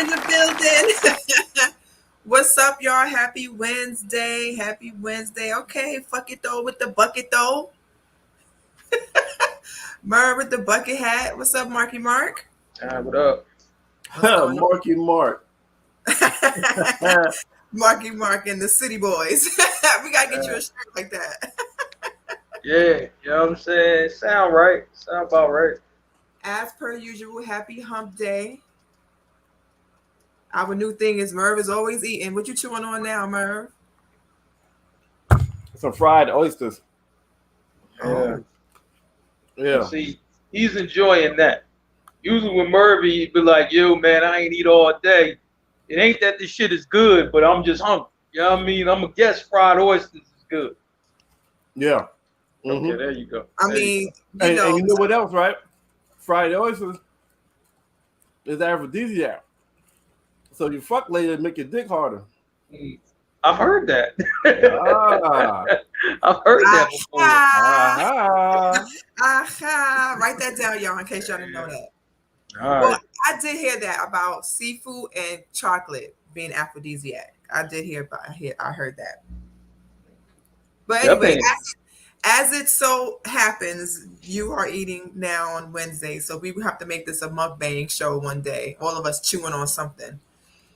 in the building. What's up, y'all? Happy Wednesday. Happy Wednesday. Okay, fuck it though with the bucket though. Murr with the bucket hat. What's up, Marky Mark? What up? What's going Marky Mark. on? Marky Mark and the City Boys. We gotta get you a shirt like that. Yeah, you know what I'm saying? Sound right. Sound about right. As per usual, happy hump day. Our new thing is Merv is always eating. What you chewing on now, Merv? Some fried oysters. Yeah. Yeah. See, he's enjoying that. Usually when Murphy, he'd be like, yo, man, I ain't eat all day. It ain't that this shit is good, but I'm just hungry. You know what I mean? I'm going to guess fried oysters is good. Yeah. Okay, there you go. I There you mean, go. And you know what else, right? Fried oysters is aphrodisiac. So you fuck later and make your dick harder. I've heard that. Ah. I've heard that before. Aha. Write that down, y'all, in case y'all didn't know that. All right. Well, I did hear that about seafood and chocolate being aphrodisiac. I did hear about I heard that. But anyway, as it so happens, you are eating now on Wednesday, so we will have to make this a mukbang show one day. All of us chewing on something.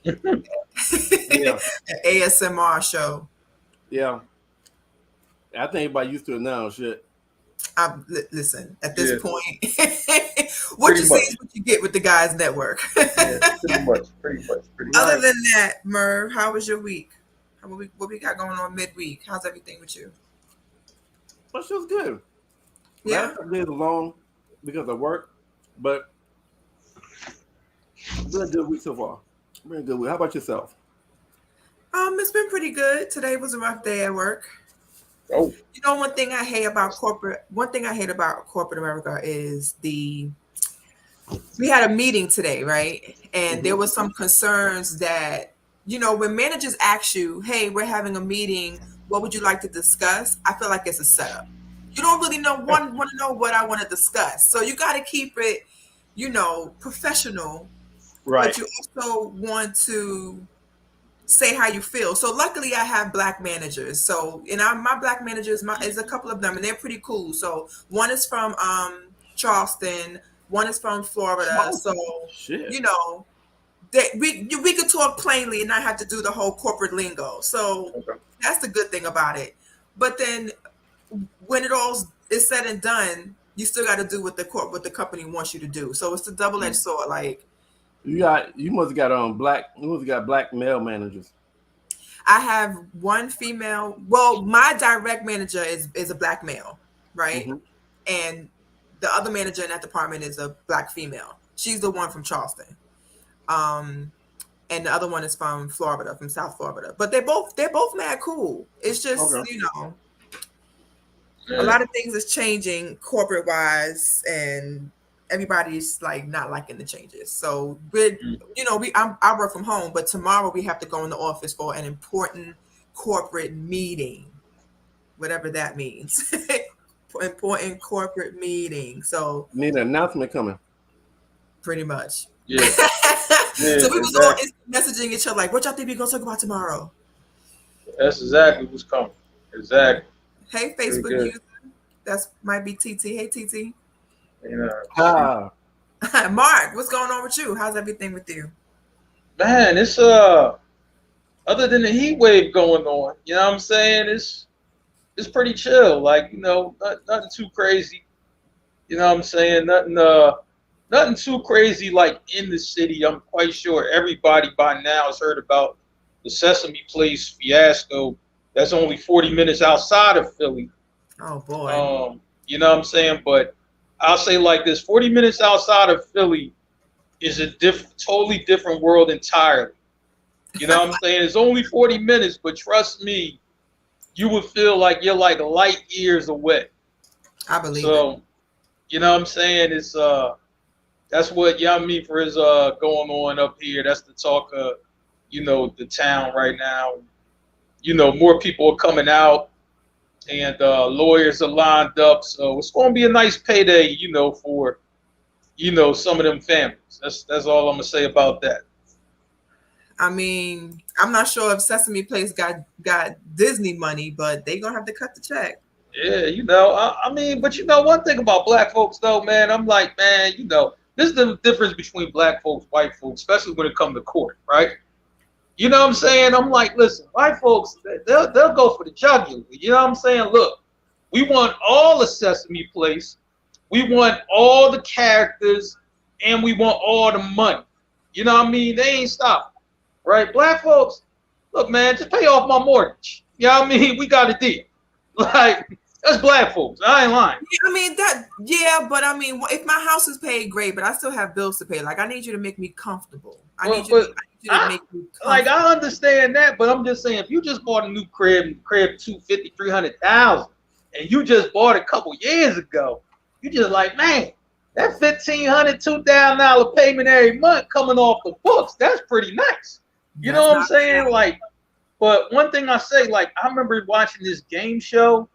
Yeah. An ASMR show. Yeah. I think everybody used to it now, shit. Listen, at this point, what Pretty you much. see is what you get with the Guys Network. Yeah, pretty much. Other than that, Merv, how was your week? What we got going on midweek? How's everything with you? But shit's good. Yeah. Last day is long because of work, but it's been a good week so far. Been a good week. How about yourself? It's been pretty good. Today was a rough day at work. Oh. You know, one thing I hate about corporate America is we had a meeting today, right? And there was some concerns that, you know, when managers ask you, hey, we're having a meeting, what would you like to discuss? I feel like it's a setup. You don't really want to know what I want to discuss. So you got to keep it, you know, professional. Right. But you also want to say how you feel. So luckily I have black managers. So, you know, my black managers is a couple of them and they're pretty cool. So one is from Charleston, one is from Florida. So, Shit. you know, we could talk plainly and not have to do the whole corporate lingo. So that's the good thing about it. But then when it all is said and done, you still got to do what the company wants you to do. So it's a double-edged sword. Like, You must have got black male managers. I have one female. Well, my direct manager is a black male, right? Mhm. And the other manager in that department is a black female. She's the one from Charleston. And the other one is from Florida, from South Florida. But they're both mad cool. It's just, you know, a lot of things is changing corporate wise, and everybody's like not liking the changes. So you know, I work from home, but tomorrow we have to go in the office for an important corporate meeting, whatever that means. Important corporate meeting. So Need an announcement coming. pretty much. Yeah. So we was all messaging each other like, what y'all think we gonna talk about tomorrow? That's exactly what's coming. Exactly. Hey, Facebook user. That's might be TT. Hey, TT. Yeah. Mark, what's going on with you? How's everything with you? Man, it's other than the heat wave going on, you know what I'm saying? It's pretty chill. Like, you know, nothing too crazy. You know what I'm saying? Nothing too crazy like in the city. I'm quite sure everybody by now has heard about the Sesame Place fiasco. That's only 40 minutes outside of Philly. Oh boy. You know what I'm saying? But I'll say like this: 40 minutes outside of Philly is a totally different world entirely. You know what I'm saying? It's only 40 minutes, but trust me, you would feel like you're like light years away. I believe so. You know what I'm saying? It's that's what Yamifa is going on up here. That's the talk of, you know, the town right now. You know, more people are coming out, and lawyers are lined up. So it's going to be a nice payday, you know, for, you know, some of them families. That's all I'm gonna say about that. I mean, I'm not sure if Sesame Place got Disney money, but they gonna have to cut the check. Yeah, I mean, but one thing about black folks though, man, I'm like, man, this is the difference between black folks, white folks, especially when it comes to court, right? You know what I'm saying? I'm like, listen, white folks, they'll go for the jugular. You know what I'm saying? Look, we want all the Sesame Place, we want all the characters, and we want all the money. You know what I mean? They ain't stopping, right? Black folks, look, man, just pay off my mortgage. You know what I mean? We got a deal. Like, that's black folks. I ain't lying. I mean but I mean, if my house is paid, great, but I still have bills to pay. Like, I need you to make me comfortable. I need you to make me comfortable. Like, I understand that, but I'm just saying, if you just bought a new crib 250, 300,000, and you just bought it a couple years ago, you just like, man, that $1,500, $2,000 payment every month coming off the books, that's pretty nice. You know what I'm saying? Like, but one thing I say, like, I remember watching this game show.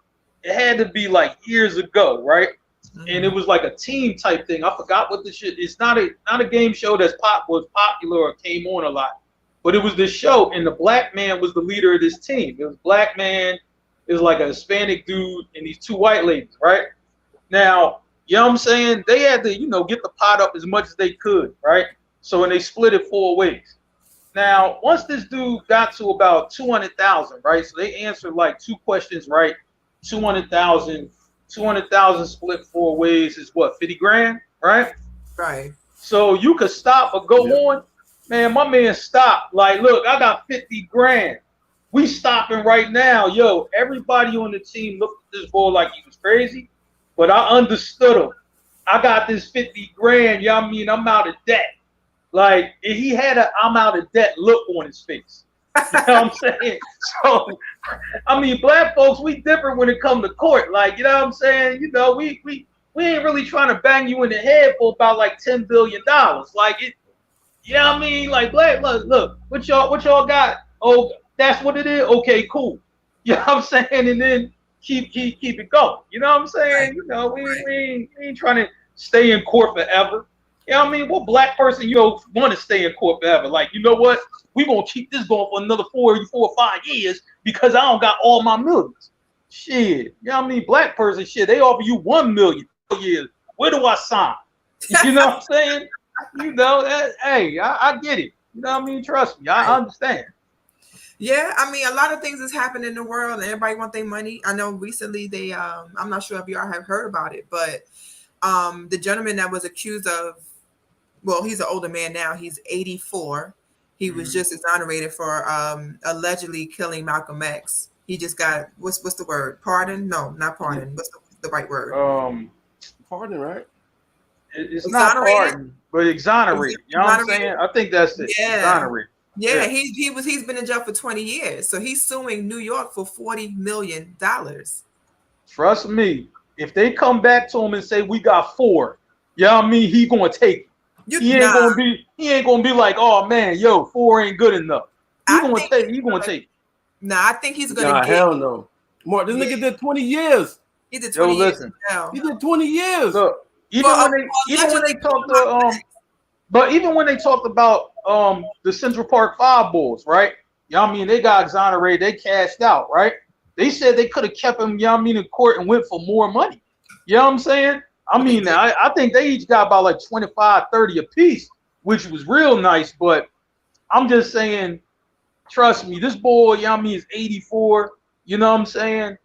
It had to be like years ago, right? Mm-hmm. And it was like a team type thing. I forgot what the shit. It's not a game show was popular or came on a lot, but it was this show, and the black man was the leader of this team. It was black man, it was like a Hispanic dude, and these two white ladies, right? Now, you know what I'm saying? They had to, get the pot up as much as they could, right? So when they split it 4 ways. Now, once this dude got to about 200,000, right? So they answered like 2 questions, right? 200,000 split 4 ways is what, 50 grand, right? Right. So you could stop or go on. Man, my man stopped. Like, look, I got 50 grand. We stopping right now. Yo, everybody on the team looked at this boy like he was crazy, but I understood him. I got this 50 grand. You know what I mean? I'm out of debt. Like, he had a I'm out of debt look on his face. You know what I'm saying? So, I mean, black folks, we different when it comes to court. Like, you know what I'm saying? We ain't really trying to bang you in the head for about like $10 billion. Like, it, you know what I mean? Like, black, look, what y'all got? Oh, that's what it is? Okay, cool. You know what I'm saying? And then keep it going. You know what I'm saying? We ain't trying to stay in court forever. You know what I mean? What black person want to stay in court forever? Like, you know what? We're going to keep this going for another 4 or 5 years because I don't got all my millions. Shit. You know what I mean? Black person, shit, they offer you 1 million years. Where do I sign? You know what I'm saying? Hey, I get it. You know what I mean? Trust me. I understand. Yeah, I mean, a lot of things is happening in the world and everybody want their money. I know recently they, I'm not sure if y'all have heard about it, but the gentleman that was accused of, well, he's an older man now. He's 84. He was just exonerated for allegedly killing Malcolm X. He just got what's the word? Pardon? No, not pardon. What's the right word? Pardon, right? It's not pardon, but exonerated. You know what I'm saying? I think that's it. Yeah. Exonerated. Yeah, he's been in jail for 20 years. So he's suing New York for $40 million. Trust me, if they come back to him and say we got 4, you know what I mean? He gonna take it. He ain't gonna be like, oh man, 4 ain't good enough. He gonna take it. Nah, I think he's gonna get. Hell no. Mark, this nigga did 20 years. He did 20 years. Listen, he did 20 years. Look, even when they talked about the Central Park 5 Bulls, right? You know what I mean? They got exonerated, they cashed out, right? They said they could have kept him, you know what I mean, in court and went for more money. You know what I'm saying? I mean, I think they each got about like 25, 30 a piece, which was real nice. But I'm just saying, trust me, this boy, you know what I mean, is 84. You know what I'm saying?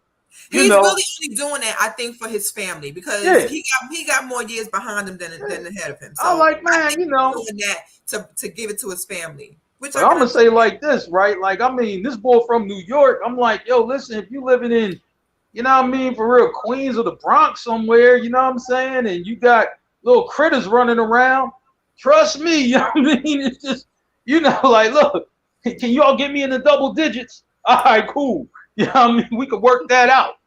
He's really only doing that, I think, for his family because he got more years behind him than ahead of him. So I like, man, doing that to give it to his family. Which I'm gonna say like this, right? Like, I mean, this boy from New York. I'm like, yo, listen, if you living in, you know what I mean, for real, Queens or the Bronx somewhere, you know what I'm saying, and you got little critters running around, trust me, you know what I mean? It's just, like, look, can you all get me in the double digits? All right, cool. You know what I mean? We could work that out.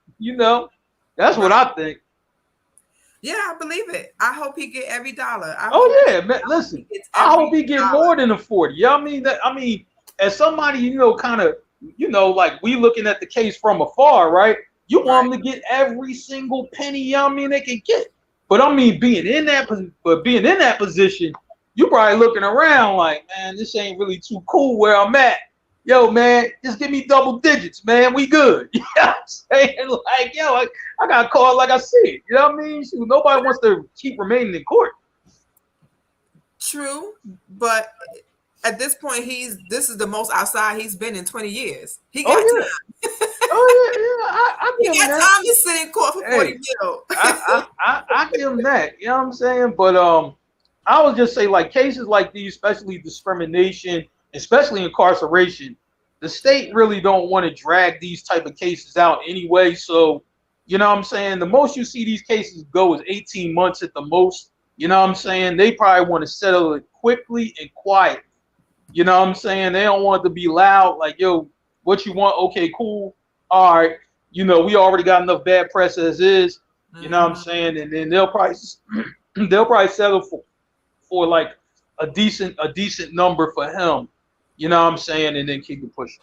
That's what I think. Yeah, I believe it. I hope he get every dollar. Man, listen, I hope he get more than a 40. You know what I mean? As somebody, kind of, like we looking at the case from afar, right? You want them to get every single penny, you know what I mean, they can get. But I mean, being in that position, you probably looking around like, man, this ain't really too cool where I'm at. Yo, man, just give me double digits, man. We good. You know what I'm saying? Like, yo, I got called like I said. You know what I mean? Shoot, nobody wants to keep remaining in court. True, but at this point, this is the most outside he's been in 20 years. He got time. Oh yeah. I He give him got that. time to sit in court for 40 mil. I give him that. You know what I'm saying? But I would just say like cases like these, especially discrimination, especially incarceration, the state really don't want to drag these type of cases out anyway. So, you know what I'm saying? The most you see these cases go is 18 months at the most. You know what I'm saying? They probably want to settle it quickly and quiet. You know what I'm saying? They don't want it to be loud. Like, yo, what you want? Okay, cool. All right. You know, we already got enough bad press as is. You know what I'm saying? And then they'll probably settle for like a decent number for him. You know what I'm saying? And then keep it pushing.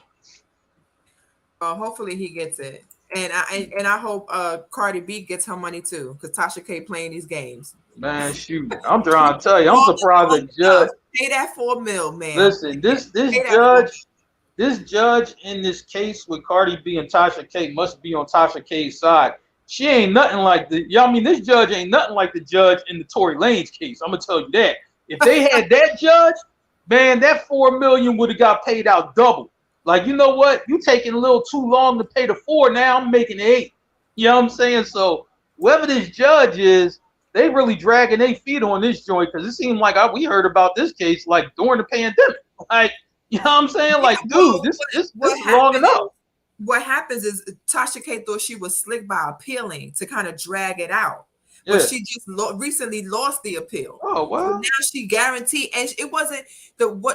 Hopefully he gets it. And I hope Cardi B gets her money too, because Tasha K playing these games. Man, shoot. I'm trying to tell you, I'm surprised the judge. Pay that $4 million, man. Listen, this judge in this case with Cardi B and Tasha K must be on Tasha K's side. She ain't nothing like this judge ain't nothing like the judge in the Tory Lanez case. I'm gonna tell you that. If they had that judge, man, that $4 million would have got paid out double. Like, you know what? You taking a little too long to pay the 4. Now I'm making 8. You know what I'm saying? So whoever this judge is, they really dragging their feet on this joint because it seemed like we heard about this case like during the pandemic. Like, you know what I'm saying? Like, dude, this is long enough. What happens is Tasha K thought she was slick by appealing to kind of drag it out. Yeah. But she just recently lost the appeal. Oh, wow. So now she guaranteed, and it wasn't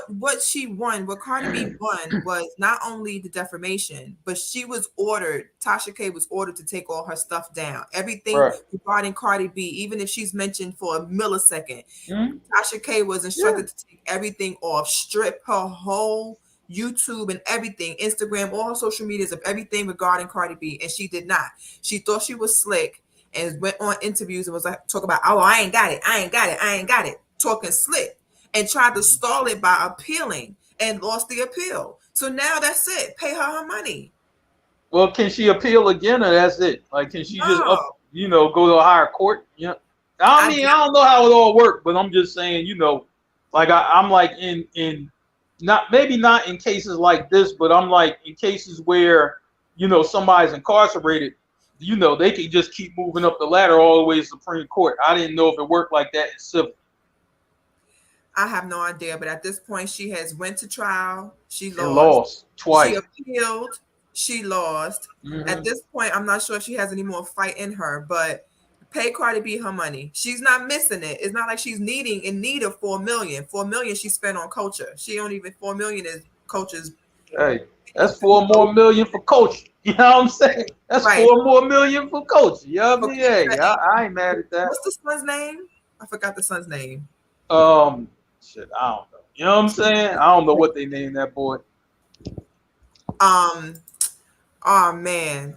what she won. What Cardi B won was not only the defamation, but Tasha K was ordered to take all her stuff down. Everything regarding Cardi B, even if she's mentioned for a millisecond, Tasha K was instructed to take everything off, strip her whole YouTube and everything, Instagram, all her social medias of everything regarding Cardi B, and she did not. She thought she was slick and went on interviews and was like, talk about, oh, I ain't got it, talking slick, and tried to stall it by appealing and lost the appeal. So now that's it. Pay her money. Well, can she appeal again, or that's it? Like, can she just go to a higher court? Yeah. I mean, I don't know how it all works, but I'm just saying, like I'm like in maybe not in cases like this, but I'm like in cases where somebody's incarcerated. They can just keep moving up the ladder all the way to Supreme Court. I didn't know if it worked like that in civil. I have no idea, but at this point, she has went to trial. She lost twice. She appealed. She lost. At this point, I'm not sure if she has any more fight in her, but pay Cardi B her money. She's not missing it. It's not like she's in need of $4 million. $4 million she spent on Culture. She don't even $4 million is Culture's. Hey, that's $4 more million for Culture. You know what I'm saying? That's $4 more million for Culture. You know what I mean? Hey, I ain't mad at that. What's the son's name? I forgot the son's name. Shit, I don't know. You know what I'm saying? I don't know what they named that boy. Oh man,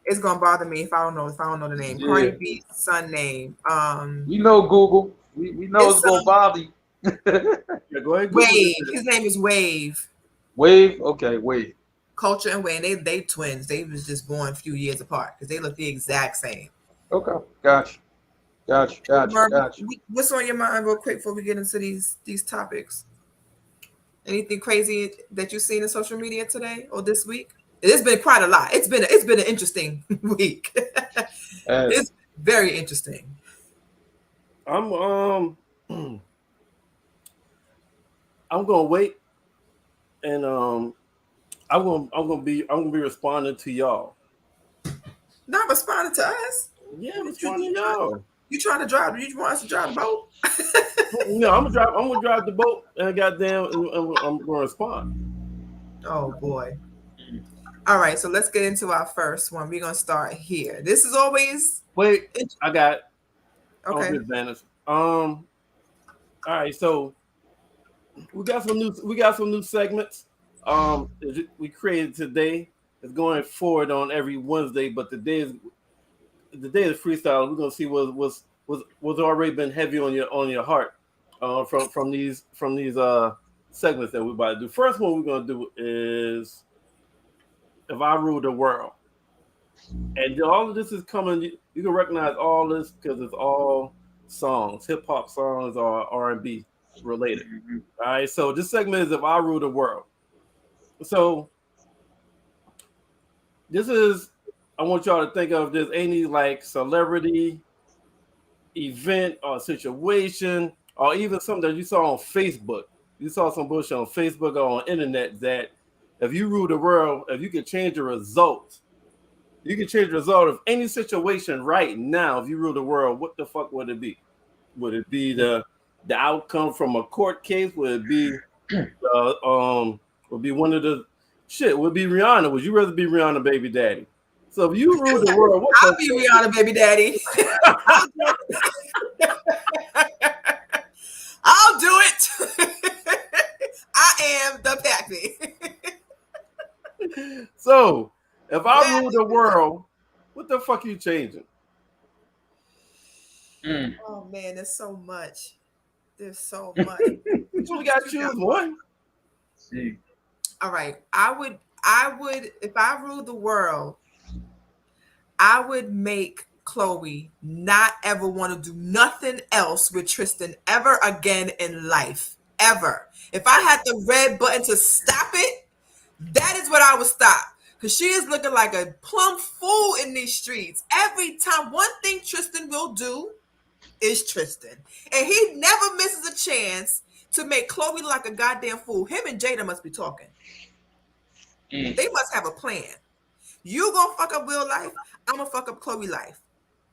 it's gonna bother me if I don't know the name. Yeah. Cardi B's son name. We know Google. We know it's gonna bother you. Yeah, go ahead. Wave. His name is Wave. Wave. Okay, Wave. Culture and Wayne, they twins. They was just born a few years apart because they look the exact same. Okay, gotcha. What's on your mind, real quick, before we get into these topics? Anything crazy that you've seen in social media today or this week? It's been quite a lot. It's been an interesting week. It's very interesting. I'm gonna wait, and I'm gonna be responding to y'all. Not responding to us. Yeah, responding to y'all. You trying to drive? You want us to drive the boat? No, I'm gonna drive the boat, and goddamn, I'm gonna respond. Oh boy. All right, so let's get into our first one. We're gonna start here. This is always I got it. Okay. All right, so we got some new segments. We created today. It's going forward on every Wednesday, but the day is freestyle. We're gonna see what's already been heavy on your heart. from these segments that we're about to do. First one we're gonna do is If I Rule the World. And all of this is coming. You can recognize all this because it's all songs, hip hop songs or R&B related. All right. So this segment is If I Rule the World. So this is. I want y'all to think of this any like celebrity event or situation or even something that you saw on Facebook. You saw some bullshit on Facebook or on internet that if you rule the world, if you could change the result, you can change the result of any situation right now. If you rule the world, what the fuck would it be? Would it be the outcome from a court case? Would it be would be one of the shit? Would it be Rihanna? Would you rather be Rihanna baby daddy? So if you rule the world, what I'll be Rihanna baby daddy. I'll do it. I am the pappy. So if I rule the world, what the fuck are you changing? Oh man, there's so much. There's so much. We got to choose one. See. All right. I would, if I ruled the world, I would make Chloe not ever want to do nothing else with Tristan ever again in life. Ever. If I had the red button to stop it, that is what I would stop. Because she is looking like a plumb fool in these streets. Every time, one thing Tristan will do is Tristan. And he never misses a chance to make Chloe like a goddamn fool. Him and Jada must be talking. They must have a plan. You gonna fuck up Will life, I'm gonna fuck up Chloe life.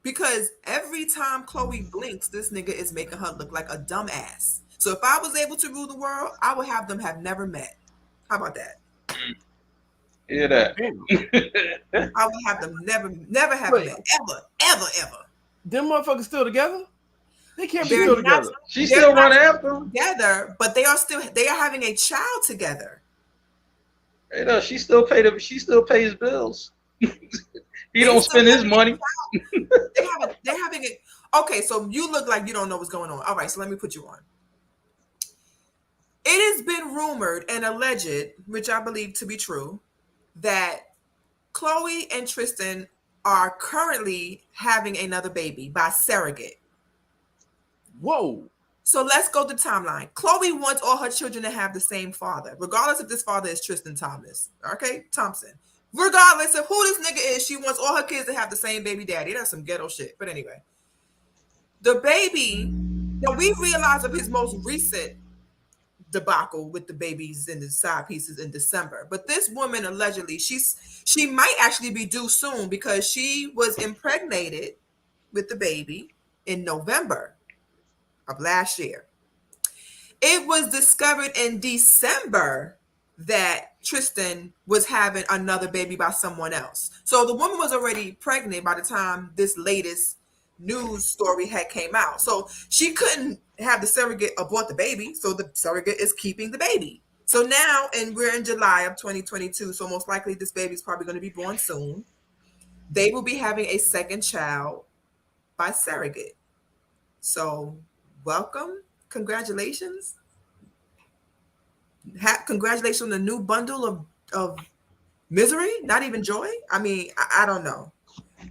Because every time Chloe blinks, this nigga is making her look like a dumbass. So if I was able to rule the world, I would have them have never met. How about that? Hear that? I would have them never have met. Ever. Them motherfuckers still together? They can't be still together. She still run after him. Together, but they are having a child together. Hey, no, she still pays bills. He don't spend his money. They're having it. Okay, so you look like you don't know what's going on. All right, so let me put you on. It has been rumored and alleged, which I believe to be true, that Chloe and Tristan are currently having another baby by surrogate. Whoa. So let's go to the timeline. Chloe wants all her children to have the same father, regardless if this father is Tristan Thompson. Regardless of who this nigga is, she wants all her kids to have the same baby daddy. That's some ghetto shit. But anyway, the baby that we realized of his most recent debacle with the babies and the side pieces in December. But this woman allegedly, she might actually be due soon because she was impregnated with the baby in November of last year. It was discovered in December that Tristan was having another baby by someone else. So the woman was already pregnant by the time this latest news story had came out. So she couldn't have the surrogate abort the baby. So the surrogate is keeping the baby. So now, and we're in July of 2022. So most likely this baby is probably going to be born soon. They will be having a second child by surrogate. So welcome. Congratulations. Congratulations on the new bundle of misery, not even joy. I mean, I don't know.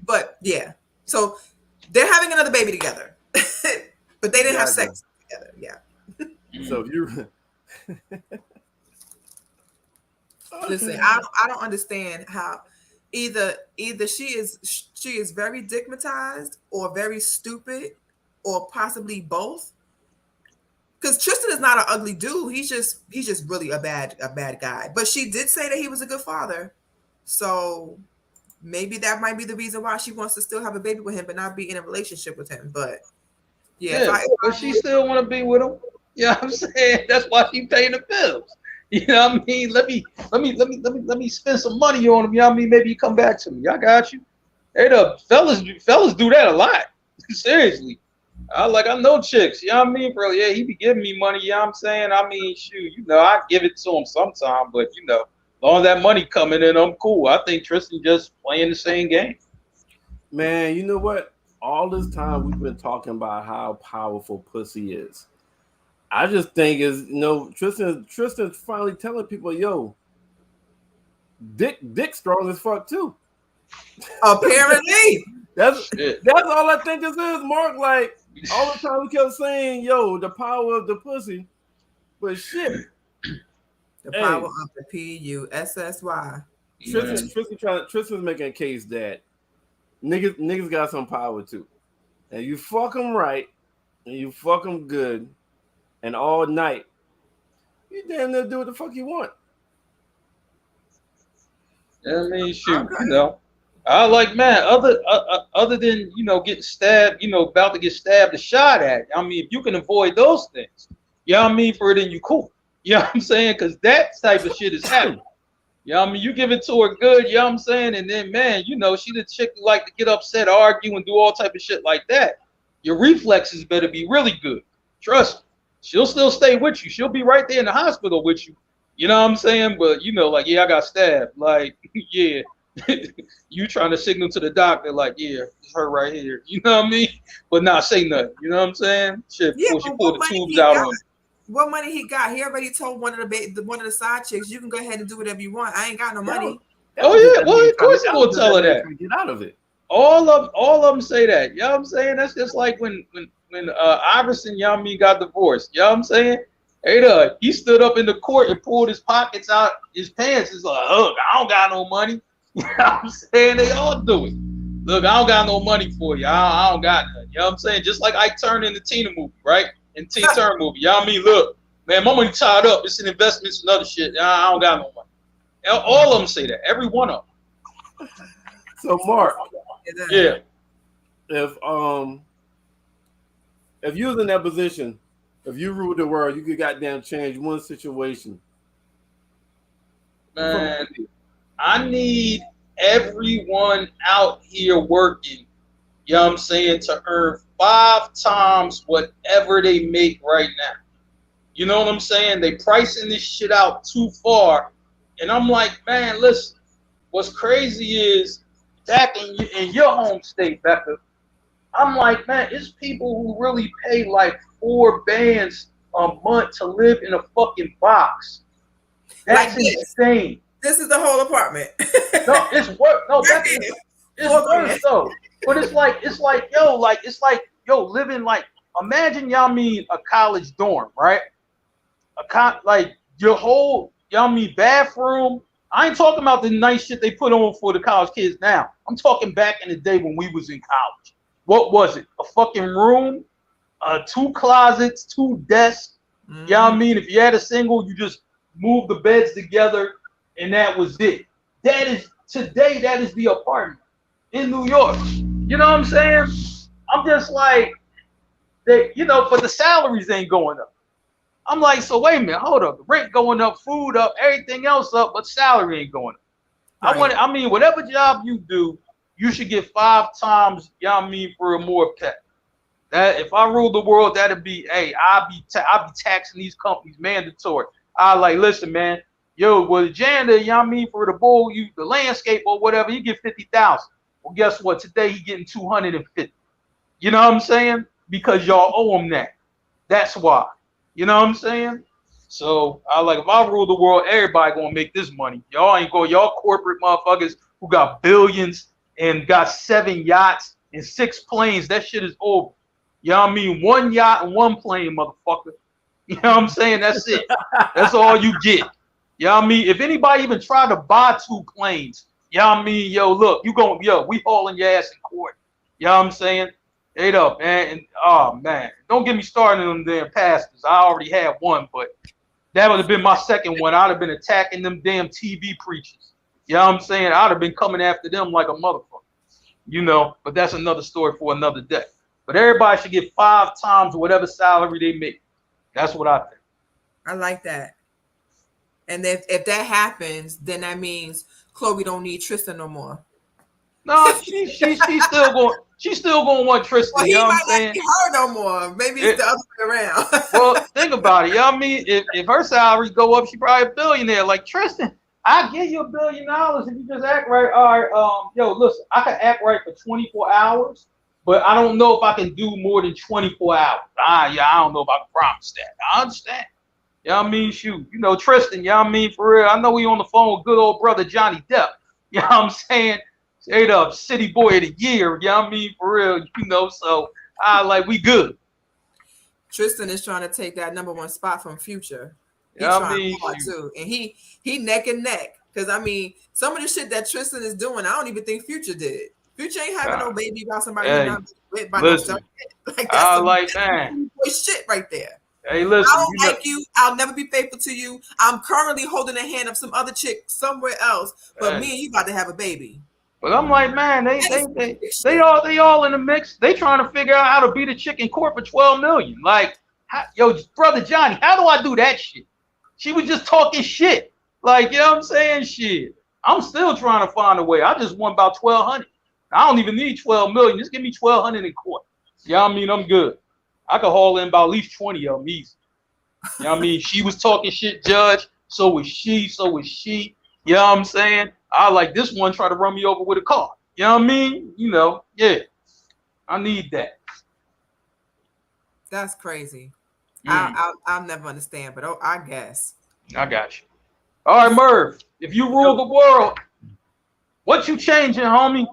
But yeah. So they're having another baby together. But they didn't have sex together. Yeah. So you listen, I don't understand how either she is very digmatized or very stupid or possibly both. Because Tristan is not an ugly dude. He's just really a bad guy. But she did say that he was a good father. So maybe that might be the reason why she wants to still have a baby with him, but not be in a relationship with him. But yeah, but she still want to be with him. You know what I'm saying? That's why she paying the bills. You know what I mean? Let me spend some money on him. You know what I mean? Maybe you come back to me. I got you. Hey, the fellas do that a lot. Seriously. I know chicks, you know what I mean, bro? Yeah, he be giving me money, you know what I'm saying? I mean, shoot, I give it to him sometime, but as long as that money coming in, I'm cool. I think Tristan just playing the same game. Man, you know what? All this time we've been talking about how powerful pussy is. I just think is Tristan's finally telling people, yo, Dick strong as fuck too. Apparently. That's all I think this is, Mark. Like all the time we kept saying, yo, the power of the pussy. But shit. The power of the PUSSY. Tristan's making a case that niggas got some power too. And you fuck them right, and you fuck them good, and all night, you damn near do what the fuck you want. I mean, shoot, you know, I like, man, other than, you know, getting stabbed, you know, about to get stabbed or shot at. I mean, if you can avoid those things, you know what I mean, for it, then you cool. You know what I'm saying? Because that type of shit is happening. You know what I mean? You give it to her good, you know what I'm saying? And then, man, you know, she the chick who like to get upset, argue, and do all type of shit like that. Your reflexes better be really good. Trust me. She'll still stay with you. She'll be right there in the hospital with you. You know what I'm saying? But, you know, like, yeah, I got stabbed. Like, yeah. You trying to signal to the doctor, like, yeah, it's her right here. You know what I mean? But not say nothing. You know what I'm saying? Shit, Yeah, before she pulled the tubes out on him. What money he got? He already told one of the side chicks, you can go ahead and do whatever you want. I ain't got no money. Oh yeah, well of course he gonna tell her that. Get out of it. All of them say that. You know what I'm saying? That's just like when Iverson, you know what I mean, got divorced. You know what I'm saying? Hey, he stood up in the court and pulled his pockets out his pants. He's like, look, I don't got no money. You know what I'm saying? They all do it. Look, I don't got no money for you. I don't got none. You know what I'm saying? Just like Ike Turner in the Tina movie, right? In Tina Turner movie. You know what I mean? Look, man, my money tied up. It's in investments and other shit. I don't got no money. All of them say that. Every one of them. So, Mark. Yeah. If you was in that position, if you ruled the world, you could goddamn change one situation. Man, I need everyone out here working, you know what I'm saying, to earn 5 times whatever they make right now. You know what I'm saying? They pricing this shit out too far. And I'm like, man, listen, what's crazy is back in your home state, Becca, I'm like, man, it's people who really pay like 4 bands a month to live in a fucking box. That's like insane. This is the whole apartment. No, it's work. No, that's it's worse though. But it's like yo, living like, imagine y'all mean a college dorm, right? Like your whole y'all mean bathroom. I ain't talking about the nice shit they put on for the college kids now. I'm talking back in the day when we was in college. What was it? A fucking room, 2 closets, 2 desks. You know what I mean? If you had a single, you just move the beds together and that was it. That is the apartment in New York. You know what I'm saying? I'm just like, you know, but the salaries ain't going up. I'm like, so wait a minute, hold up. The rent going up, food up, everything else up, but salary ain't going up. Right. I mean, whatever job you do, you should get 5 times, you know what I mean, for a more pay. That if I ruled the world, that'd be, hey, I'll be taxing these companies mandatory. I like, listen, man, yo, well, the janitor, you know what I mean, for the bowl, the landscape or whatever, you get 50,000. Well, guess what? Today he getting 250. You know what I'm saying? Because y'all owe him that. That's why. You know what I'm saying? So I like, if I rule the world, everybody gonna make this money. Y'all corporate motherfuckers who got billions and got 7 yachts and 6 planes. That shit is over. You know what I mean? 1 yacht and 1 plane, motherfucker. You know what I'm saying? That's it. That's all you get. You know what I mean? If anybody even try to buy 2 planes, you know what I mean? Yo, look, we hauling your ass in court. You know what I'm saying? Ate up, man. And oh man, don't get me started on them damn pastors. I already had one, but that would have been my second one. I'd have been attacking them damn TV preachers. You know what I'm saying? I'd have been coming after them like a motherfucker. You know, but that's another story for another day. But everybody should get 5 times whatever salary they make. That's what I think. I like that. And if that happens, then that means Chloe don't need Tristan no more. No, she's still going. She's still going to want Tristan. Well, you know might what I'm saying? Not be her no more. Maybe it's the other way around. Well, think about it. You know what I mean? If her salaries go up, she's probably a billionaire. Like Tristan, I'll give you $1 billion if you just act right. All right, yo, listen, I can act right for 24 hours, but I don't know if I can do more than 24 hours. Yeah, I don't know if I can promise that. I understand. You know what I mean? Shoot, you know, Tristan, you know what I mean? For real, I know we on the phone with good old brother Johnny Depp. You know what I'm saying? Straight up, City Boy of the Year. You know what I mean? For real, you know, so like we good. Tristan is trying to take that #1 spot from Future. He's You know what I trying mean? hard too. And he neck and neck. Because I mean, some of the shit that Tristan is doing, I don't even think Future did. Future ain't having no baby about somebody who's not with by listen, no like that's some like man. shit right there. Hey, listen, I don't like you. I'll never be faithful to you. I'm currently holding the hand of some other chick somewhere else, but me and you about to have a baby. But I'm like, man, they all in the mix. They trying to figure out how to beat a chick in court for $12 million. Like, yo, brother Johnny, how do I do that shit? She was just talking shit. Like, you know what I'm saying? Shit. I'm still trying to find a way. I just won about 1,200. I don't even need 12 million. Just give me 1,200 in court. You know what I mean? I'm good. I could haul in about at least 20 of them easy. You know what I mean? She was talking shit, Judge. So was she. So was she. You know what I'm saying? I like this one try to run me over with a car. You know what I mean? You know, yeah. I need that. That's crazy. I'll never understand, but I guess. I got you. All right, Merv. If you rule the world, what you changing, homie?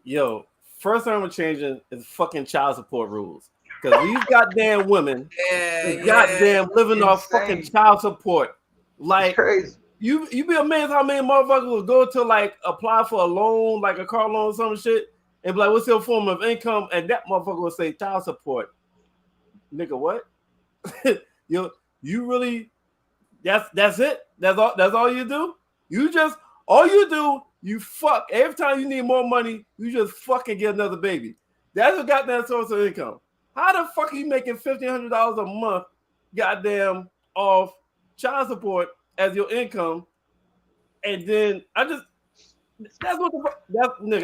Yo, first thing I'm changing is fucking child support rules. Because these goddamn women, goddamn living off fucking child support. Like, crazy. You be amazed how many motherfuckers will go to like apply for a loan, like a car loan or some shit, and be like, what's your form of income? And that motherfucker will say child support. Nigga, what? you really that's it? That's all you do? You fuck. Every time you need more money, you just fucking get another baby. That's a goddamn source of income. How the fuck are you making $1,500 a month, goddamn, off child support as your income? And then nigga,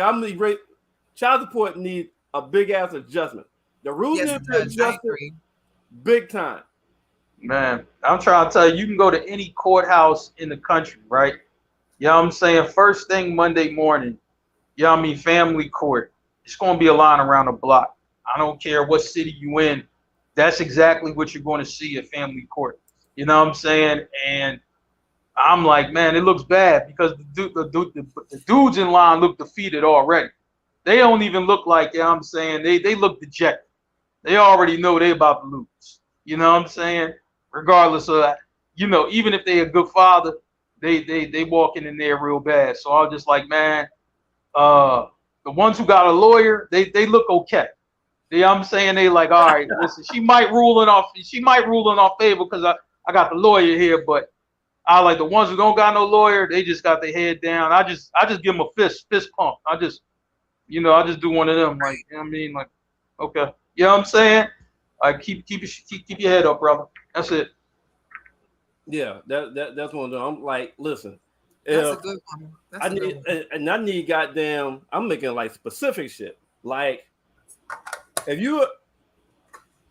I'm the great. Child support need a big ass adjustment. The rules need to be adjusted big time. Man, I'm trying to tell you, you can go to any courthouse in the country, right? You know what I'm saying? First thing Monday morning, you know what I mean, family court. It's going to be a line around the block. I don't care what city you in. That's exactly what you're going to see at family court. You know what I'm saying? And I'm like, man, it looks bad because the dudes in line look defeated already. They don't even look like, you know what I'm saying, they look dejected. They already know they about to lose. You know what I'm saying? Regardless of that, you know, even if they a good father, they walking in there real bad. So I was just like, man, the ones who got a lawyer, they look okay. You know what I'm saying? They like, all right, listen, she might rule in our favor because I got the lawyer here, but I like the ones who don't got no lawyer, they just got their head down. I just give them a fist pump. I just do one of them, like, you know what I mean? Like, okay. You know what I'm saying? Like, keep your head up, brother. That's it. Yeah, that's one of them. I'm like, listen, that's a good one. I need goddamn. I'm making like specific shit. Like, if you're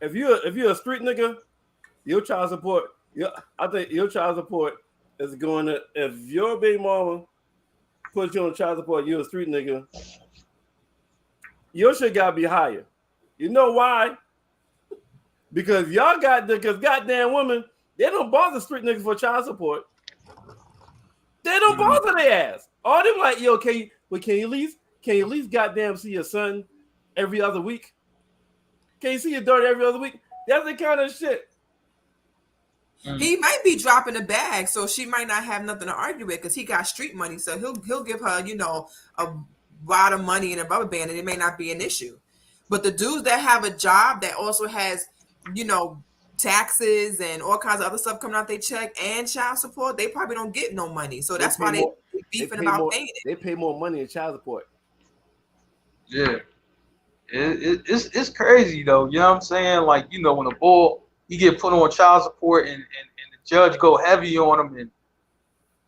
a street nigga, your child support. I think your child support is going to. If your baby mama puts you on child support, you're a street nigga. Your shit gotta be higher. You know why? Because goddamn women, they don't bother street niggas for child support. They don't bother their ass. All them like, yo, can you at least goddamn see your son every other week? Can you see your daughter every other week? That's the kind of shit. He might be dropping a bag, so she might not have nothing to argue with because he got street money. So he'll give her, you know, a lot of money in a rubber band, and it may not be an issue. But the dudes that have a job that also has, you know, taxes and all kinds of other stuff coming out their check and child support, they probably don't get no money. So that's why they beefing about paying it. They pay more money in child support. Yeah. It's crazy though. You know what I'm saying? Like, you know, when a bull he get put on child support and the judge go heavy on him, and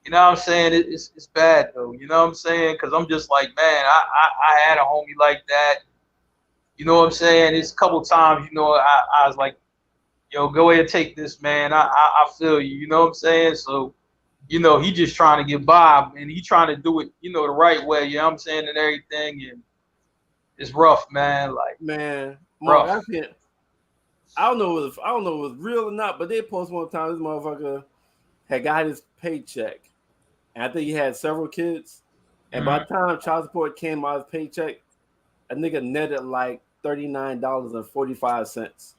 you know what I'm saying? It's bad though. You know what I'm saying? Because I'm just like, man, I had a homie like that. You know what I'm saying? It's a couple times, you know, I was like, yo, go ahead and take this, man. I feel you. You know what I'm saying? So, you know, he just trying to get by, and he trying to do it, you know, the right way. You know what I'm saying? And everything. And it's rough, man. Like, Man, rough. Mark, I don't know if it was real or not, but they posted one time this motherfucker had got his paycheck, and I think he had several kids. And by the time child support came out of his paycheck, a nigga netted like $39.45.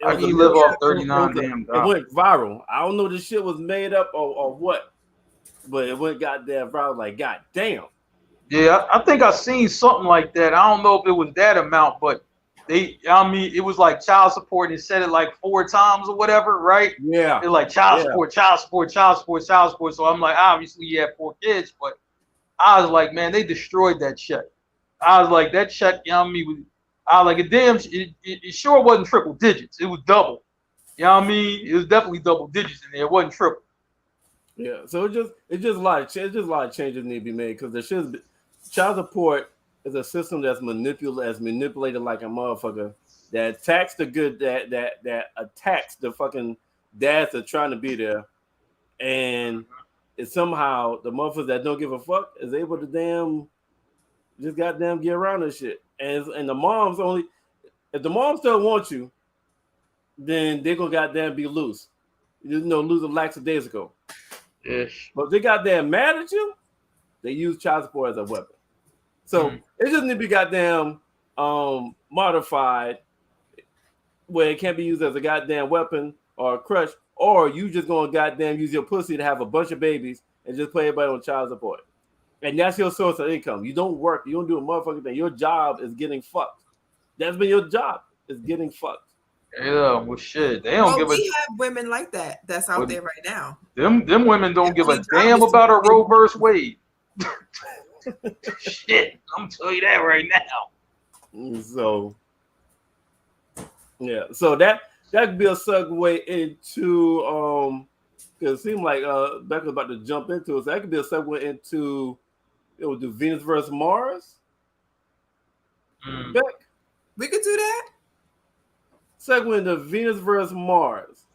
How can you live off 39 damn It dollars? went viral. I don't know if this shit was made up or what, but it went goddamn viral. Like, goddamn. Yeah, I think I seen something like that. I don't know if it was that amount, but it was like child support and it said it like 4 times or whatever, right? Yeah. It's like child support, child support, child support, child support. So I'm like, obviously you had 4 kids, but I was like, man, they destroyed that check. I was like, that check, I was like, it sure wasn't triple digits. It was double. You know what I mean? It was definitely double digits in there. It wasn't triple. Yeah. So it's just a lot of changes need to be made because there should be. Child support is a system that's manipulated like a motherfucker that attacks the good that attacks the fucking dads that are trying to be there, and it's somehow the motherfuckers that don't give a fuck is able to just goddamn get around this shit. And the moms only if the moms don't want you, then they're gonna goddamn be loose. Lose a lackadaisical. Ish. But if they goddamn mad at you, they use child support as a weapon. So it just need to be goddamn modified where it can't be used as a goddamn weapon or a crush, or you just gonna goddamn use your pussy to have a bunch of babies and just play everybody on child support. And that's your source of income. You don't work, you don't do a motherfucking thing. Your job is getting fucked. That's been your job, is getting fucked. Yeah, well shit. They don't give a we have women like that's out there right now. Them women don't give a damn about a Roe versus Wade. Shit, I'm telling you that right now. So yeah, so that could be a segue into because it seemed like Becca's about to jump into it. So that could be a segue into the Venus versus Mars. Beck, we could do that. Segue into Venus versus Mars.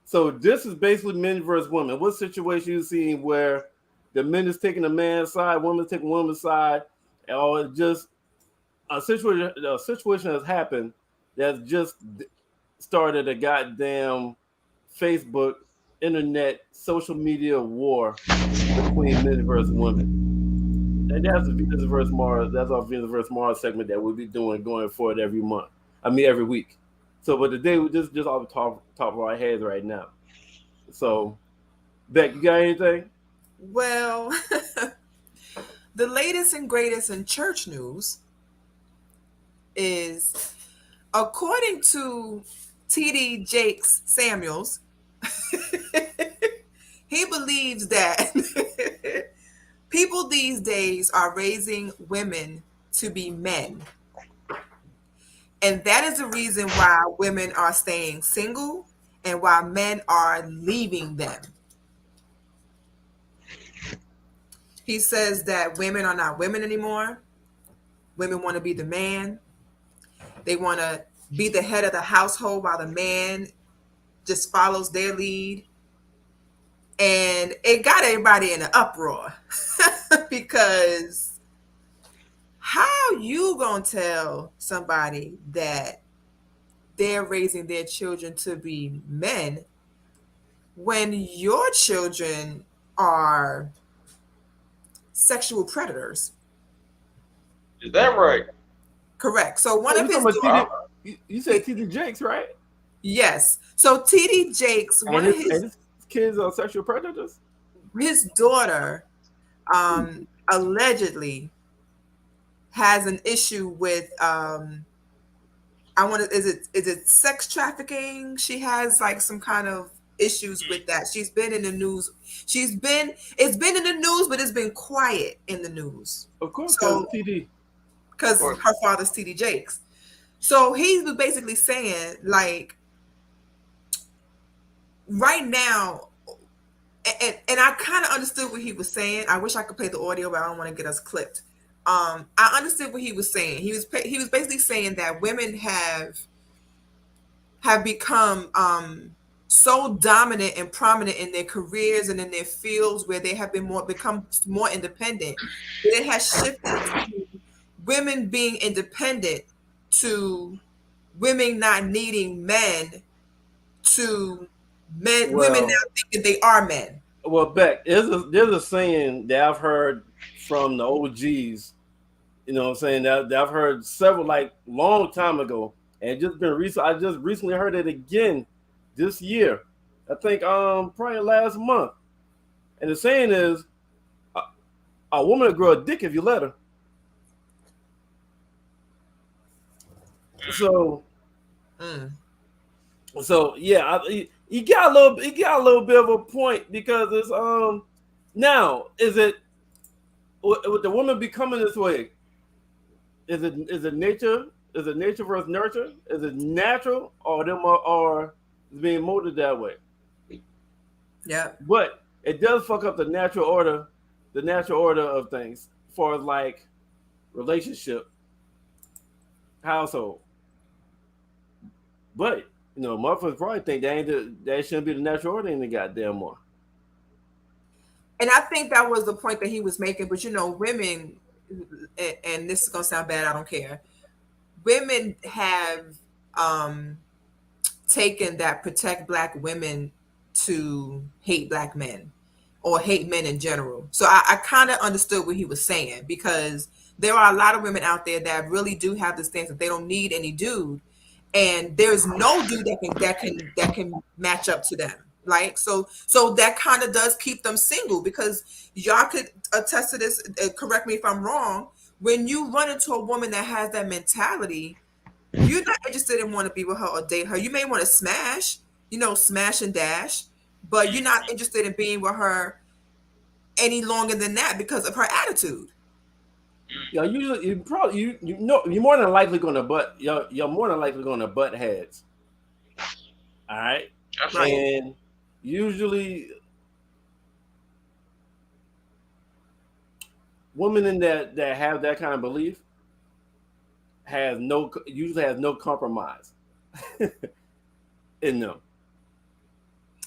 So this is basically men versus women. What situation you seen where the men is taking the man's side, women's taking woman's side, or just a situation has happened that's just started a goddamn Facebook, internet, social media war between men versus women. And that's the Venus versus Mars. That's our Venus versus Mars segment that we'll be doing going forward every week. So, but today we just off the top of our heads right now. So, Beck, you got anything? Well, the latest and greatest in church news is, according to T.D. Jakes Samuels, he believes that people these days are raising women to be men. And that is the reason why women are staying single and why men are leaving them. He says that women are not women anymore. Women want to be the man. They want to be the head of the household while the man just follows their lead. And it got everybody in an uproar because how you gonna tell somebody that they're raising their children to be men when your children are sexual predators? Is that right? Correct. So one of his you said T.D. Jakes, right? Yes. So T.D. Jakes, and his kids are sexual predators. His daughter allegedly has an issue with is it sex trafficking? She has like some kind of issues with that. She's been in the news. It's been in the news, but it's been quiet in the news. Of course, because her father's T.D. Jakes. So he was basically saying, like, right now, and I kind of understood what he was saying. I wish I could play the audio, but I don't want to get us clipped. I understood what he was saying. He was basically saying that women have become so dominant and prominent in their careers and in their fields where they have become more independent, it has shifted to women being independent to women not needing men to women now thinking they are men. Well, Beck, there's a saying that I've heard from the OGs. You know what I'm saying? That I've heard several, like, long time ago. And just been recent. I just recently heard it again this year. I think probably last month. And the saying is, a woman will grow a dick if you let her. So yeah, you got a little bit of a point, because it's now, is it with the woman becoming this way? Is it nature? Is it nature versus nurture? Is it natural, or is being molded that way? Yeah. But it does fuck up the natural order of things, as far as like relationship, household. But you know, motherfuckers probably think that shouldn't be the natural order in the goddamn more. And I think that was the point that he was making. But you know, women, and this is gonna sound bad, I don't care. Women have taken that protect Black women to hate Black men or hate men in general. So I kind of understood what he was saying, because there are a lot of women out there that really do have the stance that they don't need any dude, and there's no dude that can match up to them. Like, so that kind of does keep them single, because y'all could attest to this. Correct me if I'm wrong. When you run into a woman that has that mentality, you're not interested in want to be with her or date her. You may want to smash and dash, but you're not interested in being with her any longer than that because of her attitude. Yeah, usually you're more than likely going to you're more than likely going to butt heads. All right, Right. And usually women in that have that kind of belief usually has no compromise in them.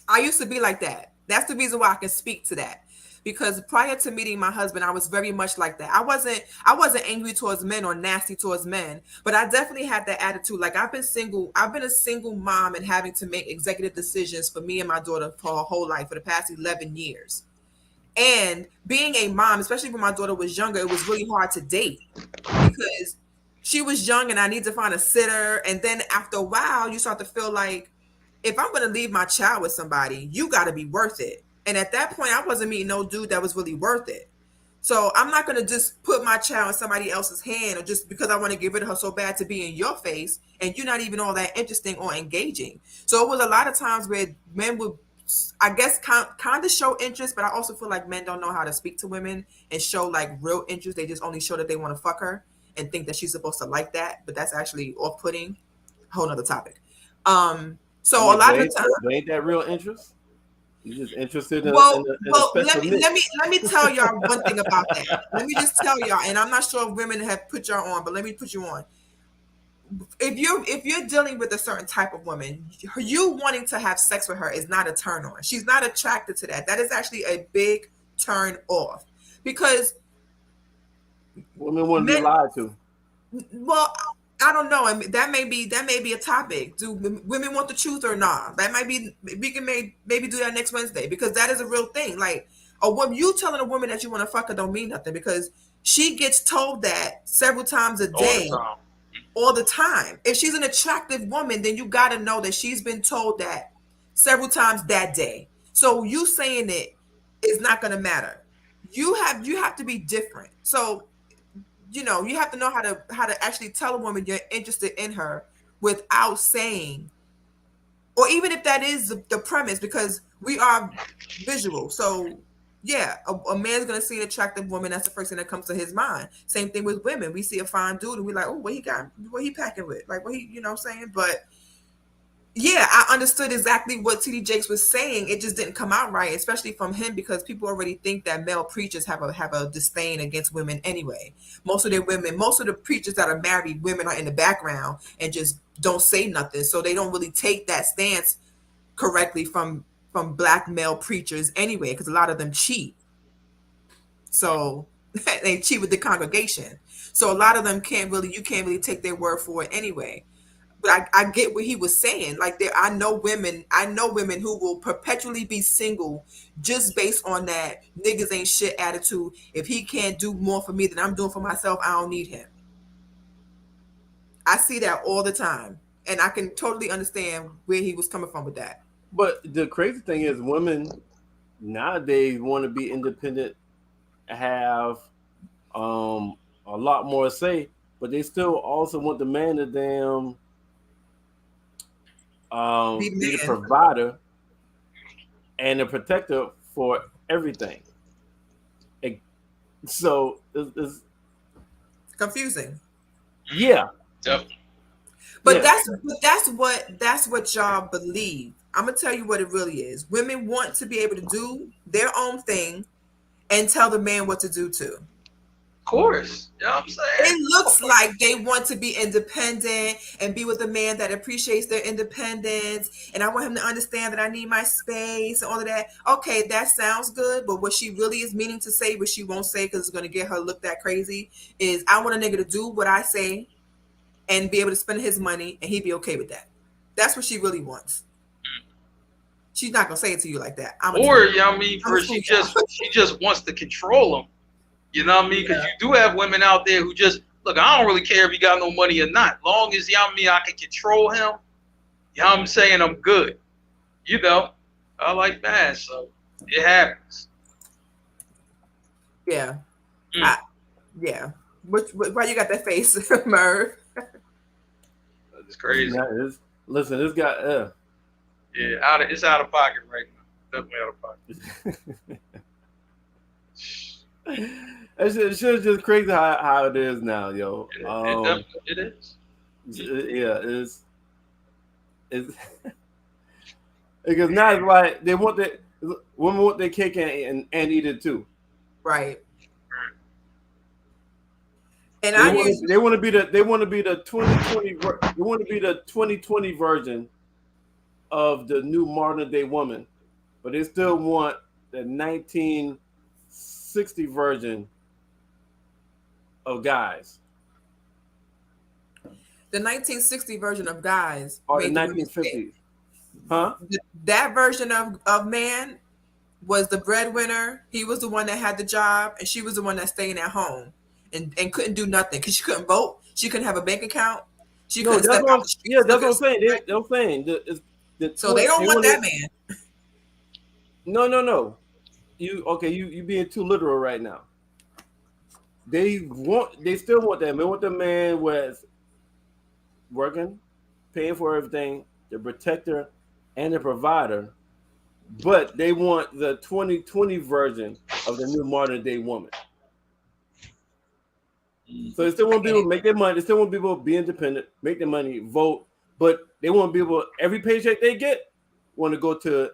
I used to be like that. That's the reason why I can speak to that. Because prior to meeting my husband, I was very much like that. I wasn't angry towards men or nasty towards men, but I definitely had that attitude. Like, I've been a single mom and having to make executive decisions for me and my daughter for her whole life for the past 11 years. And being a mom, especially when my daughter was younger, it was really hard to date because she was young and I need to find a sitter. And then after a while, you start to feel like, if I'm going to leave my child with somebody, you got to be worth it. And at that point, I wasn't meeting no dude that was really worth it. So I'm not going to just put my child in somebody else's hand, or just because I want to get rid of her so bad to be in your face, and you're not even all that interesting or engaging. So it was a lot of times where men would, I guess, kind of show interest, but I also feel like men don't know how to speak to women and show like real interest. They just only show that they want to fuck her and think that she's supposed to like that, but that's actually off-putting. Whole nother topic. So a lot of the time, ain't that real interest? You're just interested in well, let me tell y'all one thing about that. Let me just tell y'all, and I'm not sure if women have put y'all on, but let me put you on. If you're dealing with a certain type of woman, you wanting to have sex with her is not a turn on. She's not attracted to that. That is actually a big turn off, because women want to be lied to. Well, I don't know. I mean, that may be a topic. Do women want the truth or not? That might be. We can maybe do that next Wednesday, because that is a real thing. Like, a woman, you telling a woman that you want to fuck her don't mean nothing, because she gets told that several times a day, all the time. If she's an attractive woman, then you got to know that she's been told that several times that day. So you saying it is not going to matter. You have to be different. So, you know, you have to know how to actually tell a woman you're interested in her without saying, or even if that is the premise, because we are visual. So yeah, a man's gonna see an attractive woman. That's the first thing that comes to his mind. Same thing with women. We see a fine dude and we're like, oh, what he packing with? Like, what he, you know what I'm saying? But yeah, I understood exactly what TD Jakes was saying. It just didn't come out right, especially from him, because people already think that male preachers have a disdain against women anyway. Most of the preachers that are married, women are in the background and just don't say nothing. So they don't really take that stance correctly from black male preachers anyway, because a lot of them cheat. So they cheat with the congregation. So a lot of them you can't really take their word for it anyway. But I get what he was saying. Like I know women who will perpetually be single just based on that niggas ain't shit attitude. If he can't do more for me than I'm doing for myself, I don't need him. I see that all the time. And I can totally understand where he was coming from with that. But the crazy thing is, women nowadays want to be independent, have a lot more say, but they still also want the man to damn be the provider and the protector for everything. So it's confusing. Yeah. Yep. But that's what y'all believe. I'm gonna tell you what it really is. Women want to be able to do their own thing and tell the man what to do too. Of course. You know what I'm saying? It looks like they want to be independent and be with a man that appreciates their independence. And I want him to understand that I need my space and all of that. Okay, that sounds good. But what she really is meaning to say, but she won't say because it's going to get her looked at crazy, is I want a nigga to do what I say and be able to spend his money and he'd be okay with that. That's what she really wants. She's not going to say it to you like that. Or, you know what I mean, she just wants to control him. You know what I mean? Because you do have women out there who just, look, I don't really care if he got no money or not. Long as, you know what I mean, I can control him, you know what I'm saying, I'm good. You know, I like that, so it happens. Yeah. Yeah. Why you got that face, Merv? It's crazy. Listen, this guy, yeah, it's out of pocket right now. Definitely out of pocket. It's just crazy how it is now, yo. It is. Yeah, it's because now it's like they want women want their cake and eat it too. Right. And they want to be the 2020 they want to be the 2020 version of the new modern day woman, but they still want the 1960 version of guys. The 1960 version of guys. Or the 1950s. Huh? That version of man was the breadwinner. He was the one that had the job, and she was the one that's staying at home and couldn't do nothing because she couldn't vote. She couldn't have a bank account. She couldn't step out the street. Yeah, that's what I'm saying. They're saying. So they don't want that man. No. You being too literal right now. They still want that. They want the man with working, paying for everything, the protector and the provider, but they want the 2020 version of the new modern day woman. So they still want people to make their money. They still want people to be independent, make their money, vote, but they want people every paycheck they get want to go to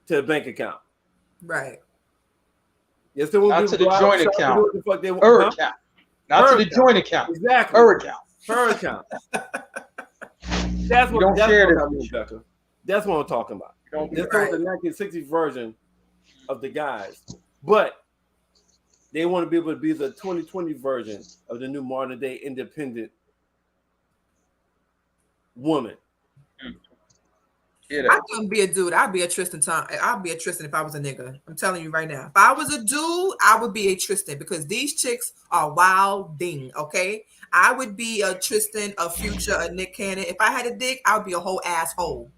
a bank account. Right. Yes, they want not to the joint account. Her account. Not to the joint account. Exactly. Her account. Her account. That's what I'm talking about. That's what I'm talking about. This is the 1960s version of the guys, but they want to be able to be the 2020 version of the new modern day independent woman. I couldn't be a dude. I'd be a Tristan. I'd be a Tristan if I was a nigga. I'm telling you right now. If I was a dude, I would be a Tristan because these chicks are wilding. Okay, I would be a Tristan, a Future, a Nick Cannon. If I had a dick, I would be a whole asshole.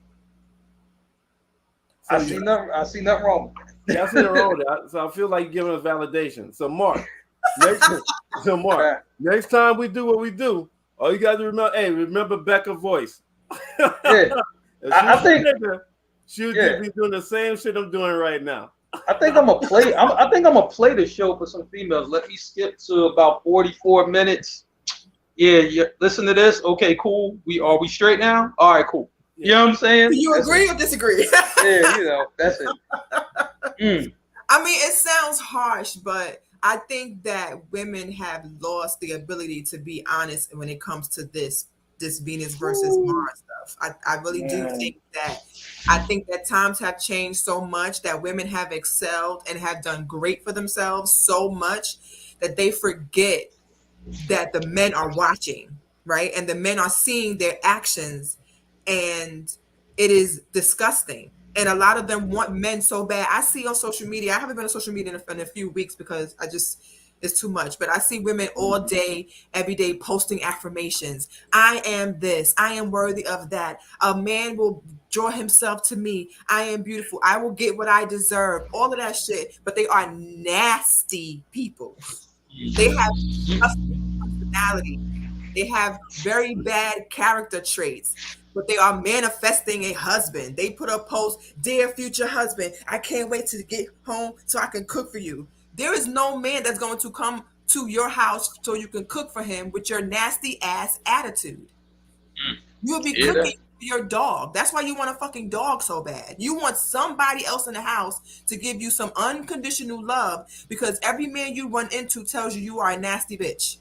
I see nothing wrong. That's in the road. So I feel like you're giving us validation. So Mark, next time we do what we do, all you got to remember Becca's voice. Yeah. I think she'll be doing the same shit I'm doing right now. I think I'm gonna play. I think I'm gonna play the show for some females. Let me skip to about 44 minutes. Yeah. Listen to this. Okay, cool. Are we straight now? All right, cool. You know what I'm saying? Do you agree or disagree? Yeah, that's it. I mean, it sounds harsh, but I think that women have lost the ability to be honest when it comes to this Venus versus Mars stuff. I really do think that I think that times have changed so much that women have excelled and have done great for themselves so much that they forget that the men are watching, right? And the men are seeing their actions, and it is disgusting. And a lot of them want men so bad. I see on social media, I haven't been on social media in a few weeks because it's too much. But I see women all day, every day posting affirmations. I am this. I am worthy of that. A man will draw himself to me. I am beautiful. I will get what I deserve. All of that shit. But they are nasty people. They have personality. They have very bad character traits, but they are manifesting a husband. They put a post, "Dear future husband, I can't wait to get home so I can cook for you." There is no man that's going to come to your house so you can cook for him with your nasty ass attitude. You'll be Yeah. cooking for your dog. That's why you want a fucking dog so bad. You want somebody else in the house to give you some unconditional love because every man you run into tells you you are a nasty bitch.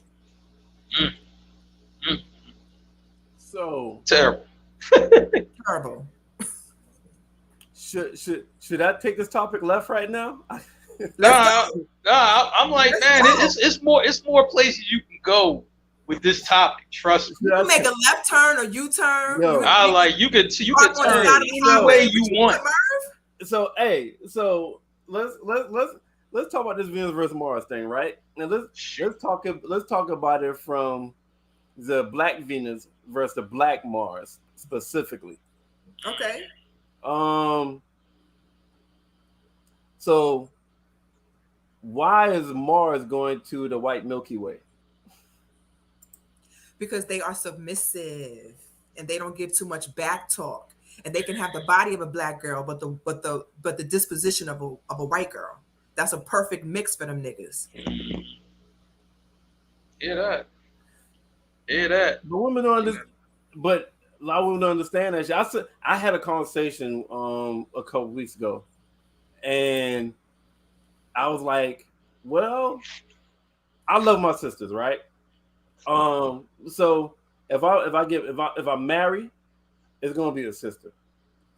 So Terrible. Terrible. should I take this topic left right now? Nah, I'm like, man, it's more places you can go with this topic. Trust me. You can make a left turn or U-turn. Yo. I like you could park on the turn side of the any highway, way but you want. So let's talk about this Venus versus Mars thing, right? And let's talk about it from the Black Venus versus the Black Mars specifically. Okay. So why is Mars going to the white Milky Way? Because they are submissive and they don't give too much back talk. And they can have the body of a black girl, but the disposition of a white girl. That's a perfect mix for them niggas. Yeah, that. But women don't understand. But a lot of women don't understand that. I had a conversation a couple weeks ago, and I was like, "Well, I love my sisters, right? So if I marry, it's gonna be a sister.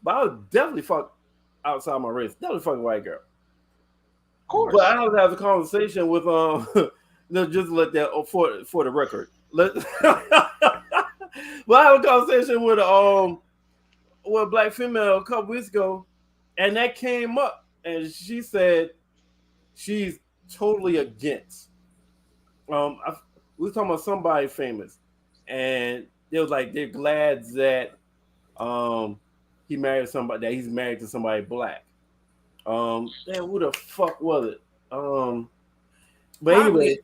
But I would definitely fuck outside my race. Definitely fuck a white girl. Of course. But I have to have a conversation with just let that for the record. Well, I had a conversation with a black female a couple weeks ago, and that came up, and she said she's totally against. We were talking about somebody famous, and they was like they're glad that he married somebody, that he's married to somebody black. Damn, who the fuck was it? But anyway,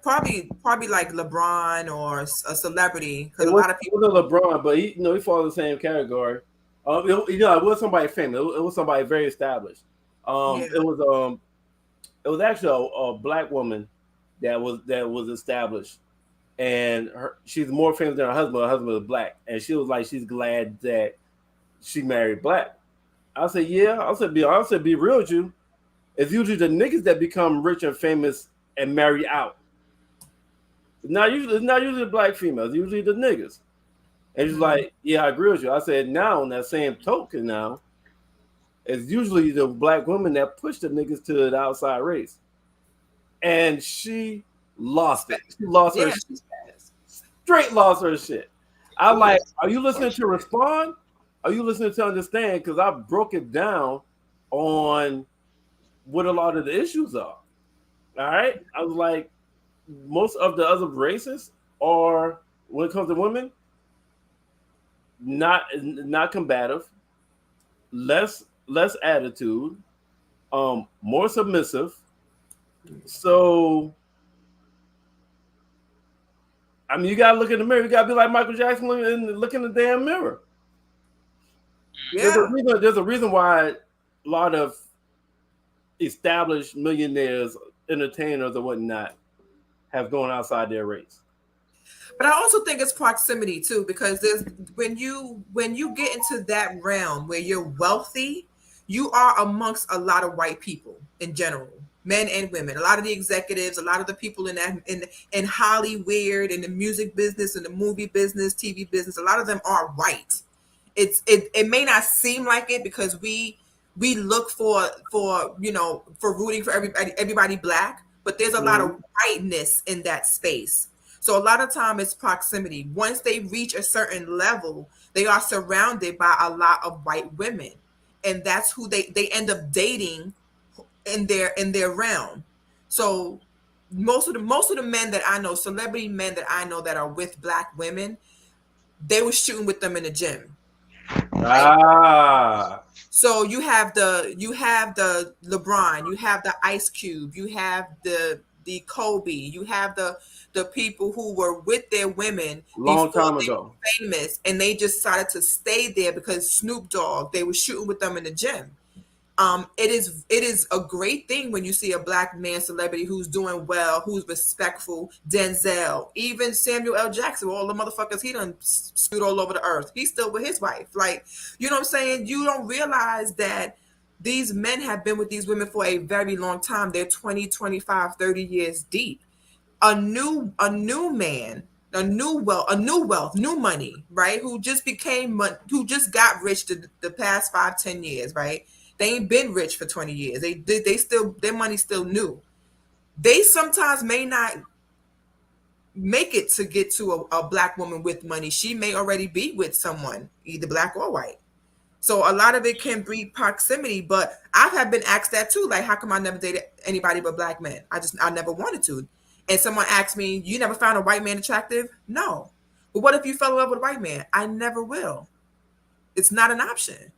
probably like LeBron or a celebrity, because a lot of people. It wasn't LeBron, but he falls in the same category. It was somebody famous. It was somebody very established. It was actually a black woman that was established, and she's more famous than her husband. Her husband was black, and she was like, she's glad that she married black. I said, yeah. I said, be real with you. It's usually the niggas that become rich and famous and marry out. It's not usually the black females. It's usually the niggas. And she's like, yeah, I agree with you. I said, now on that same token, now it's usually the black women that push the niggas to the outside race. And she lost it. She lost her shit. Straight lost her shit. I'm like, are you listening to respond? Are you listening to understand? Because I broke it down on what a lot of the issues are. All right. I was like, most of the other races are, when it comes to women, not combative, less attitude, more submissive. So I mean, you gotta look in the mirror. You gotta be like Michael Jackson and look in the damn mirror. Yeah. There's a reason why a lot of established millionaires, entertainers, or whatnot have gone outside their race. But I also think it's proximity too, because when you get into that realm where you're wealthy, you are amongst a lot of white people in general, men and women. A lot of the executives, a lot of the people in Hollywood, in the music business, in the movie business, TV business, a lot of them are white. it may not seem like it because we look for rooting for everybody black, but there's a lot of whiteness in that space. So a lot of time it's proximity. Once they reach a certain level, they are surrounded by a lot of white women, and that's who they end up dating in their realm. So most of the men that I know, celebrity men that I know that are with black women, they were shooting with them in the gym. Right? So you have the LeBron, you have the Ice Cube, you have the Kobe, you have the people who were with their women long before time they ago, were famous, and they just decided to stay there because Snoop Dogg, they were shooting with them in the gym. It is a great thing when you see a black man celebrity who's doing well, who's respectful. Denzel, even Samuel L. Jackson, all the motherfuckers he done spewed all over the earth. He's still with his wife. Like, you know what I'm saying? You don't realize that these men have been with these women for a very long time. They're 20, 25, 30 years deep. A new man, new wealth, new money, right? Who just got rich the past 5-10 years, right? They ain't been rich for 20 years. They still, their money's still new. They sometimes may not make it to get to a black woman with money. She may already be with someone, either black or white. So a lot of it can breed proximity, but I have been asked that too. Like, how come I never dated anybody but black men? I never wanted to. And someone asked me, you never found a white man attractive? No. But what if you fell in love with a white man? I never will. It's not an option.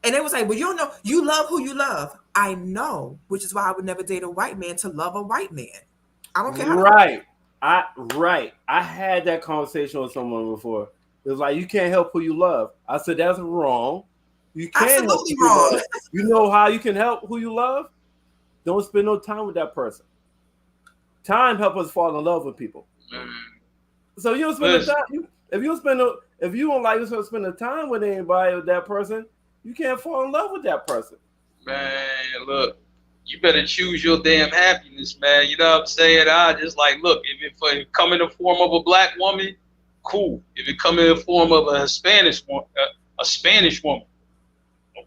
And it was like, well, you don't know, you love who you love. I know, which is why I would never date a white man to love a white man. I don't care how. Right. I had that conversation with someone before. It was like, you can't help who you love. I said, that's wrong. You can't. Absolutely wrong. You know how you can help who you love? Don't spend no time with that person. Time helps us fall in love with people. So you don't spend the time. If you don't like to spend the time with anybody with that person, you can't fall in love with that person. Man, look, you better choose your damn happiness, man. You know what I'm saying? I just like, look, if it come in the form of a black woman, cool. If it come in the form of a Spanish woman,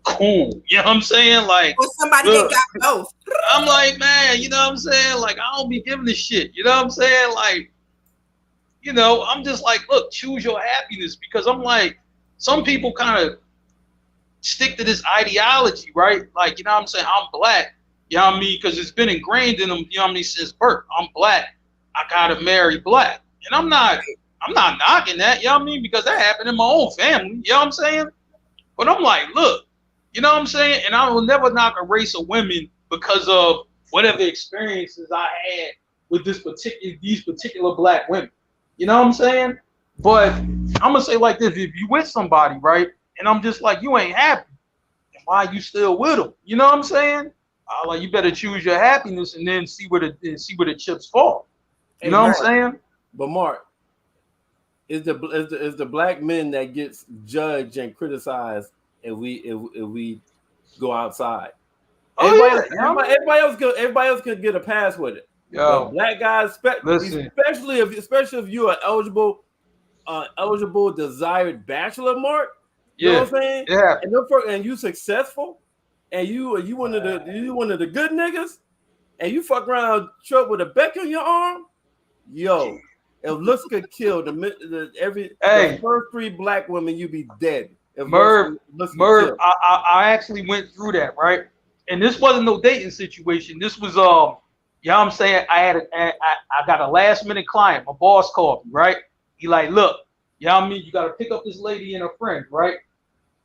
cool. You know what I'm saying? Like, or somebody that got both. I'm like, man, you know what I'm saying? Like, I don't be giving a shit. You know what I'm saying? Like, you know, I'm just like, look, choose your happiness, because I'm like, some people kind of stick to this ideology, right? Like, you know what I'm saying? I'm black, you know what I mean? Because it's been ingrained in them, you know what I mean, since birth. I'm black. I gotta marry black. And I'm not knocking that, you know what I mean? Because that happened in my own family, you know what I'm saying? But I'm like, look, you know what I'm saying? And I will never knock a race of women because of whatever experiences I had with these particular black women. You know what I'm saying? But I'm gonna say like this: if you with somebody, right, and I'm just like, you ain't happy, then why you still with them? You know what I'm saying? Like, you better choose your happiness and then see where the chips fall. You know what I'm saying? But Mark, is the black men that gets judged and criticized if we go outside? Everybody else could get a pass with it. Yo, black guys, especially if you're an eligible desired bachelor, Mark. You know what I'm saying? Yeah. And you successful, and you one of the good niggas, and you fuck around Trump with a beck on your arm. Yo, if looks could kill the first 3 black women, you be dead. Merv, I actually went through that, right? And this wasn't no dating situation. This was you know what I'm saying? I got a last minute client. My boss called me, right? He like, look, you know what I mean? You got to pick up this lady and her friend, right?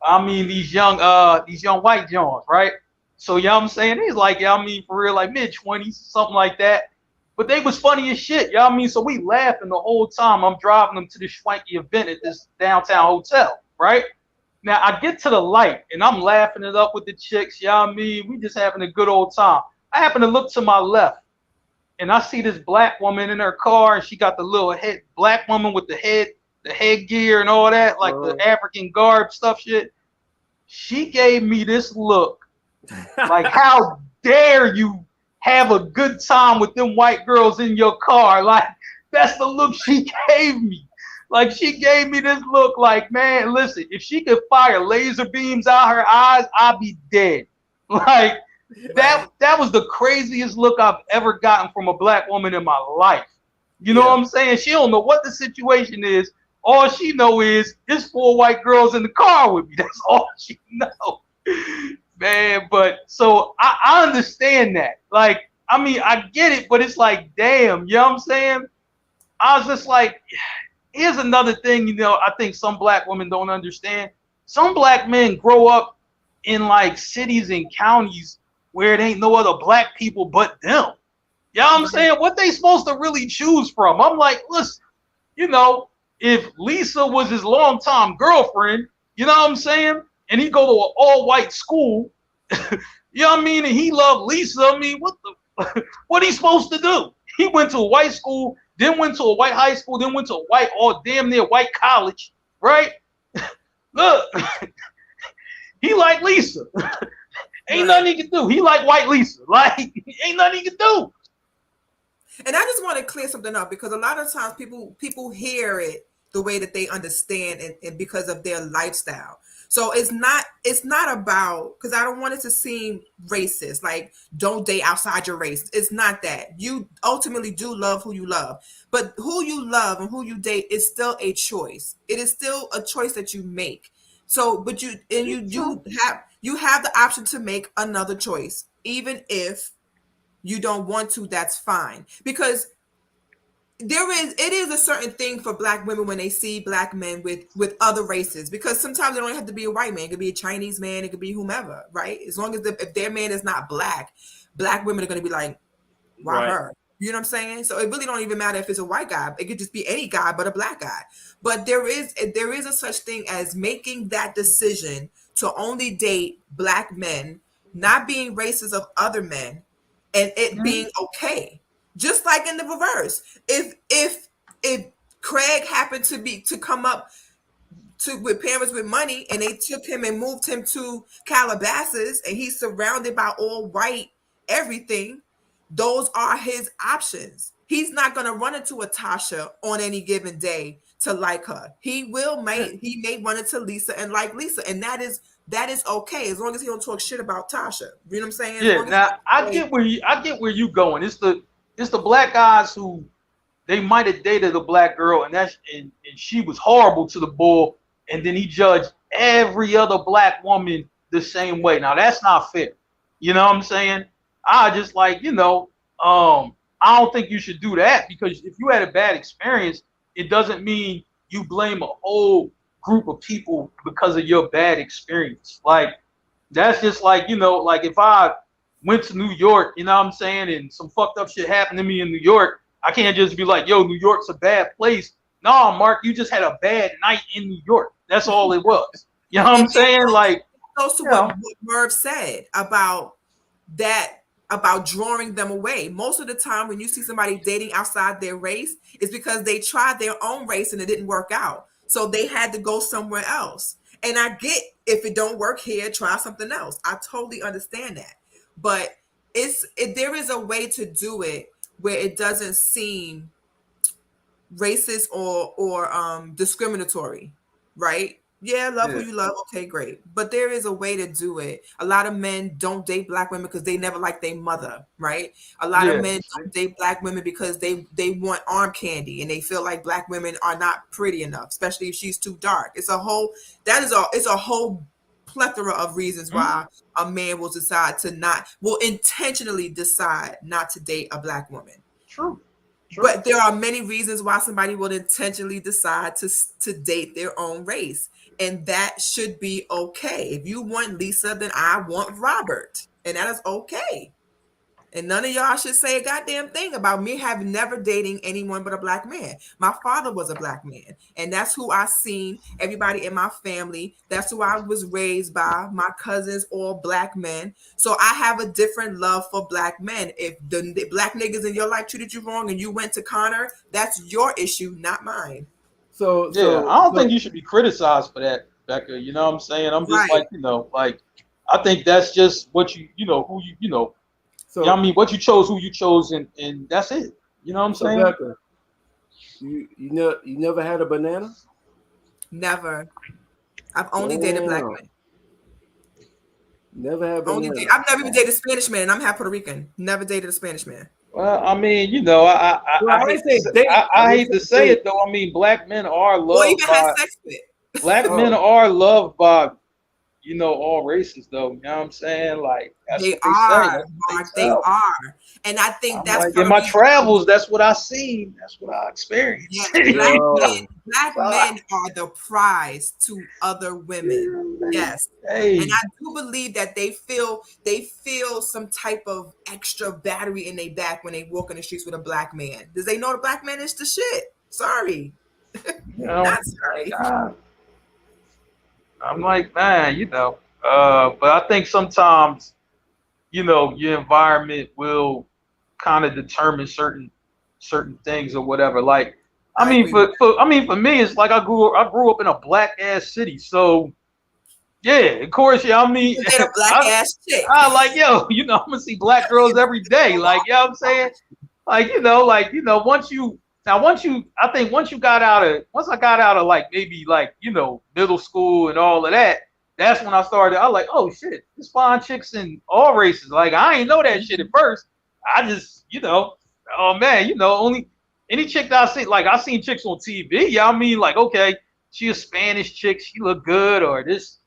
I mean, these young white Johns, right? So, you know what I'm saying? He's like, you know what I mean, for real, like mid-20s, something like that. But they was funny as shit, you know what I mean? So we laughing the whole time. I'm driving them to this swanky event at this downtown hotel, right? Now, I get to the light, and I'm laughing it up with the chicks, you know what I mean? We just having a good old time. I happen to look to my left, and I see this black woman in her car, and she got the little black woman with the headgear and all that, like the African garb stuff shit. She gave me this look, like, how dare you have a good time with them white girls in your car? Like, that's the look she gave me. Like she gave me this look like, man, listen, if she could fire laser beams out her eyes, I'd be dead. Like that was the craziest look I've ever gotten from a black woman in my life. You know what I'm saying? She don't know what the situation is. All she know is there's 4 white girls in the car with me. That's all she know. Man, but so I understand that. Like, I mean, I get it, but it's like, damn, you know what I'm saying? I was just like, here's another thing, you know, I think some black women don't understand. Some black men grow up in like cities and counties where it ain't no other black people but them. You know what I'm saying? What they supposed to really choose from? I'm like, listen, you know, if Lisa was his longtime girlfriend, you know what I'm saying? And he go to an all-white school, you know what I mean? And he loved Lisa. I mean, what he supposed to do? He went to a white school, then went to a white high school, then went to a white or damn near white college, right? Look, he like Lisa. Ain't nothing he can do. He like white Lisa. Like, ain't nothing he can do. And I just want to clear something up because a lot of times people hear it the way that they understand and because of their lifestyle. So it's not about, because I don't want it to seem racist, like don't date outside your race. It's not that. You ultimately do love who you love, but who you love and who you date is still a choice. It is still a choice that you make. So, but you have the option to make another choice, even if you don't want to. That's fine, because it is a certain thing for black women when they see black men with other races, because sometimes it don't have to be a white man. It could be a Chinese man. It could be whomever, right? As long as if their man is not black women are going to be like, why her? You know what I'm saying? So it really don't even matter if it's a white guy. It could just be any guy but a black guy. But there is a such thing as making that decision to only date black men, not being racist of other men, and it being okay. Just like in the reverse, if Craig happened to come up with parents with money and they took him and moved him to Calabasas and he's surrounded by all white everything, those are his options. He's not going to run into a Tasha on any given day to like her. He may run into Lisa and like Lisa, and that is okay as long as he don't talk shit about Tasha. You know what I'm saying? Yeah. Now I get where you going. It's the black guys who they might have dated a black girl and she was horrible to the boy, and then he judged every other black woman the same way. Now that's not fair. You know what I'm saying? I just like, you know, I don't think you should do that, because if you had a bad experience, it doesn't mean you blame a whole group of people because of your bad experience. Like, that's just like, you know, like if I went to New York, you know what I'm saying, and some fucked up shit happened to me in New York, I can't just be like, yo, New York's a bad place. No, Mark, you just had a bad night in New York. That's all it was. You know what I'm saying? Like, goes to what Merv said about that, about drawing them away. Most of the time when you see somebody dating outside their race, it's because they tried their own race and it didn't work out. So they had to go somewhere else. And I get, if it don't work here, try something else. I totally understand that. But there is a way to do it where it doesn't seem racist or discriminatory, right? Yeah, love who you love. Okay, great. But there is a way to do it. A lot of men don't date black women because they never liked their mother, right? A lot of men don't date black women because they want arm candy and they feel like black women are not pretty enough, especially if she's too dark. It's a whole plethora of reasons why a man will intentionally decide not to date a black woman. True. But there are many reasons why somebody will intentionally decide to date their own race. And that should be okay. If you want Lisa, then I want Robert. And that is okay. And none of y'all should say a goddamn thing about me having never dating anyone but a black man. My father was a black man. And that's who I seen, everybody in my family. That's who I was raised by. My cousins, all black men. So I have a different love for black men. If the black niggas in your life treated you wrong and you went to Connor, that's your issue, not mine. So I don't think you should be criticized for that, Becca. You know what I'm saying? I'm just like, you know, like, I think that's just what who you know. So, you know what I mean, what you chose, who you chose, and that's it. You know what I'm saying? Becca, You never had a banana? Never. I've only dated black Damn. men. Never had a banana. I've never even dated a Spanish man, and I'm half Puerto Rican. Never dated a Spanish man. Well, I mean, you know, I hate to say, I hate to say it though. I mean, black men are Or loved even had by sex with. black men are loved by, you know, all races though. You know what I'm saying? Like that's They what they are, say. Mark. They are, and I think I'm that's like, part in my of the- travels, that's what I seen. That's what I experienced. Yeah, Yo. black men are the prize to other women. Yes. Hey, And I do believe that they feel some type of extra battery in their back when they walk in the streets with a black man. Does they know the black man is the shit? Sorry. you know, Not sorry. I'm like, man, you know. But I think sometimes, you know, your environment will kind of determine certain things or whatever. Like, I mean, for me, it's like I grew up in a black ass city, so yeah, of course, yeah. I mean, You get a black ass chick. I like, yo, you know, I'm gonna see black girls every day. Like, you know what I'm saying? Like, you know, once I got out of like maybe like, you know, middle school and all of that, that's when I started. I was like, oh shit, there's fine chicks in all races. Like, I ain't know that shit at first. I just, you know, oh man, you know, only any chick that I see, like I seen chicks on TV. Yeah, I mean, like, okay, she a Spanish chick, she look good, or this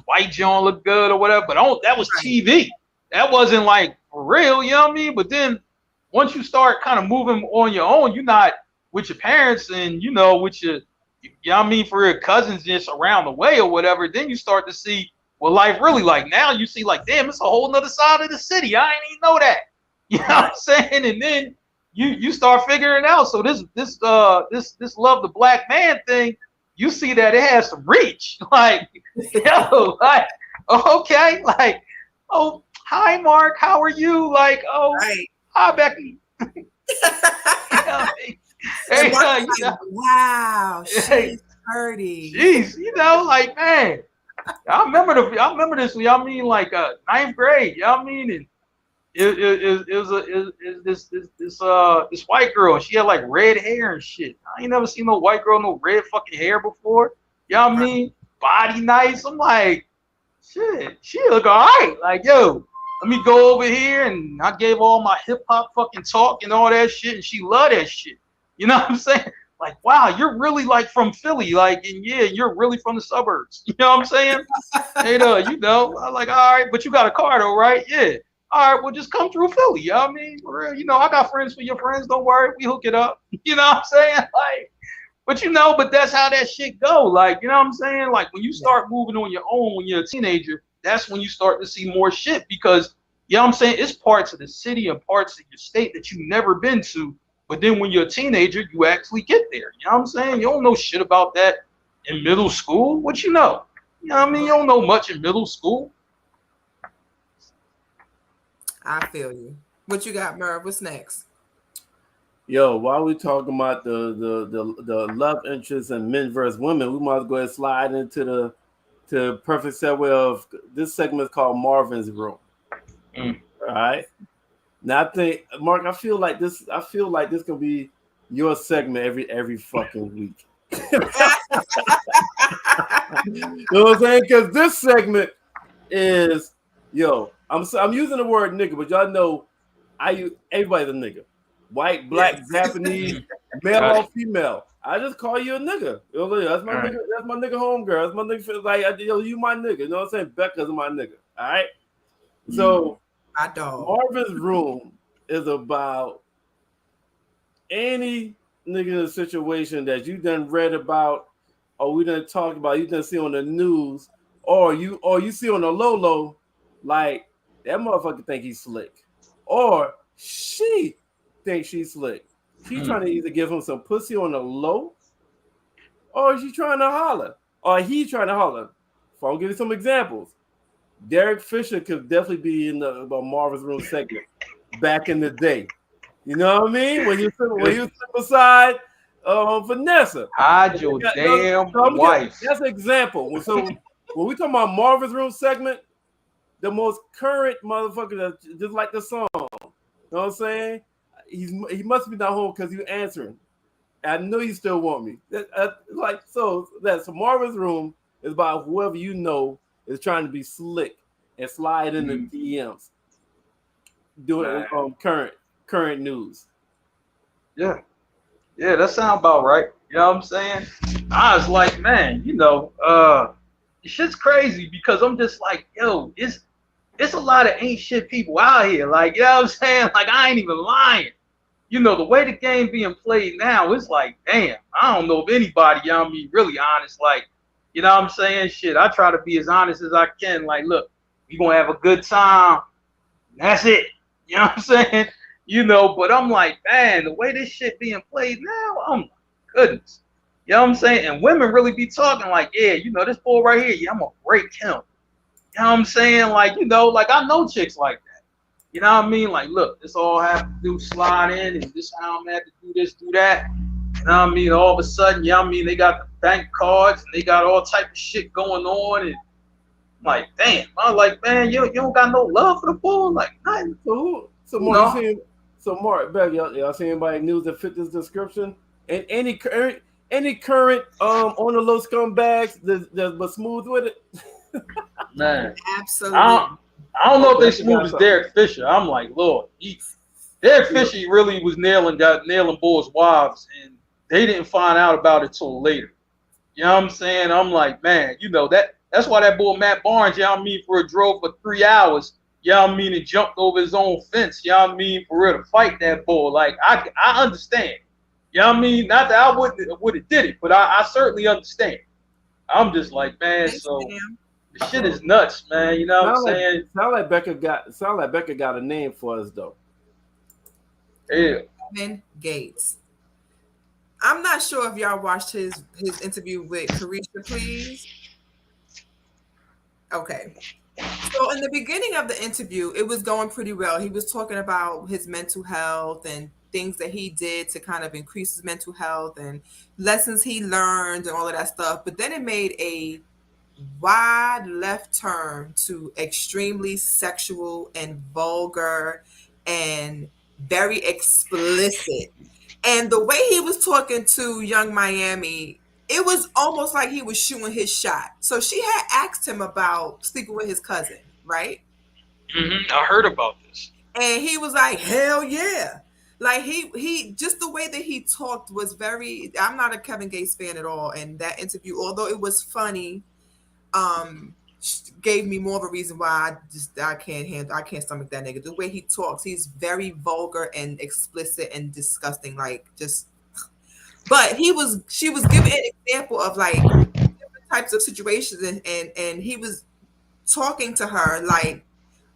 white John look good or whatever, but that was TV. That wasn't like for real, you know what I mean? But then once you start kind of moving on your own, you're not with your parents and, you know, with your, you know what I mean, for your cousins just around the way or whatever, then you start to see what life really like. Now you see like, damn, it's a whole nother side of the city. I ain't even know that. You know what I'm saying? And then you start figuring out. So this love the black man thing, you see that it has some reach. Like, yo, like, okay, like, oh, hi Mark, how are you? Like, oh, hi Becky. Hey, wow, she's 30. Jeez, you know, like, man, I remember this. I mean, like, ninth grade. You know what I mean? And it was this white girl. She had like red hair and shit. I ain't never seen no white girl no red fucking hair before. You know what I mean? Body nice. I'm like, shit, she look all right. Like, yo, let me go over here, and I gave all my hip hop fucking talk and all that shit, and she loved that shit. You know what I'm saying? Like, wow, you're really like from Philly, like, and yeah, you're really from the suburbs. You know what I'm saying? And you know, I'm like, all right, but you got a car though, right? Yeah. All right, well, just come through Philly. You know what I mean? For real, you know, I got friends for your friends. Don't worry, we hook it up. You know what I'm saying? Like, but you know, but that's how that shit go. Like, you know what I'm saying? Like, when you start moving on your own when you're a teenager, that's when you start to see more shit because, you know what I'm saying? It's parts of the city and parts of your state that you've never been to. But then when you're a teenager, you actually get there. You know what I'm saying? You don't know shit about that in middle school. What you know? You know what I mean? You don't know much in middle school. I feel you. What you got, Merv? What's next? Yo, while we talking about the love interest in men versus women, we might as well go ahead and slide into the perfect segue of this segment is called Marvin's Room. All right. Now I think, Mark, I feel like this gonna be your segment every fucking week. You know what I'm saying? Because this segment is, yo, I'm using the word nigga, but y'all know everybody's a nigga. White, black, Japanese, male or female. I just call you a nigga. That's my nigga. That's my nigga homegirl. That's my nigga. Like, yo, you my nigga. You know what I'm saying? Becca's my nigga. All right. So Marvin's Room is about any nigga in a situation that you done read about, or we done talked about, you done see on the news, or you see on the low, like that motherfucker think he's slick, or she thinks she's slick. She's trying to either give him some pussy on the low, or she trying to holler, or he trying to holler. So I'll give you some examples. Derek Fisher could definitely be in the Marvin's Room segment back in the day. You know what I mean? When you sit beside Vanessa. Hide your damn wife. That's an example. So when we talk about Marvin's Room segment, the most current motherfucker that just like the song. You know what I'm saying? He must be not home because he's answering I know you still want me. Like so, that's Marvin's Room is about whoever you know is trying to be slick and slide in the DMs, doing current news. Yeah, that sounds about right. You know what I'm saying? I was like, man, shit's crazy because I'm just like, yo, it's a lot of ain't shit people out here. Like, you know what I'm saying? Like, I ain't even lying. The way the game being played now, it's like, damn, I don't know if anybody, really honest. Like, you know what I'm saying? Shit, I try to be as honest as I can. Like, look, we gonna have a good time. That's it. You know what I'm saying? But I'm like, man, the way this shit being played now, oh my goodness. You know what I'm saying? And women really be talking like, yeah, this boy right here, yeah, I'm gonna break him. You know what I'm saying? Like, like I know chicks like that. You know what I mean? Like, look, this all have to do slide in, and this how I'm gonna have to do this, do that. You know what I mean? All of a sudden, they got the bank cards and they got all type of shit going on, and I'm like, damn. I'm like, man, you don't got no love for the bull, like nothing. So Mark, Bev, y'all see anybody news that fit this description? And any current on the low scumbags that was smooth with it? Man, Absolutely. I don't know if they smooth as Derek Fisher. I'm like, Lord, Derek Fisher really was nailing boys' wives, and they didn't find out about it till later. You know what I'm saying? I'm like, man, that's why that boy Matt Barnes, drove for 3 hours, and jumped over his own fence, for real to fight that bull. Like, I understand. Not that I would have did it, but I certainly understand. I'm just like, man, so the shit is nuts, man. You know what I'm saying? Sound like Becca got a name for us though. Yeah. Kevin Gates. I'm not sure if y'all watched his interview with Carisha, please. Okay. So in the beginning of the interview, it was going pretty well. He was talking about his mental health and things that he did to kind of increase his mental health and lessons he learned and all of that stuff. But then it made a wide left turn to extremely sexual and vulgar and very explicit. And the way he was talking to Young Miami, it was almost like he was shooting his shot. So she had asked him about sleeping with his cousin, right? Mm-hmm. I heard about this. And he was like, hell yeah. Like he just the way that he talked was very, I'm not a Kevin Gates fan at all. And that interview, although it was funny, gave me more of a reason why I can't stomach that nigga. The way he talks, he's very vulgar and explicit and disgusting. Like just, but she was giving an example of like different types of situations and he was talking to her like,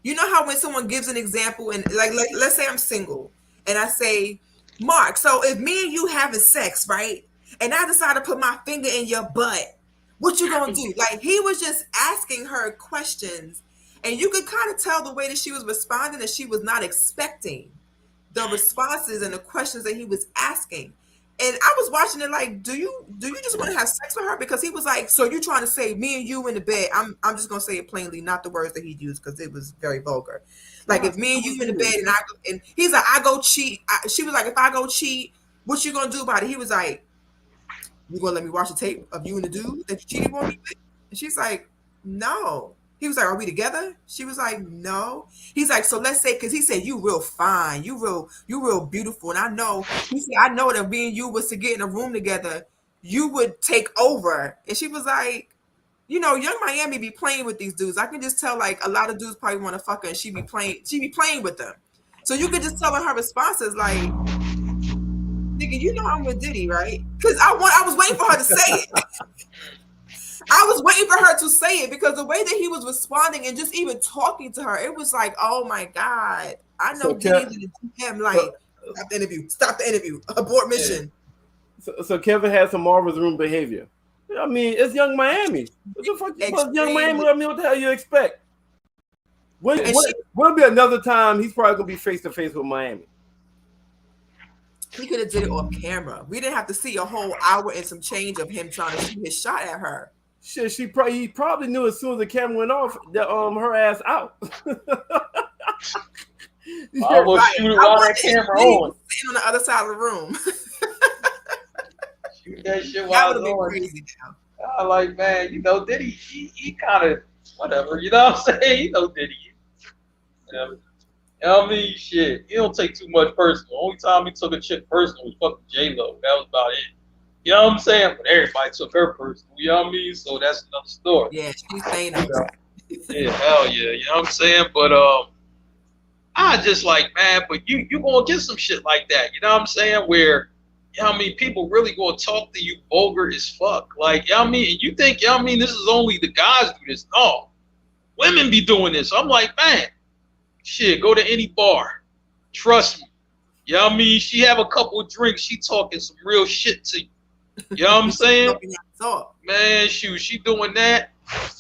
you know how when someone gives an example and like let's say I'm single and I say, Mark, so if me and you having sex, right? And I decide to put my finger in your butt, what you gonna do? Like he was just asking her questions and you could kind of tell the way that she was responding that she was not expecting the responses and the questions that he was asking. And I was watching it like, do you just want to have sex with her? Because he was like, so you trying to say me and you in the bed? I'm just gonna say it plainly, not the words that he used because it was very vulgar. Like if me and you in the bed and he's like, I go cheat. She was like, if I go cheat, what you gonna do about it? He was like, you gonna let me watch the tape of you and the dude that you cheated on me with? And she's like, no. He was like, are we together? She was like, no. He's like, so let's say, because he said, you real fine, you real beautiful. And I know, he said, I know that me and you was to get in a room together, you would take over. And she was like, Young Miami be playing with these dudes. I can just tell like a lot of dudes probably want to fuck her and she be playing with them. So you could just tell her responses like, nigga, I'm with Diddy, right? Because I was waiting for her to say it. I was waiting for her to say it because the way that he was responding and just even talking to her, it was like, oh my God. I know Diddy's in the DM, like, stop the interview, abort mission. So Kevin has some Marvin's Room behavior. I mean, it's Young Miami. What the fuck Young Miami? I mean, what the hell you expect? Will be another time he's probably gonna be face to face with Miami. He could have did it off camera. We didn't have to see a whole hour and some change of him trying to shoot his shot at her. Shit, he probably knew as soon as the camera went off that her ass out. I will shoot it while that camera on. Sitting on the other side of the room. that shit That while I would have was been on. crazy now. I like, man, you know, Diddy, he kind of, whatever, you know what I'm saying? You know Diddy. You know what I mean? Shit, he don't take too much personal. Only time he took a chick personal was fucking J-Lo. That was about it. You know what I'm saying? But everybody took her personal. You know what I mean? So that's another story. Yeah, she's Thanos. Yeah, hell yeah. You know what I'm saying? But I just like, man, but you gonna get some shit like that. You know what I'm saying? Where, you know what I mean, people really gonna talk to you vulgar as fuck. Like, you know what I mean? And you think, you know what I mean, this is only the guys do this. No. Women be doing this. I'm like, man, shit, go to any bar. Trust me. You know what I mean? She have a couple of drinks, she talking some real shit to you. You know what I'm saying? Man, shoot, she doing that.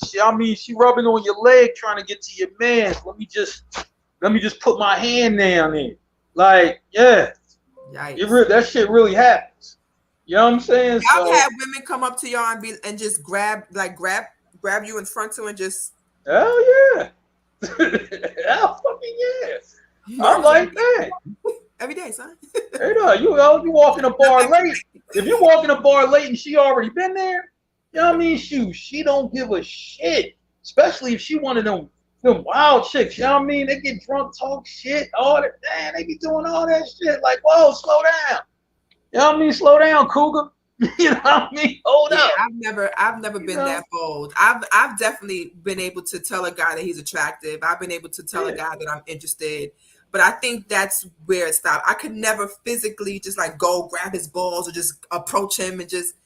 She rubbing on your leg trying to get to your man. Let me just put my hand down there. Like, yeah. That shit really happens. You know what I'm saying? I've had women come up to y'all and just grab you in front to and just. Hell yeah. Hell fucking yeah. I'm like that. Every day, son. Hey, no, you walk in a bar late. If you walk in a bar late and she already been there, you know what I mean? Shoot, she don't give a shit. Especially if she one of them wild chicks. You know what I mean? They get drunk, talk shit, all that. Damn, they be doing all that shit. Like, whoa, slow down. You know what I mean? Slow down, cougar. You know what I mean? Hold up. I've never been that bold. I've definitely been able to tell a guy that he's attractive. I've been able to tell a guy that I'm interested. But I think that's where it stopped. I could never physically just like go grab his balls or just approach him and just.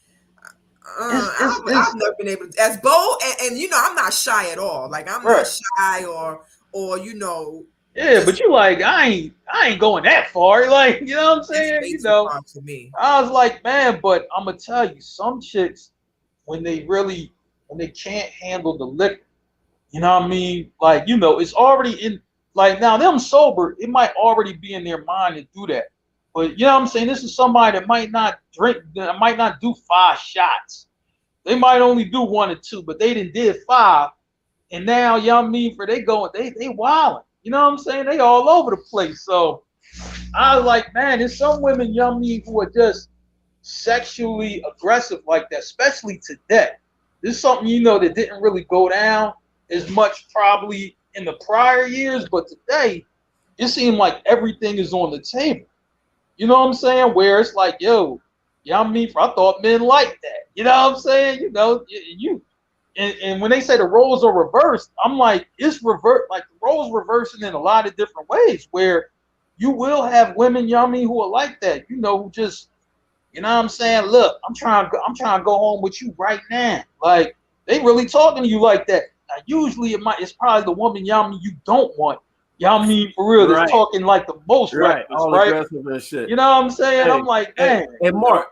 I've never been able to, as bold, and you know, I'm not shy at all. Like I'm not shy or you know. Yeah, but you like I ain't going that far. Like, you know what I'm saying? You know, to me. I was like, man, but I'm gonna tell you, some chicks when they can't handle the liquor, you know what I mean? Like, you know, it's already in. Like, now them sober, it might already be in their mind to do that. But you know what I'm saying? This is somebody that might not drink, that might not do 5 shots. They might only do 1 or 2, but they did 5. And now, you know what I mean, they wilding. You know what I'm saying? They all over the place. So I was like, man, there's some women, you know what I mean, who are just sexually aggressive like that, especially today. This is something, you know, that didn't really go down as much probably in the prior years, but today it seemed like everything is on the table. You know what I'm saying? Where it's like, yo, you know what I mean? I thought men liked that. You know what I'm saying? You know, and when they say the roles are reversed, I'm like, it's reversed. Like the roles reversing in a lot of different ways. Where you will have women, you know what I mean, who are like that. You know, who just, you know what I'm saying? Look, I'm trying to go home with you right now. Like they really talking to you like that. Now, usually it's probably the woman, you know what I mean, you don't want. You know what I mean? For real, they're talking like the most reckless, all right? aggressive and shit. You know what I'm saying? I'm like, man. Hey, Mark,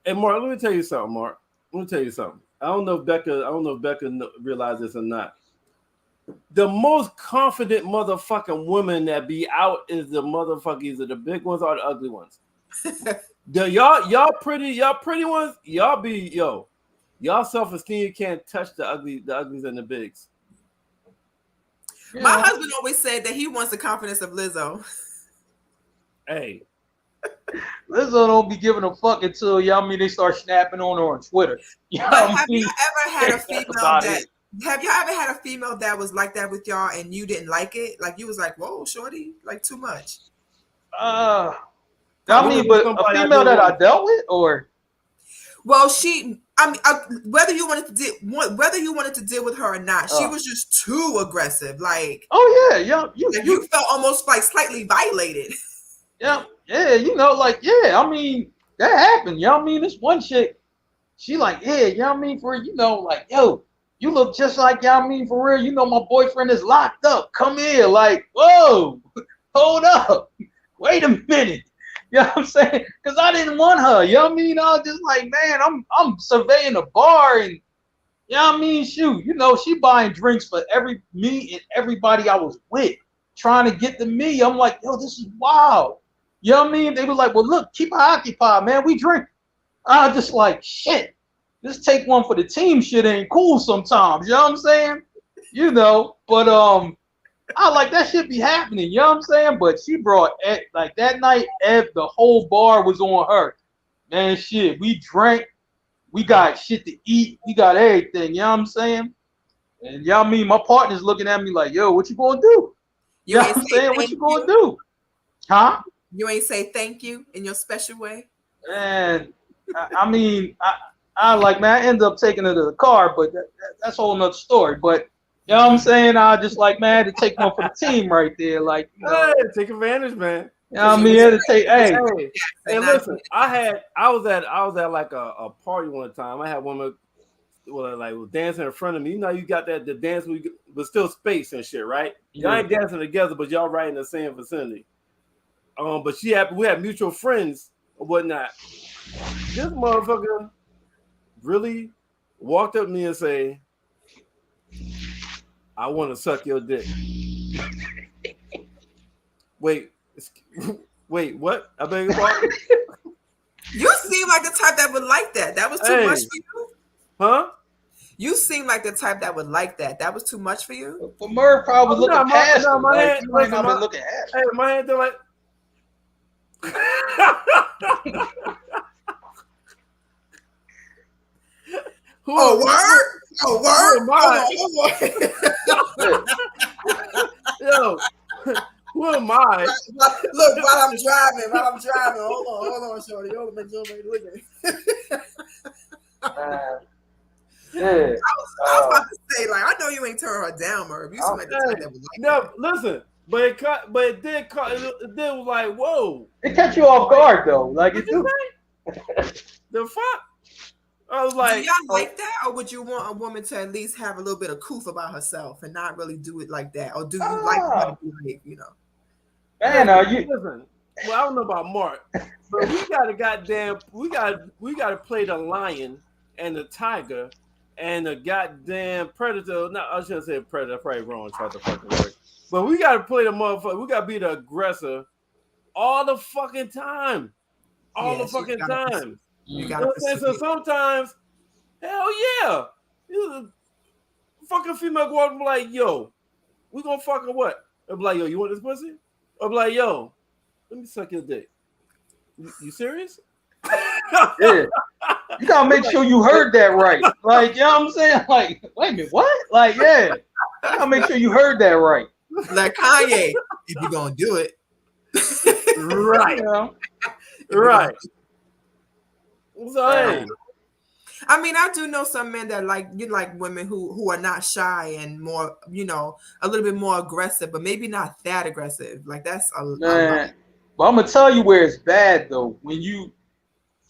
let me tell you something, Mark. Let me tell you something. I don't know if Becca realized this or not. The most confident motherfucking women that be out is the motherfuckers, either the big ones or the ugly ones. y'all pretty ones, y'all self-esteem can't touch the uglies and the bigs. Yeah. My husband always said that he wants the confidence of Lizzo. Hey. Lizzo don't be giving a fuck until, you know what I mean, they start snapping on her on Twitter. You know have you ever had a female that was like that with y'all and you didn't like it? Like you was like, whoa, shorty, like too much. I mean, but a female that I dealt with, or well, whether you wanted to deal with her or not, she was just too aggressive. Like, you felt almost like slightly violated. Yeah, you know, like, I mean, that happened. You know what I mean? This one chick, she like, you know what I mean, for, you know, like, yo, you look just like, you know what I mean, for real, you know, my boyfriend is locked up. Come here, like, whoa, hold up, wait a minute. You know what I'm saying? Because I didn't want her. You know what I mean? I was just like, man, I'm surveying the bar, and you know what I mean? Shoot, you know, she buying drinks for me and everybody I was with, trying to get to me. I'm like, yo, this is wild. You know what I mean? They were like, well, look, keep her occupied, man. We drink. I was just like, shit, just take one for the team. Shit ain't cool sometimes. You know what I'm saying? You know, but I like that shit be happening. You know what I'm saying? But she brought, like that night, the whole bar was on her. Man, shit, we drank. We got shit to eat. We got everything. You know what I'm saying? And y'all mean my partner's looking at me like, yo, what you gonna do? You know what I'm saying? What you gonna do? Huh? You ain't say thank you in your special way? And I mean, I like, man, I ended up taking her to the car, but that's a whole nother story. But you know what I'm saying? I just like, man, to take one for the team right there. Like, you know, Hey, take advantage, man. you know what I mean? I had to take, hey, Hey, listen, I was at like a party one time. I had one was dancing in front of me. You know, you got the dance, but still space and shit, right? Y'all ain't dancing together, but y'all right in the same vicinity. But we had mutual friends or whatnot. This motherfucker really walked up to me and say, I want to suck your dick. Wait, what? I beg your pardon? You seem like the type that would like that. That was too much for you? Huh? You seem like the type that would like that. That was too much for you? Well, Murph probably looking past him. My Like, hand, you might not been looking at him. Hey, my hand, they're like... Oh, word? Oh, word? Yo, who am I? Look, while I'm driving. Hold on, shorty. Hold on, make sure nobody looking. Yeah. I was about to say, like, I know you ain't turn her down, Merv. You seem like the type that would like that. Listen, it did was like, whoa. It catch you off guard though. Like What it you do. say? The fuck? I was like, do y'all like that, or would you want a woman to at least have a little bit of coof about herself and not really do it like that, or do you like her to be like, you know? Man, are you? Listen, well, I don't know about Mark, but we gotta play the lion and the tiger and the goddamn predator. No, I shouldn't say predator. Probably wrong. Try to fucking word. But we gotta play the motherfucker. We gotta be the aggressor all the fucking time. All the fucking time. You know what I'm saying? So sometimes, hell yeah, you fucking female go up and be like, yo, we gonna fucking what? I'll be like, yo, you want this pussy? I'll be like, yo, let me suck your dick. You serious? Yeah. You gotta make sure you heard that right. Like, you know what I'm saying? Like, wait a minute, what? Like, yeah. You gotta make sure you heard that right. Like Kanye, if you're gonna do it. Right. You know? Right. So, hey. I mean, I do know some men that like women who are not shy and more, you know, a little bit more aggressive, but maybe not that aggressive. Like that's a lot. But I'm gonna tell you where it's bad though. When you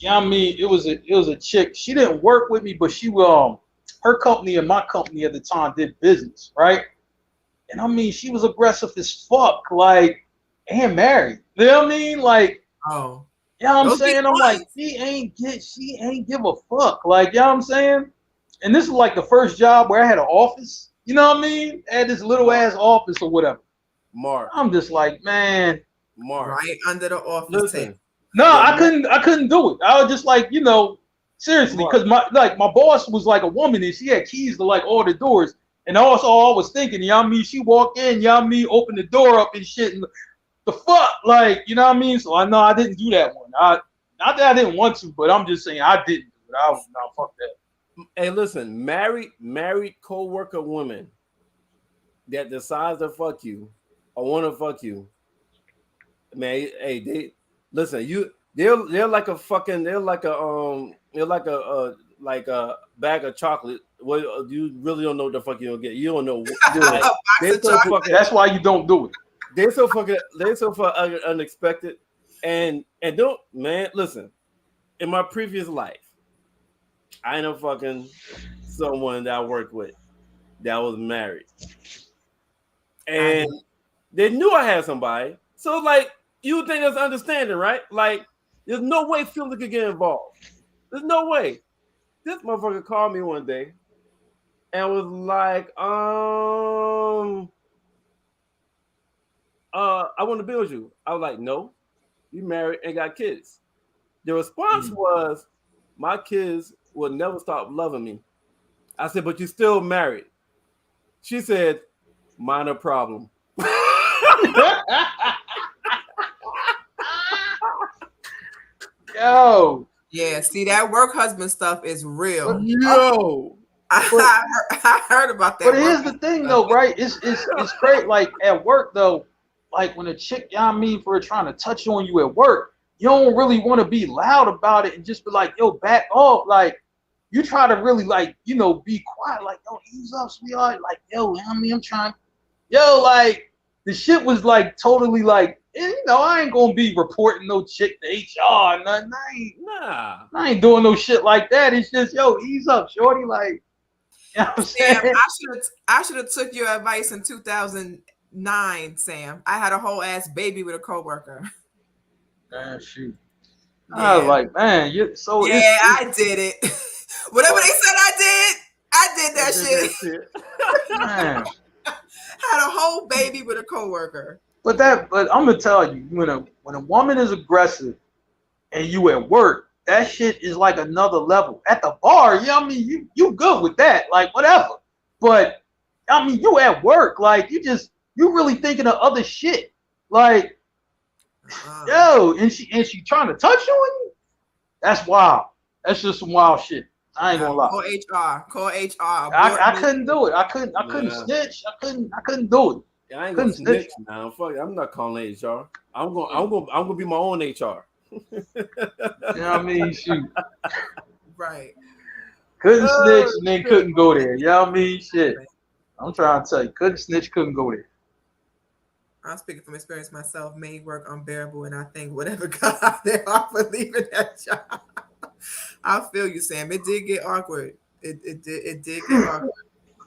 know what I mean, it was a chick. She didn't work with me, but she her company and my company at the time did business, right? And I mean, she was aggressive as fuck, like, and married. You know what I mean? Like, oh. You know what I'm saying? I'm like, she ain't give a fuck. Like, you know what I'm saying? And this is like the first job where I had an office. You know what I mean? I had this little ass office or whatever. Mark. I'm just like, man. Mark. Right under the office table. No, I couldn't do it. I was just like, you know, seriously, because my boss was like a woman and she had keys to like all the doors. And also I was thinking, you know what I mean? She walked in, you know what I mean, opened the door up and shit. And the fuck, like, you know what I mean? So I know I didn't do that one. Not that I didn't want to, but I'm just saying I didn't do it. I was not fuck that. Hey, listen, married co-worker women that decides to fuck you or want to fuck you, man. Hey, they're like a fucking, they're like a bag of chocolate. Well, you really don't know what the fuck you're gonna get. You don't know. That's why you don't do it. They're so fucking unexpected, and don't, man, listen. In my previous life, I ended up fucking someone that I worked with that was married, and they knew I had somebody. So like, you would think that's understanding, right? Like, there's no way Philly could get involved. There's no way. This motherfucker called me one day and was like, I want to build you. I was like, no, you married and got kids. The response was, my kids will never stop loving me. I said, but you're still married. She said, minor problem. Yo, Yeah, see that work husband stuff is real. Yo, I heard about that. But here's the thing, though, right? It's great. Like at work, though, like when a chick, you know what I mean, for trying to touch on you at work, you don't really want to be loud about it and just be like, yo, back off. Like you try to really like, you know, be quiet, like, yo, ease up, sweetheart. Like, yo, I mean, I'm trying. Yo, like the shit was like totally like, you know, I ain't gonna be reporting no chick to HR or nothing. nah. I ain't doing no shit like that. It's just, yo, ease up, shorty. Like, you know what I'm Sam, saying? I should have took your advice in 2009, Sam. I had a whole ass baby with a coworker. Man, shoot. Yeah. I was like, man, you so Yeah, I did it. Whatever they said I did that shit. man. Had a whole baby with a coworker. But I'm gonna tell you, when a woman is aggressive and you at work, that shit is like another level. At the bar, you know what I mean, you good with that, like whatever. But I mean, you at work, like you really thinking of other shit. Like, yo, and she trying to touch you on you? That's wild. That's just some wild shit. I ain't gonna lie. Call HR. I couldn't do it. I couldn't snitch. I couldn't do it. Yeah, I ain't gonna snitch now. Fuck it, I'm not calling HR. I'm gonna be my own HR. You know what I mean? Shoot. Right. Couldn't snitch and then couldn't go there. You know what I mean? Shit. I'm trying to tell you, couldn't snitch, couldn't go there. I'm speaking from experience myself, made work unbearable, and I think whatever God they are for leaving that job. I feel you, Sam. It did get awkward. It did get awkward.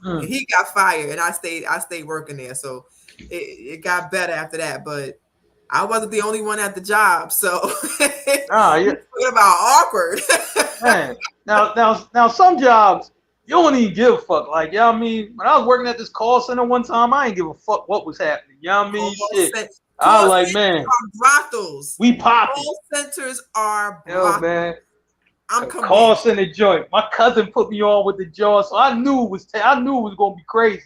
And he got fired, and I stayed working there. So it got better after that. But I wasn't the only one at the job. So Talking about awkward. Man. Now some jobs you don't even give a fuck. Like, you know what I mean? When I was working at this call center one time, I didn't give a fuck what was happening. You know what I mean? Shit. I was like, man, brothels. We popping. Call centers are brothels. Yo, man. I'm coming. Call center joint. My cousin put me on with the jaw, so I knew it was gonna be crazy.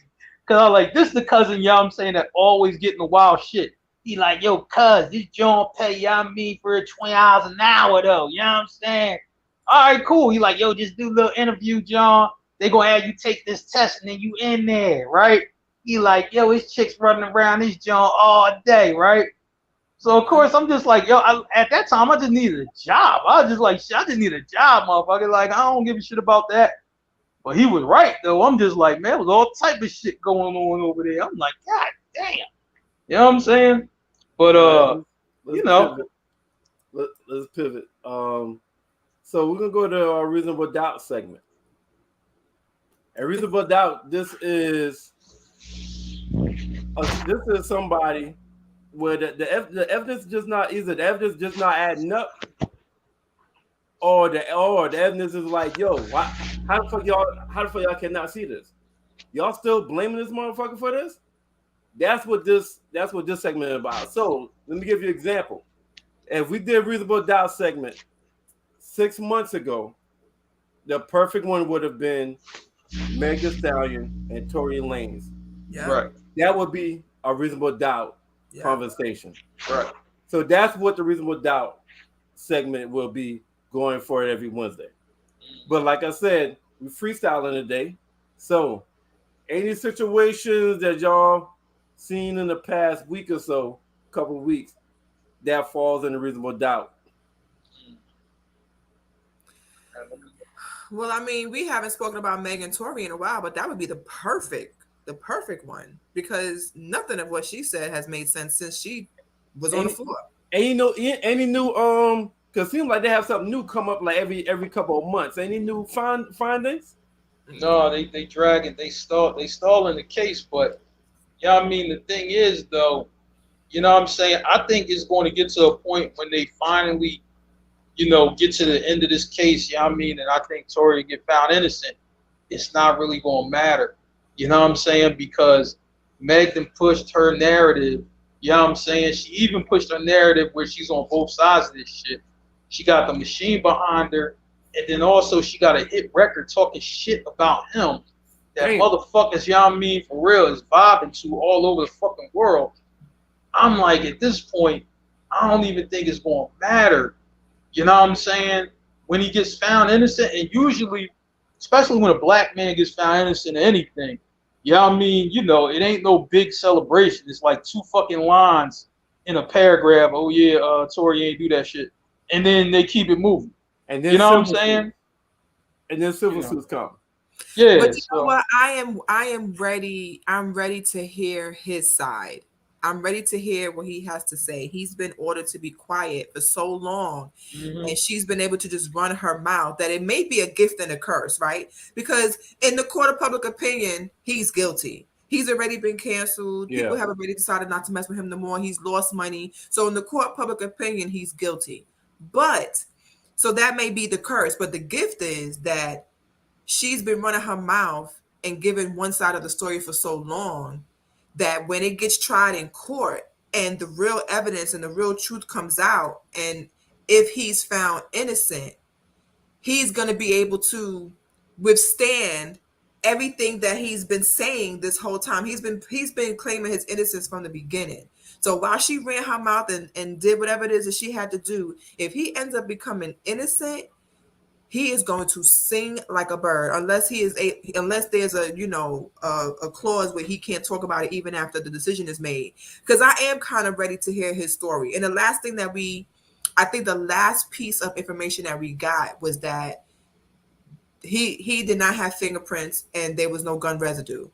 Cause I was like, this is the cousin, you know what I'm saying, that always getting the wild shit. He like, yo, cuz, this joint pay, you know what I mean, for 20 hours an hour though. You know what I'm saying? All right, cool. He like, yo, just do a little interview, John. They gonna have you take this test and then you in there, right? He like, yo, his chicks running around this joint all day, right? So of course I'm just like, yo, at that time I just needed a job. I was just like, shit, I just need a job, motherfucker. Like, I don't give a shit about that. But he was right though. I'm just like, man, there was all type of shit going on over there. I'm like, God damn. You know what I'm saying? But you know. Let's pivot. So we're gonna go to our reasonable doubt segment. A reasonable doubt. This is somebody where the evidence just not either the evidence just not adding up, or the evidence is like, yo, how the fuck y'all cannot see this? Y'all still blaming this motherfucker for this? That's what this segment is about. So let me give you an example. If we did reasonable doubt segment 6 months ago, the perfect one would have been Meg Thee Stallion and Tory Lanez. Yeah. Right. That would be a reasonable doubt conversation. Right. So that's what the reasonable doubt segment will be going for every Wednesday. But like I said, we freestyling today. So any situations that y'all seen in the past week or so, couple of weeks, that falls in the reasonable doubt. Well, I mean, we haven't spoken about Meg and Tory in a while, but that would be the perfect one, because nothing of what she said has made sense since she was on the floor. Any new because it seems like they have something new come up like every couple of months. Any new findings? No, they dragging, they stalling the case, but yeah, I mean, the thing is though, you know what I'm saying, I think it's going to get to a point when they finally, you know, get to the end of this case, you know what I mean, and I think Tory get found innocent. It's not really going to matter, you know what I'm saying, because Meg then pushed her narrative, you know what I'm saying, she even pushed her narrative where she's on both sides of this shit. She got the machine behind her, and then also she got a hit record talking shit about him that motherfuckers, you know what I mean, for real, is vibing to all over the fucking world. I'm like, at this point, I don't even think it's going to matter. You know what I'm saying? when he gets found innocent, and usually, especially when a black man gets found innocent of anything, yeah, I mean, you know, it ain't no big celebration. It's like 2 fucking lines in a paragraph. Oh yeah, Tory ain't do that shit, and then they keep it moving. And then You know what I'm civil saying? suits. And then civil You know. suits come. Yeah. But you know so- what? I am ready. I'm ready to hear his side. I'm ready to hear what he has to say. He's been ordered to be quiet for so long, Mhm. and she's been able to just run her mouth that it may be a gift and a curse, right? Because in the court of public opinion, he's guilty. He's already been canceled. People Yeah. have already decided not to mess with him no more. He's lost money. So in the court of public opinion, he's guilty. But so that may be the curse. But the gift is that she's been running her mouth and giving one side of the story for so long that when it gets tried in court and the real evidence and the real truth comes out, and if he's found innocent, he's going to be able to withstand everything that he's been saying this whole time. He's been claiming his innocence from the beginning. So while she ran her mouth and did whatever it is that she had to do, if he ends up becoming innocent, he is going to sing like a bird, unless there's a clause where he can't talk about it even after the decision is made. Because I am kind of ready to hear his story. And the last thing that I think the last piece of information that we got was that he did not have fingerprints and there was no gun residue.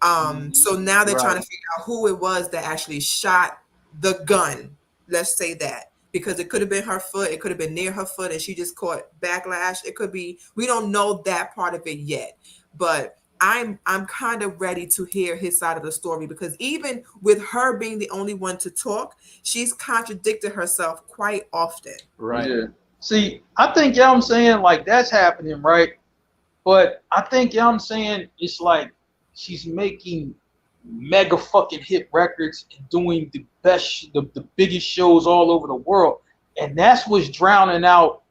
So now they're trying to figure out who it was that actually shot the gun. Let's say that. Because it could have been her foot, it could have been near her foot, and she just caught backlash. It could be, we don't know that part of it yet. But I'm kind of ready to hear his side of the story, because even with her being the only one to talk, she's contradicted herself quite often. Right. Yeah. See, I think, I'm saying, like, that's happening, right? But I think, I'm saying, it's like she's making mega fucking hit records and doing the best, the biggest shows all over the world. And that's what's drowning out,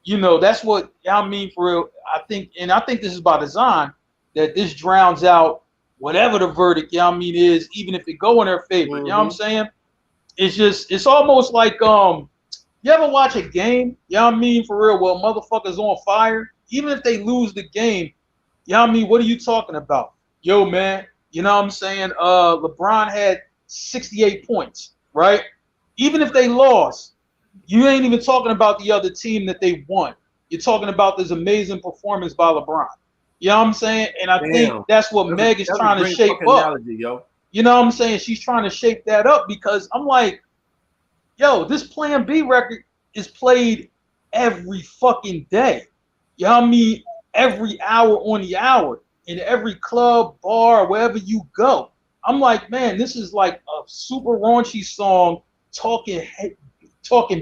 that's what, I mean, for real, I think this is by design, that this drowns out whatever the verdict, is, even if it go in her favor. You know what I'm saying? It's almost like, you ever watch a game, for real, well, motherfuckers on fire, even if they lose the game, what are you talking about? Yo, man, you know what I'm saying? LeBron had 68 points, right? Even if they lost, you ain't even talking about the other team that they won. You're talking about this amazing performance by LeBron. You know what I'm saying? And I think that's what Meg is trying to shape up. Analogy, yo. You know what I'm saying? She's trying to shape that up, because I'm like, yo, this Plan B record is played every fucking day. You know what I mean? Every hour on the hour, in every club, bar, wherever you go. I'm like, man, this is like a super raunchy song, talking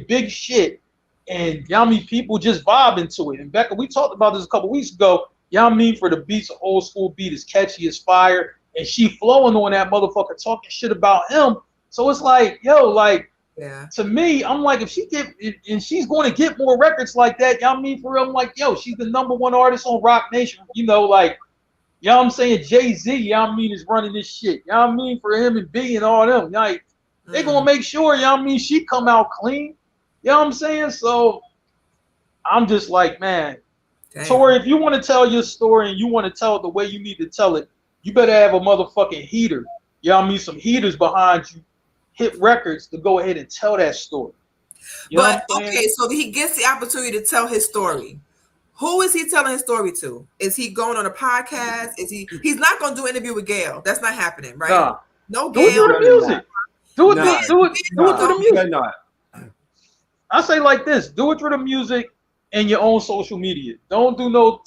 big shit, and people just vibing to it. And Becca, we talked about this a couple weeks ago. For the beats, an old school beat is catchy as fire, and she flowing on that motherfucker, talking shit about him. So it's like, yo, like, Yeah. to me, I'm like, if she's going to get more records like that, for real, I'm like, yo, she's the #1 artist on Rock Nation. Like, I'm saying, Jay-Z, is running this shit. For him and B and all them. Like, they gonna make sure, she come out clean. You know what I'm saying? So I'm just like, man, Damn. Tori, if you want to tell your story and you want to tell it the way you need to tell it, you better have a motherfucking heater. Some heaters behind you, hit records to go ahead and tell that story. You know But what I'm saying? okay, so he gets the opportunity to tell his story. Who is he telling his story to? Is he going on a podcast? He's not going to do an interview with Gail. That's not happening, right? Nah. No Do it Gail. through the music. Do it through the music. They're not. I say like this: do it through the music and your own social media. Don't do no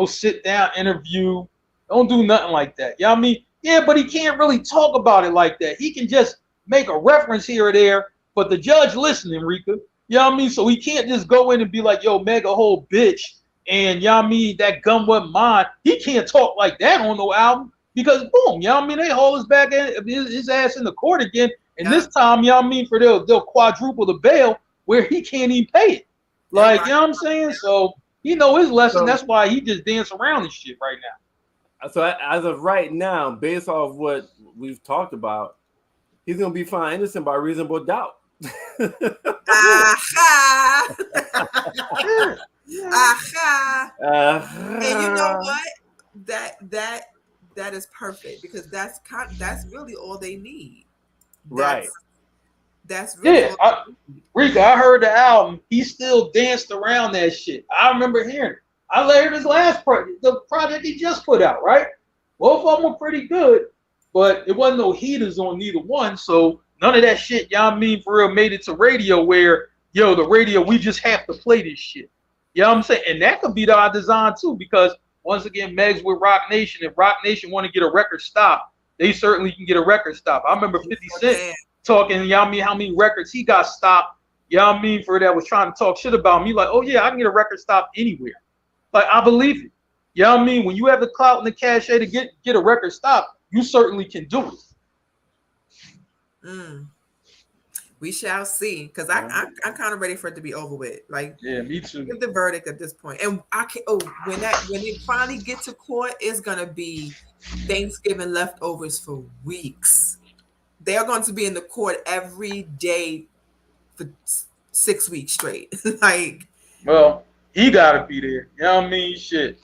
sit down interview. Don't do nothing like that. You know what I mean? Yeah, but he can't really talk about it like that. He can just make a reference here or there, but the judge listening, Rika. You know what I mean? So he can't just go in and be like, yo, mega whole bitch, and you know what I mean, that gun wasn't mine. He can't talk like that on no album, because boom, you know what I mean, they haul his ass in the court again, and this time, you know what I mean, for they'll quadruple the bail where he can't even pay it. Like, you know what I'm saying? So he know his lesson. That's why he just dance around this shit right now. So as of right now, based off what we've talked about, he's gonna be found innocent by reasonable doubt. Aha. Yeah. Aha. And you know Uh, what? That is perfect because that's really all they need. Right. That's really Yeah, all they need. Rika, I heard the album. He still danced around that shit. I remember hearing it. I layered his last project, the project he just put out, right? Both of them were pretty good, but it wasn't no heaters on neither one. So none of that shit, y'all mean for real, made it to radio where, yo, the radio, we just have to play this shit. You know what I'm saying? And that could be our design too, because once again, Megs with Rock Nation, if Rock Nation want to get a record stop, they certainly can get a record stop. I remember 50 Cent talking, y'all mean how many records he got stopped, y'all mean for that was trying to talk shit about me, like, oh yeah, I can get a record stop anywhere. Like, I believe it. You know what I mean? When you have the clout and the cachet to get a record stop, you certainly can do it. We shall see, because I'm kind of ready for it to be over with. Like, yeah, me too. Give the verdict at this point, and I can. Oh, when they finally get to court, it's gonna be Thanksgiving leftovers for weeks. They are going to be in the court every day for 6 weeks straight. Like, well, he gotta be there. You know what I mean? Shit.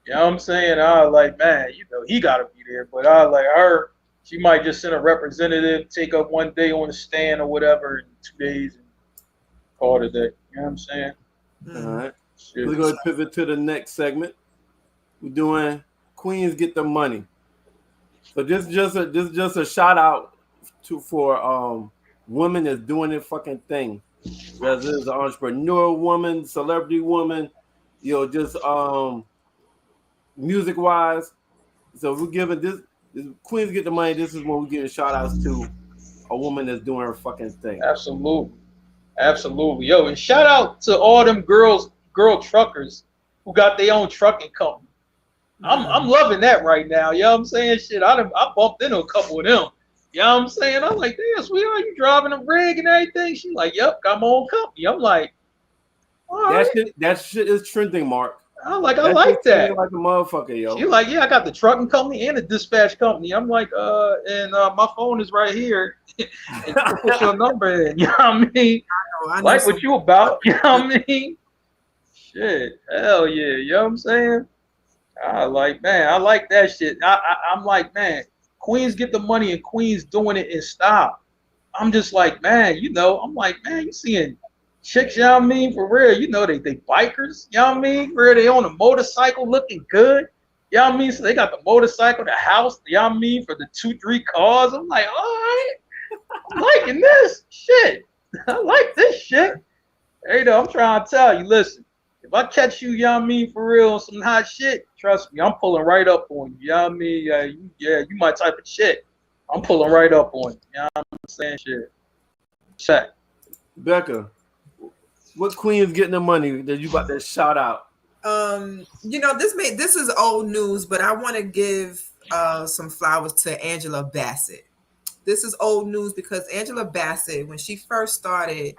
You know what I'm saying? I was like, man, you know, he gotta be there. But I was like, her, she might just send a representative, take up one day on the stand or whatever, in 2 days, and call it a day. You know what I'm saying? All right. Shit. We're going to pivot to the next segment. We're doing Queens Get the Money. So this is just a shout out for women that's doing their fucking thing. Whether it's an entrepreneur woman, celebrity woman, you know, just music wise. So we're giving this Queens Get the Money. This is when we're giving shout outs to a woman that's doing her fucking thing. Absolutely. Absolutely. Yo, and shout out to all them girl truckers who got their own trucking company. I'm loving that right now. You know what I'm saying? Shit, I bumped into a couple of them. You know what I'm saying? I'm like, damn, sweetheart, you driving a rig and everything? She's like, yep, got my own company. I'm like, all right. That shit is trending, Mark. I like that. Like a motherfucker, yo. She's like, yeah, I got the trucking company and the dispatch company. I'm like, and my phone is right here. And you can put your number in. You know what I mean? I know like what you about. You know what I mean? Shit, hell yeah. You know what I'm saying? I like that shit. I'm like, man, Queens get the money and Queens doing it in style. I'm just like, man, you know, I'm like, man, you seeing chicks, you know what I mean, for real, you know, they bikers, you know what I mean, for real, they on a motorcycle looking good, you know what I mean, so they got the motorcycle, the house, you know what I mean, for the 2-3 cars. I'm like, all right, I'm liking this shit. I like this shit. Hey, though, I'm trying to tell you, listen, if I catch you, you know what I mean, for real, on some hot shit, trust me, I'm pulling right up on you, you know what I mean, you my type of shit. I'm pulling right up on you, you know what I'm saying, shit. Check. Becca, what Queen's getting the money that you about to shout out? You know, this is old news, but I want to give some flowers to Angela Bassett. This is old news because Angela Bassett, when she first started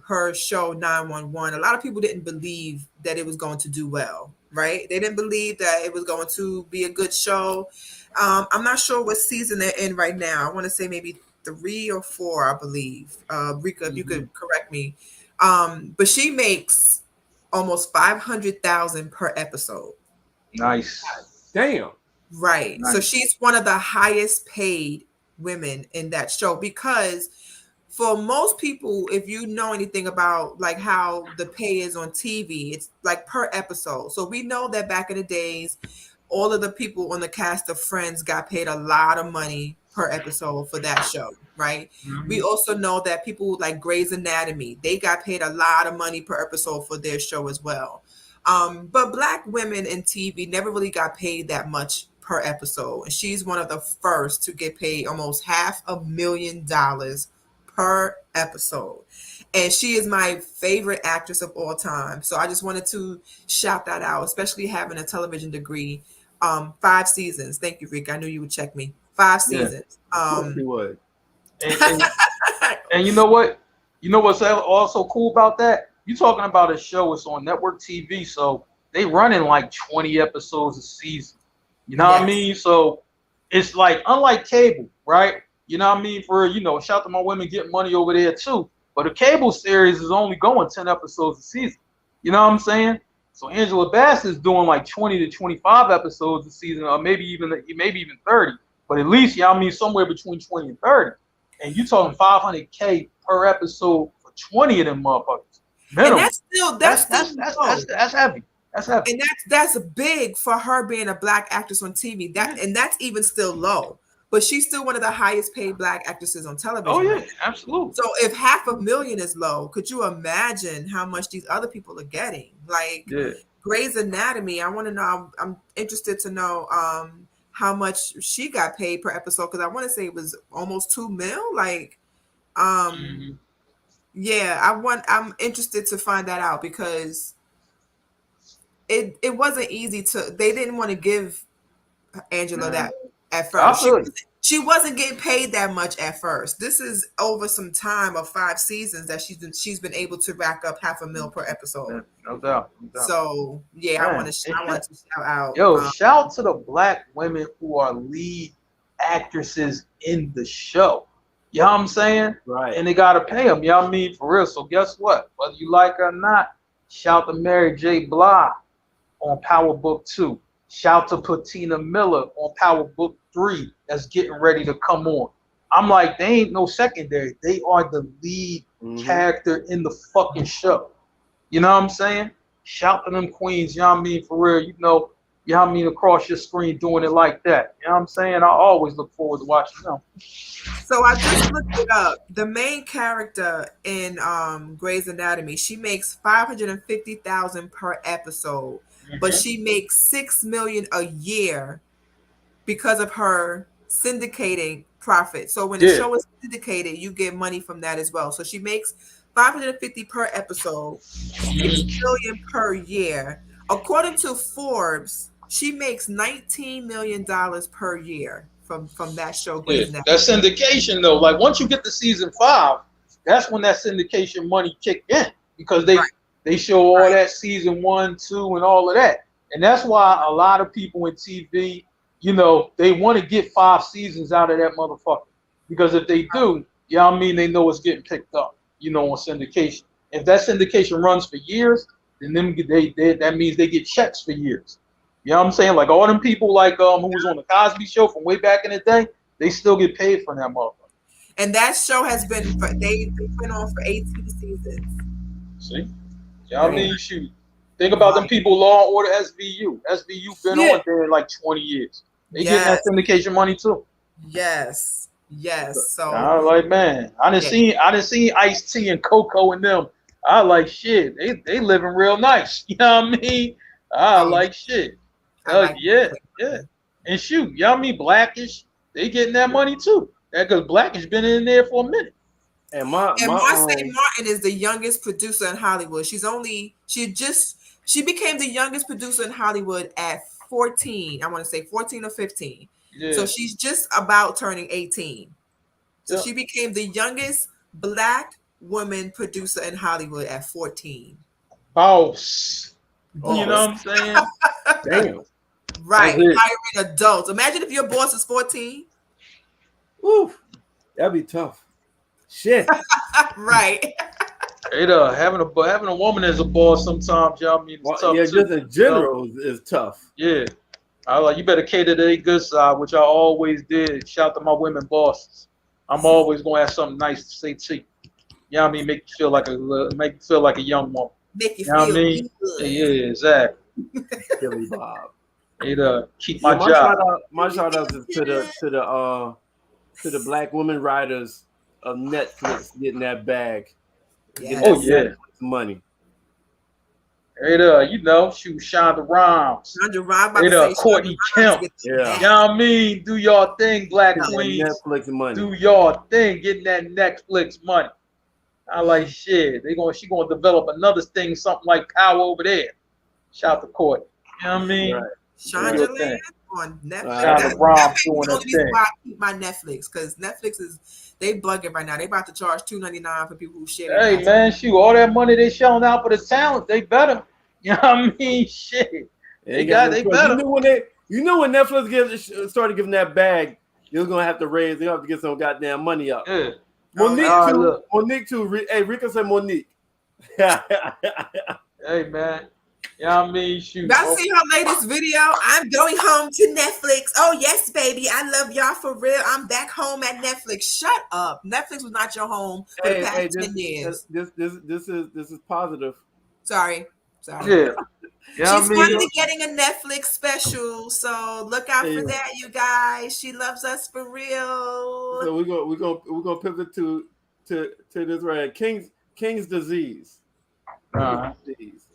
her show 911, a lot of people didn't believe that it was going to do well, right? They didn't believe that it was going to be a good show. I'm not sure what season they're in right now. I want to say maybe 3 or 4, I believe. Rika, if you could correct me. But she makes almost $500,000 per episode. Nice. Damn. Right. Nice. So she's one of the highest paid women in that show, because for most people, if you know anything about like how the pay is on TV, it's like per episode. So we know that back in the days, all of the people on the cast of Friends got paid a lot of money per episode for that show, right? Mm-hmm. We also know that people like Grey's Anatomy, they got paid a lot of money per episode for their show as well. But Black women in TV never really got paid that much per episode. And she's one of the first to get paid almost $500,000 per episode. And she is my favorite actress of all time. So I just wanted to shout that out, especially having a television degree. 5 seasons. Thank you, Rick. I knew you would check me. 5 seasons. You would. And you know what? You know what's also cool about that? You're talking about a show. It's on network TV, so they running like 20 episodes a season. You know what I mean? So it's like, unlike cable, right? You know what I mean? For, shout out to my women getting money over there too. But the cable series is only going 10 episodes a season. You know what I'm saying? So Angela Bassett is doing like 20 to 25 episodes a season, or maybe even 30. But at least, somewhere between 20 and 30. And you talking $500K per episode for 20 of them motherfuckers. Minimum. And that's heavy. That's heavy. And that's big for her being a black actress on TV. And that's even still low. But she's still one of the highest paid black actresses on television. Oh yeah, absolutely. So if $500,000 is low, could you imagine how much these other people are getting? Like Grey's Anatomy, I want to know. I'm interested to know how much she got paid per episode, because I want to say it was almost $2 million. Like, yeah, I'm interested to find that out, because it wasn't easy they didn't want to give Angela that at first. She wasn't getting paid that much at first. This is over some time of 5 seasons that she's been able to rack up $500,000 per episode. No doubt. So yeah, I want to shout out. Shout to the black women who are lead actresses in the show. You know what I'm saying? Right. And they gotta pay them. You know what I mean? For real. So guess what? Whether you like it or not, shout to Mary J. Blige on Power Book 2. Shout to Patina Miller on Power Book 3 that's getting ready to come on. I'm like, they ain't no secondary. They are the lead character in the fucking show. You know what I'm saying? Shout to them queens, you know what I mean, for real. You know what I mean, across your screen doing it like that. You know what I'm saying? I always look forward to watching them. So I just looked it up. The main character in Grey's Anatomy, she makes $550,000 per episode. But she makes $6 million a year because of her syndicating profit. So when the show is syndicated, you get money from that as well. So she makes $550,000 per episode, $6 million per year. According to Forbes, she makes $19 million per year from that show. That's syndication though. Like once you get to season 5, that's when that syndication money kicked in, because they show all that season 1, 2, and all of that. And that's why a lot of people in TV, they want to get 5 seasons out of that motherfucker. Because if they do, they know it's getting picked up, on syndication. If that syndication runs for years, then that means they get checks for years. You know what I'm saying? Like all them people like who was on the Cosby Show from way back in the day, they still get paid for that motherfucker. And that show has been, they've been on for 18 seasons. See? I mean, shoot. Think about them people, Law and Order SVU. SVU been on there in like 20 years. They get that syndication money too. Yes. So I was like, man, I done seen Ice-T and Coco and them. I like shit. They living real nice. You know what I mean? I like shit. Yeah. And shoot, y'all mean Blackish? They getting that money too. Because Blackish been in there for a minute. And Marsai Martin is the youngest producer in Hollywood. She became the youngest producer in Hollywood at 14. I want to say 14 or 15. Yeah. So she's just about turning 18. So she became the youngest black woman producer in Hollywood at 14. Boss. You know what I'm saying? Damn. Right. Hiring adults. Imagine if your boss is 14. Woo. That'd be tough. Shit. Right. Having a woman as a boss sometimes, tough. Yeah, just in general is tough. Yeah. I like, you better cater to their good side, which I always did. Shout to my women bosses. I'm always gonna have something nice to say to you. You know what I mean? Make you feel like a young woman. Make you know feel what I mean? Good. Yeah, exactly. Billy Bob. Keep my job. My shout out to the black women writers of Netflix getting that bag. Yes. Money. Shoot Shonda Rhimes. Courtney Kemp. Yeah. You know what I mean? Do your thing, black queens. Netflix money. Do your thing, getting that Netflix money. I like shit. She gonna develop another thing, something like Power over there. Shout to Courtney. You know what I mean? Right. Shonda on Netflix. Shonda Rhimes doing her thing. Why I keep my Netflix, because Netflix they bugging right now. They about to charge $2.99 for people who share. Hey man, shoot, all that money they shelling out for the talent, they better. You know what I mean? Shit. They better. You know when Netflix started giving that bag, You're gonna have to raise. You have to get some goddamn money up. Yeah. Monique All right, too. look. Monique too. Hey, Rika said Monique. Hey, man. You know what I mean? Shoot. Y'all see her latest video? I'm going home to Netflix. Oh yes, baby. I love y'all for real. I'm back home at Netflix. Shut up. Netflix was not your home for the past 10 years. This is positive. Sorry. Yeah. You know She's what I mean? finally getting a Netflix special, so look out for that, you guys. She loves us for real. So we're gonna pivot to this right. King's disease. Disease.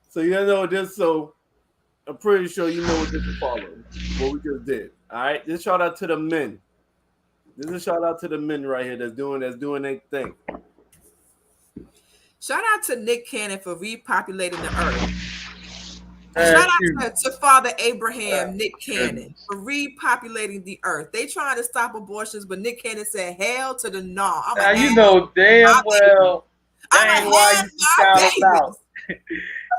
So you know this. So I'm pretty sure you know what this is following. What we just did. All right. This shout out to the men. This is a shout out to the men right here that's doing their thing. Shout out to Nick Cannon for repopulating the earth. Man, Shout shoot. out to Father Abraham, Nick Cannon, for repopulating the earth. They trying to stop abortions, but Nick Cannon said, "Hell to the no." Now you know damn well I'm dang a why have you should shout my him out.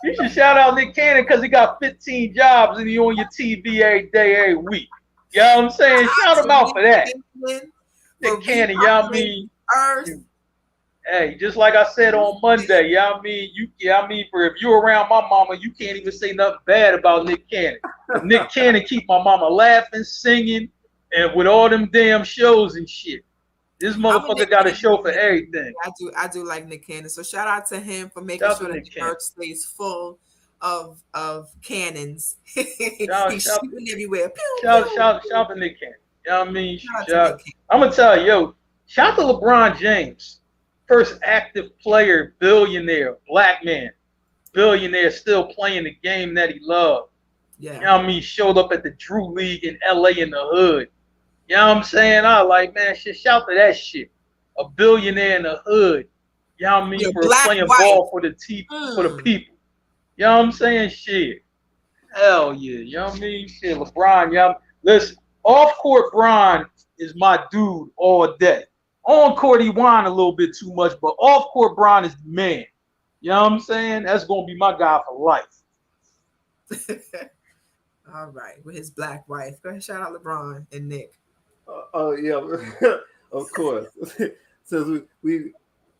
You should shout out Nick Cannon because he got 15 jobs and he on your TV every day, every week. You know what I'm saying? Shout him out for that. Nick Cannon, y'all mean Earth. hey, just like I said on Monday, y'all mean for if you're around my mama, you can't even say nothing bad about Nick Cannon. But Nick Cannon keep my mama laughing, singing, and with all them damn shows and shit. This motherfucker got a show for everything. I do like Nick Cannon. So shout out to him for making Shout sure out to that Nick the Cannon. earth stays full of cannons. Shout- He's shout- shooting everywhere. Pew, Shout pew. to Nick Cannon. You know what I mean? Shout out to Nick Cannon. I'm gonna tell you, yo, shout out to LeBron James, first active player, billionaire, black man, billionaire, still playing the game that he loved. Yeah. You know what I mean? Showed up at the Drew League in LA in the hood. You know what I'm saying? I like, man, shit, shout to that shit. A billionaire in the hood. You know what I mean? Your For black playing wife. ball for the for the people. You know what I'm saying? Shit. Hell yeah. You know what I mean? Shit, LeBron, y'all. Listen, off court Bron is my dude all day. On court he whine a little bit too much, but off court Bron is the man. You know what I'm saying? That's gonna be my guy for life. All right, with his black wife. Go ahead, shout out LeBron and Nick. Oh yeah, of course. Since we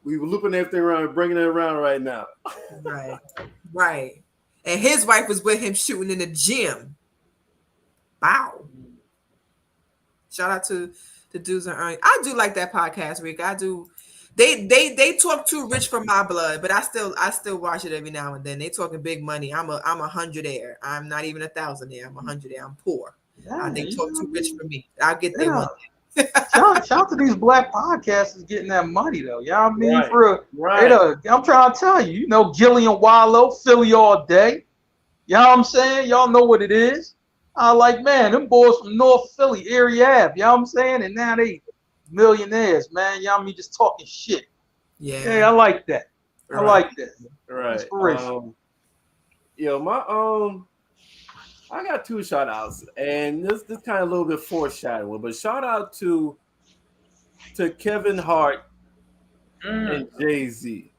were looping everything around and bringing it around right now. Right. And his wife was with him shooting in the gym. Wow. Shout out to the dudes and earning. I do like that podcast, Rick. I do. They talk too rich for my blood, but I still watch it every now and then. They talking big money. I'm a 100-aire. I'm not even 1,000-aire. I'm 100-aire. I'm poor. They talk too rich for me. I'll get there one day. shout out to these black podcasters getting that money though. You know what I mean? Right. I'm trying to tell you, Gillian Wallow, Philly all day. You know what I'm saying? Y'all know what it is. I like, man, them boys from North Philly, Erie Ave, you know what I'm saying? And now they millionaires, man. You know what I mean? Just talking shit. Yeah. Hey, I like that. Right. I like that. Right. Inspirational. I got two shout outs, and this kind of a little bit foreshadowing, but shout out to Kevin Hart and Jay-Z.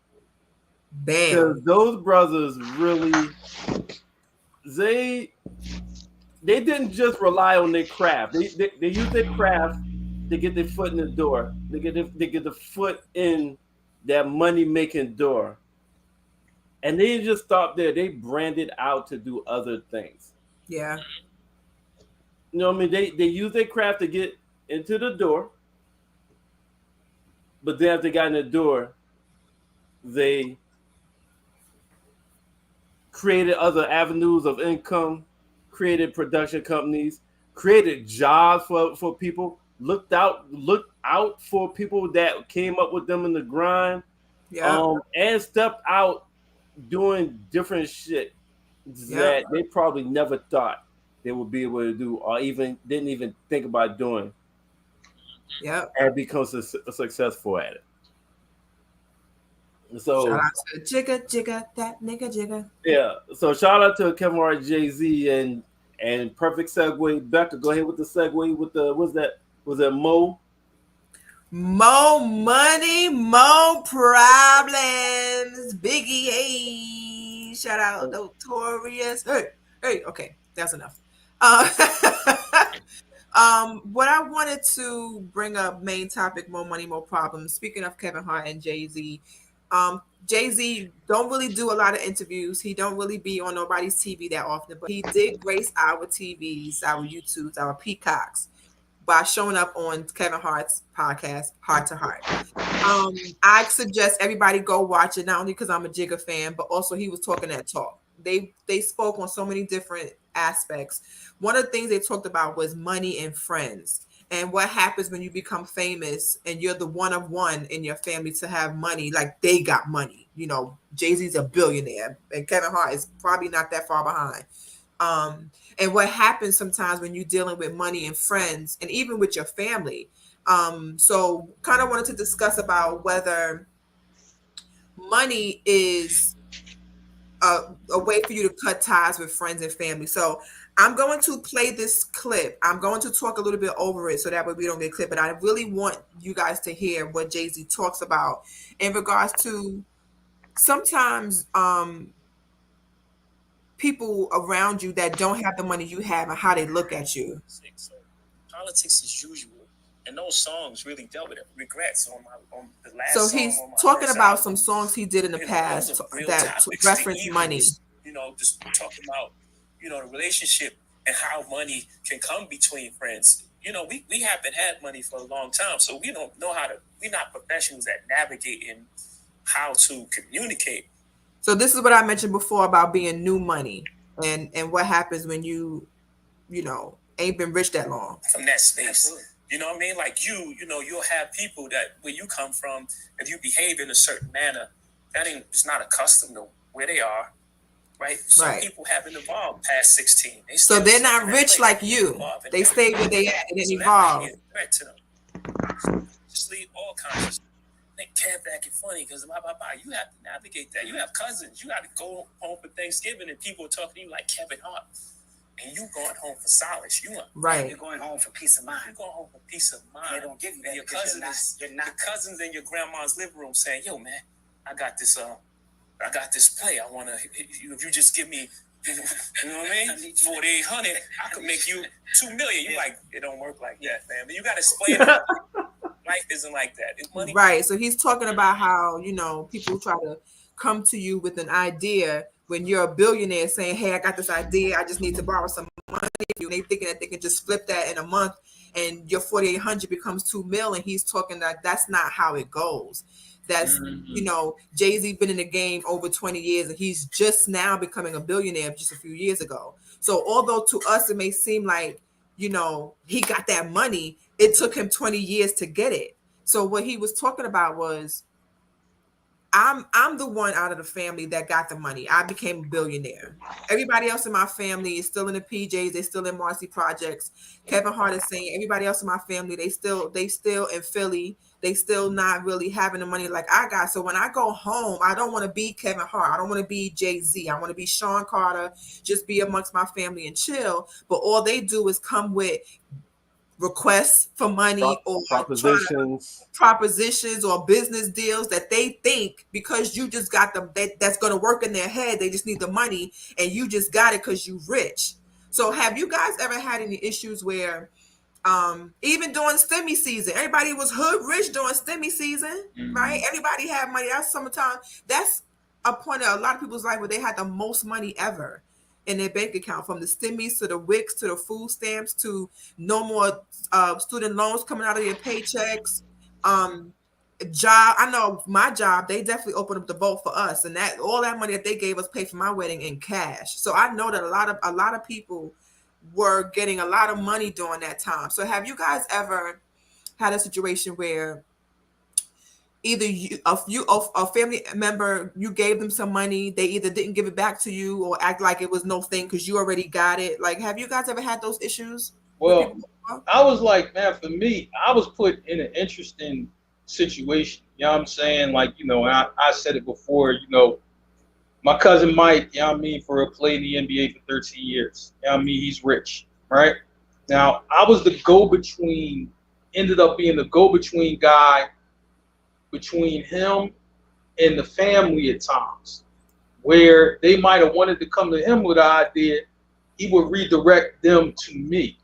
Bam. Because those brothers really they didn't just rely on their craft. They use their craft to get their foot in the door. They get the foot in that money making door. And they didn't just stop there. They branded out to do other things. Yeah. You know what I mean? They use their craft to get into the door. But then after they got in the door, they created other avenues of income, created production companies, created jobs for people, looked out for people that came up with them in the grind, and stepped out doing different shit that they probably never thought they would be able to do, or even didn't even think about doing. Yeah, and become successful at it. So shout out to Jigga, that nigga Jigga. Yeah. So shout out to Kevin Hart, Jay-Z, and perfect segue. Becca, go ahead with the segue with the was that Mo? More money, more problems. Biggie, hey. Shout out Notorious. Hey, okay, that's enough. What I wanted to bring up, main topic, more money, more problems. Speaking of Kevin Hart and Jay-Z, Jay-Z don't really do a lot of interviews. He don't really be on nobody's TV that often, but he did grace our TVs, our YouTubes, our Peacocks by showing up on Kevin Hart's podcast, Heart to Heart. I suggest everybody go watch it, not only because I'm a Jigga fan, but also he was talking that talk. They spoke on so many different aspects. One of the things they talked about was money and friends, and what happens when you become famous and you're the one of one in your family to have money. Like, they got money. You know, Jay-Z's a billionaire, and Kevin Hart is probably not that far behind. And what happens sometimes when you're dealing with money and friends, and even with your family. So kind of wanted to discuss about whether money is a way for you to cut ties with friends and family. So I'm going to play this clip. I'm going to talk a little bit over it so that way we don't get clipped. But I really want you guys to hear what Jay-Z talks about in regards to sometimes people around you that don't have the money you have and how they look at you. So politics as usual. And those songs really dealt with it. Regrets on the last So song he's on my talking first about album. some songs he did in the past those are real that topics. reference The money. evils, just talking about, the relationship and how money can come between friends. We haven't had money for a long time, so we don't know we're not professionals at navigating how to communicate. So this is what I mentioned before about being new money and what happens when you ain't been rich that long. From that space. You know what I mean? Like you'll have people that where you come from, if you behave in a certain manner, it's not accustomed to where they are, right? Some people haven't evolved past 16. So they're not rich like you. They stay where they at and then evolve. Threat to them. Just leave all kinds of Kev acting funny because blah, blah, blah. You have to navigate that. You have cousins. You got to go home for Thanksgiving and people are talking to you like Kevin Hart. And you going home for solace. You're going home for peace of mind. You're going home for peace of mind. They don't give you that. And your cousins, your cousins in your grandma's living room saying, "Yo, man, I got this play. I wanna. If you just give me, you know what I mean? 4,800, I could make you $2 million." You like, it don't work like that, man. But you got to explain it. Life isn't like that. It's money. Right. So he's talking about how people try to come to you with an idea. When you're a billionaire saying, "Hey, I got this idea. I just need to borrow some money." And they thinking that they can just flip that in a month and your 4,800 becomes $2 million. And he's talking that's not how it goes. That's, Jay-Z been in the game over 20 years and he's just now becoming a billionaire just a few years ago. So although to us it may seem like, he got that money, it took him 20 years to get it. So what he was talking about was, I'm the one out of the family that got the money. I became a billionaire. Everybody else in my family is still in the PJs. They're still in Marcy Projects. Kevin Hart is saying everybody else in my family, they still in Philly. They still not really having the money like I got. So when I go home, I don't want to be Kevin Hart. I don't want to be Jay-Z. I want to be Sean Carter, just be amongst my family and chill. But all they do is come with requests for money or propositions or business deals that they think because you just got them that's going to work in their head. They just need the money and you just got it because you rich. So have you guys ever had any issues where even during stimmy season, everybody was hood rich during stimmy season, right? Everybody had money. That's summertime. That's a point of a lot of people's life where they had the most money ever in their bank account, from the stimmies to the WICs to the food stamps to no more student loans coming out of your paychecks. Job, I know my job, they definitely opened up the boat for us, and that all that money that they gave us paid for my wedding in cash. So I know that a lot of people were getting a lot of money during that time. So have you guys ever had a situation where either a family member, you gave them some money, they either didn't give it back to you or act like it was no thing because you already got it? Like, have you guys ever had those issues? Well, I was like, man, for me, I was put in an interesting situation. You know what I'm saying? Like, I said it before, my cousin Mike, played in the NBA for 13 years. He's rich, right? Now, I was the go-between, ended up being the go-between guy between him and the family at times, where they might have wanted to come to him with an idea, he would redirect them to me.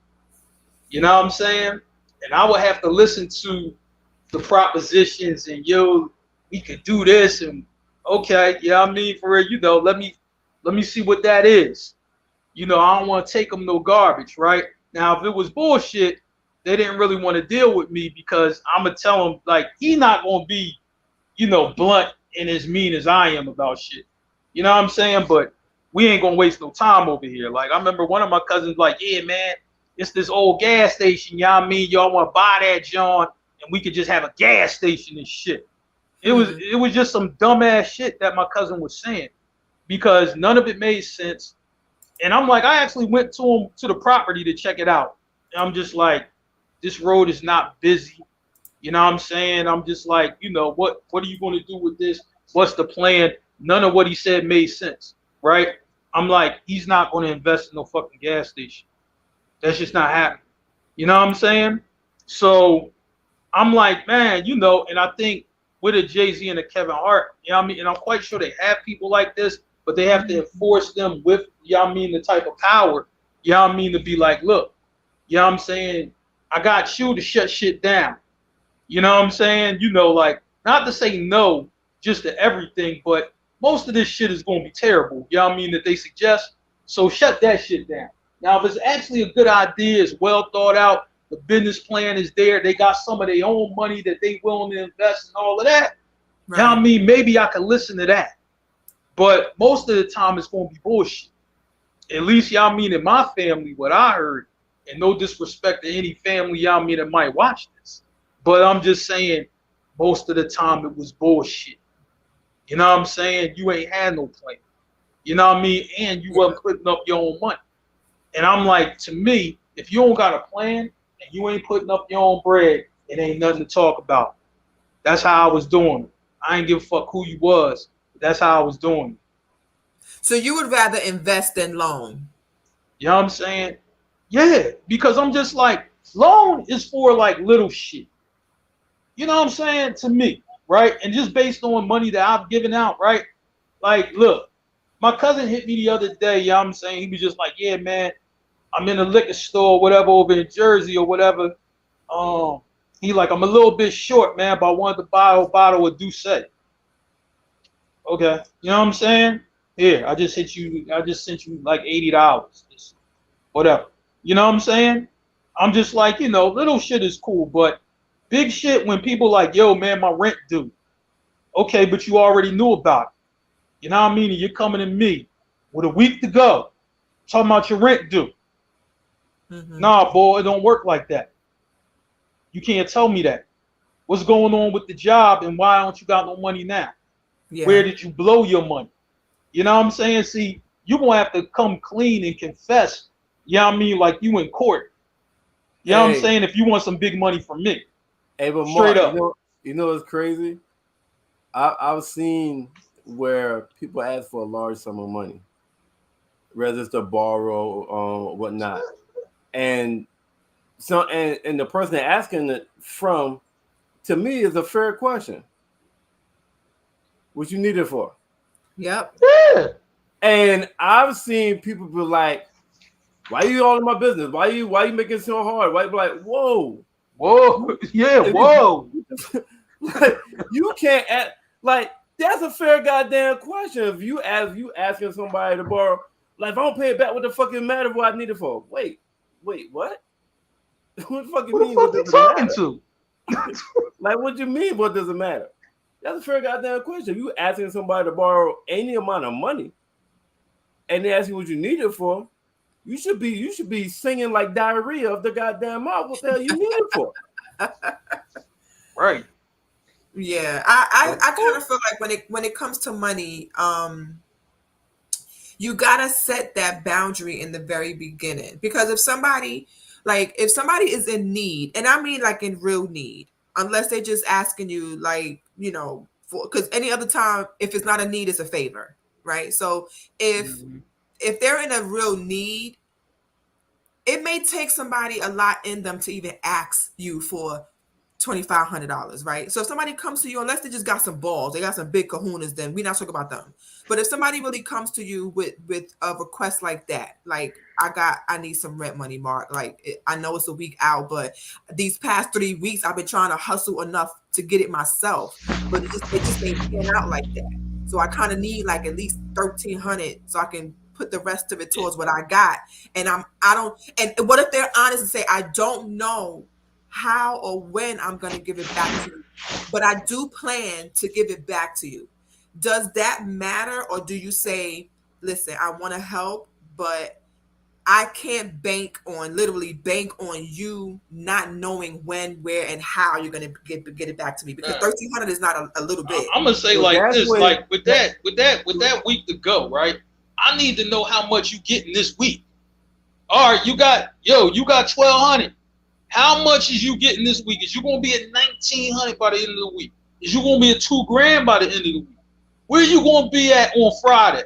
You know what I'm saying? And I would have to listen to the propositions and yo, we could do this and okay, yeah, I mean for real, let me see what that is. I don't want to take them no garbage, right? Now, if it was bullshit, they didn't really want to deal with me because I'm gonna tell them like he not gonna be, blunt and as mean as I am about shit. You know what I'm saying? But we ain't gonna waste no time over here. Like I remember one of my cousins like, yeah, man, it's this old gas station. Y'all mean y'all want to buy that, John, and we could just have a gas station and shit. It was just some dumbass shit that my cousin was saying because none of it made sense. And I'm like, I actually went to the property to check it out. And I'm just like, this road is not busy. You know what I'm saying? I'm just like, what are you going to do with this? What's the plan? None of what he said made sense, right? I'm like, he's not going to invest in no fucking gas station. That's just not happening. You know what I'm saying? So I'm like, man, and I think with a Jay-Z and a Kevin Hart, you know what I mean? And I'm quite sure they have people like this, but they have to enforce them with, the type of power, to be like, look, I'm saying, I got you to shut shit down. You know what I'm saying? Like, not to say no just to everything, but most of this shit is going to be terrible, that they suggest. So shut that shit down. Now, if it's actually a good idea, it's well thought out, the business plan is there, they got some of their own money that they willing to invest and all of that, right. Maybe I could listen to that. But most of the time, it's going to be bullshit. At least, in my family, what I heard, and no disrespect to any family, that might watch this. But I'm just saying, most of the time, it was bullshit. You know what I'm saying? You ain't had no plan. You know what I mean? And you wasn't putting up your own money. And I'm like, to me, if you don't got a plan and you ain't putting up your own bread, it ain't nothing to talk about. That's how I was doing it. I ain't give a fuck who you was. That's how I was doing it. So you would rather invest than loan? You know what I'm saying? Yeah, because I'm just like, loan is for like little shit. You know what I'm saying? To me, right? And just based on money that I've given out, right? Like, look, my cousin hit me the other day, you know what I'm saying? He was just like, yeah, man, I'm in a liquor store or whatever over in Jersey or whatever. He like, I'm a little bit short, man, but I wanted to buy a bottle of Douce. Okay, you know what I'm saying? Here, I just sent you like $80. Whatever. You know what I'm saying? I'm just like, little shit is cool, but big shit when people like, yo, man, my rent due. Okay, but you already knew about it. You know what I mean? And you're coming to me with a week to go, talking about your rent due. Mm-hmm. Nah, boy, it don't work like that. You can't tell me that. What's going on with the job and why don't you got no money now? Yeah. Where did you blow your money? You know what I'm saying? See, you're going to have to come clean and confess, you know what I mean, like you in court. You know what I'm saying? If you want some big money from me. Hey, but straight Mark, up. You know what's crazy? I've seen where people ask for a large sum of money, whether it's to borrow or whatnot. And so, and the person asking it from, to me, is a fair question. What you need it for? Yep. Yeah. And I've seen people be like, "Why are you all in my business? Why you making it so hard? Why you be like, whoa, yeah, whoa." Like, you can't ask, like, that's a fair goddamn question. If you asking somebody to borrow, like, if I don't pay it back, what the fuck it matter what I need it for? Wait, what? What the fuck you mean? What the fuck you talking to? Like, what you mean? What does it matter? That's a fair goddamn question. If you asking somebody to borrow any amount of money, and they ask you what you need it for, you should be singing like diarrhea of the goddamn mouth. What the hell you need it for? Right. Yeah, I kind of feel like when it comes to money, you gotta set that boundary in the very beginning, because if somebody is in need, and I mean like in real need, unless they're just asking you like, because any other time, if it's not a need, it's a favor, right? So if they're in a real need, it may take somebody a lot in them to even ask you for $2,500, right? So if somebody comes to you, unless they just got some balls, they got some big kahunas, then we're not talking about them. But if somebody really comes to you with a request like that, like I need some rent money, Mark. Like I know it's a week out, but these past 3 weeks I've been trying to hustle enough to get it myself, but it just ain't pan out like that. So I kind of need like at least 1,300 so I can put the rest of it towards what I got. And and what if they're honest and say, I don't know how or when I'm going to give it back to you, but I do plan to give it back to you. Does that matter? Or do you say, listen, I want to help, but I can't literally bank on you not knowing when, where, and how you're going to get it back to me, because 1,300 is not a little bit. I'm gonna say So like that's this, when- like with that week to go, right? I need to know how much you getting this week. All right, you got 1,200. How much is you getting this week? Is you gonna be at 1,900 by the end of the week? Is you gonna be at $2,000 by the end of the week? Where you gonna be at on Friday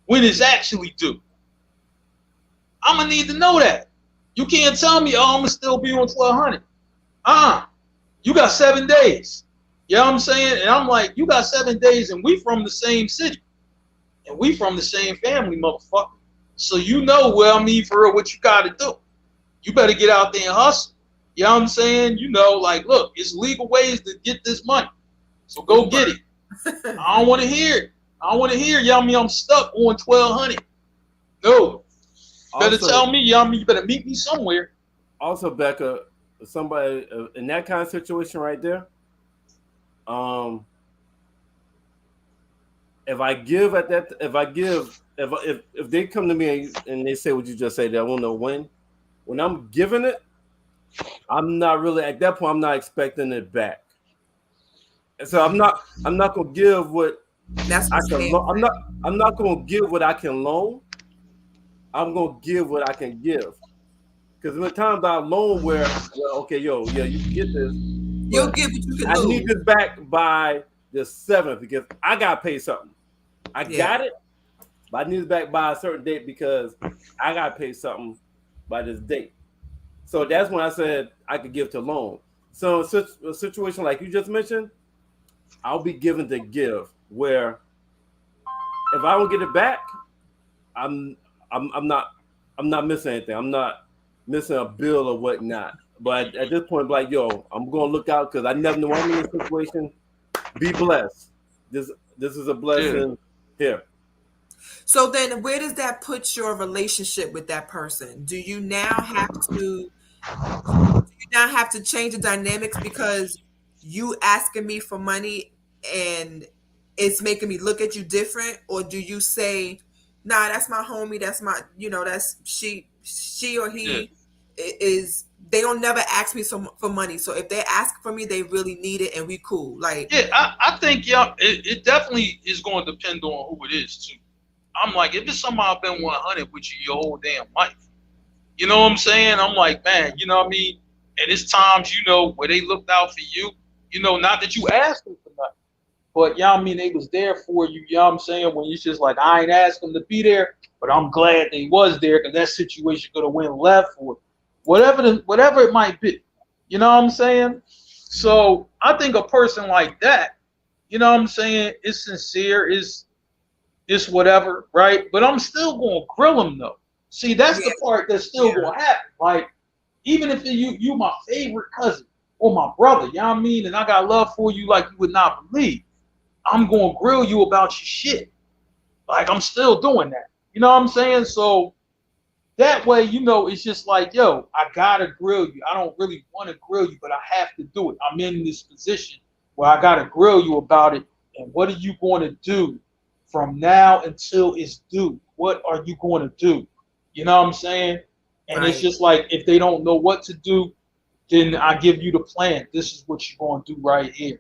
when it's actually due? I'm gonna need to know that. You can't tell me, I'm gonna still be on 1,200. You got 7 days. You know what I'm saying? And I'm like, you got 7 days, and we from the same city, and we from the same family, motherfucker. So you know, for real, what you gotta do. You better get out there and hustle. You know what I'm saying? You know, like, look, it's legal ways to get this money. So go get it. I don't want to hear it. I don't want to hear, I'm stuck on 1,200. No. You better tell me, you better meet me somewhere. Also, Becca, somebody in that kind of situation right there, if they come to me and they say what you just said, I won't know when I'm giving it, I'm not really at that point. I'm not expecting it back, and so I'm not gonna give what That's I can. I'm not gonna give what I can loan. I'm gonna give what I can give. Because there were times I loan where, okay, you can get this. You'll get what you can I lose. need this back by the 7th because I gotta pay something. I got it, but I need it back by a certain date because I gotta pay something by this date. So that's when I said I could give to loan. So a situation like you just mentioned, I'll be given to give. Where if I don't get it back, I'm not missing anything. I'm not missing a bill or whatnot. But at this point, like, I'm gonna look out because I never know I'm in this situation. Be blessed. This is a blessing here. So then where does that put your relationship with that person? Do you now have to change the dynamics because you asking me for money and it's making me look at you different? Or do you say, nah, that's my homie, that's my, that's she or he is, they don't never ask me for money. So if they ask for me, they really need it and we cool. Like, I think, it definitely is going to depend on who it is too. I'm like, if it's somebody I've been 100 with you your whole damn life, you know what I'm saying? I'm like, man, you know what I mean? And it's times, where they looked out for you, not that you asked them for nothing, but they was there for you, you know what I'm saying? When you just like, I ain't asked them to be there, but I'm glad they was there because that situation could have went left or whatever it might be. You know what I'm saying? So I think a person like that, you know what I'm saying, is sincere, is whatever, right? But I'm still going to grill them though. See, that's the part that's still going to happen. Like, even if you my favorite cousin or my brother, you know what I mean? And I got love for you like you would not believe. I'm going to grill you about your shit. Like, I'm still doing that. You know what I'm saying? So that way, it's just like, I got to grill you. I don't really want to grill you, but I have to do it. I'm in this position where I got to grill you about it. And what are you going to do from now until it's due? What are you going to do? You know what I'm saying? And It's just like, if they don't know what to do, then I give you the plan. This is what you're going to do right here.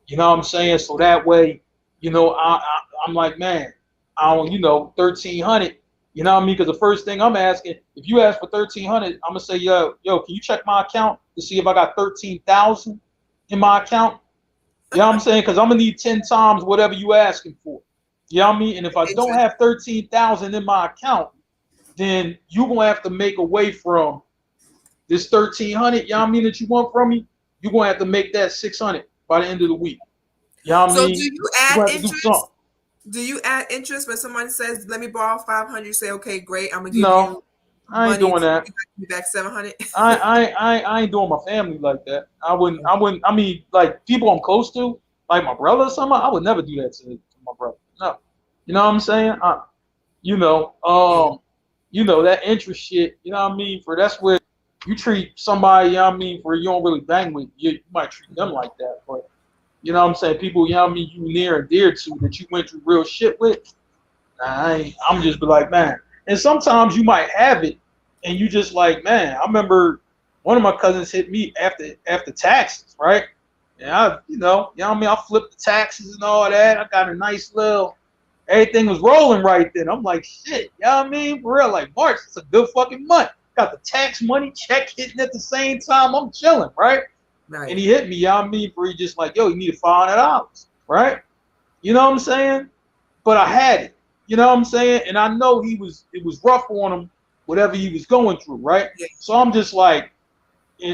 You know what I'm saying? So that way, I'm like, man, I don't, 1,300. You know what I mean? Because the first thing I'm asking, if you ask for 1,300, I'm gonna say, yo, can you check my account to see if I got 13,000 in my account? You know what I'm saying? Because I'm gonna need 10 times whatever you asking for. You know what I mean? And if I don't have 13,000 in my account, then you're gonna have to make away from this 1,300. You know what I mean, that you want from me. you're gonna have to make that 600 by the end of the week. You know what I So mean? do you You're add gonna have to do interest? something. Do you add interest when someone says, "Let me borrow 500"? You say, "Okay, great. I'm gonna give No, you I ain't money doing to that. give you back 700." I ain't doing my family like that. I wouldn't. I mean, like people I'm close to, like my brother or something. I would never do that to my brother. No, you know what I'm saying? You know, that interest shit. You know what I mean? For that's where you treat somebody. You know what I mean? For you don't really bang with, you might treat them like that. But you know what I'm saying? People, you know what I mean? You near and dear to that you went through real shit with. I'm just be like, man. And sometimes you might have it, and you just like, man. I remember one of my cousins hit me after taxes, right? And you know what I mean. I flipped the taxes and all that. I got a nice little. Everything was rolling right then. I'm like, shit. You know what I mean? For real, like March, it's a good fucking month. Got the tax money check hitting at the same time. I'm chilling, right? Right. And he hit me. You know what I mean? For he just like, yo, you need $500, right? You know what I'm saying? But I had it. You know what I'm saying? And I know it was rough on him, whatever he was going through, right? Yeah. So I'm just like,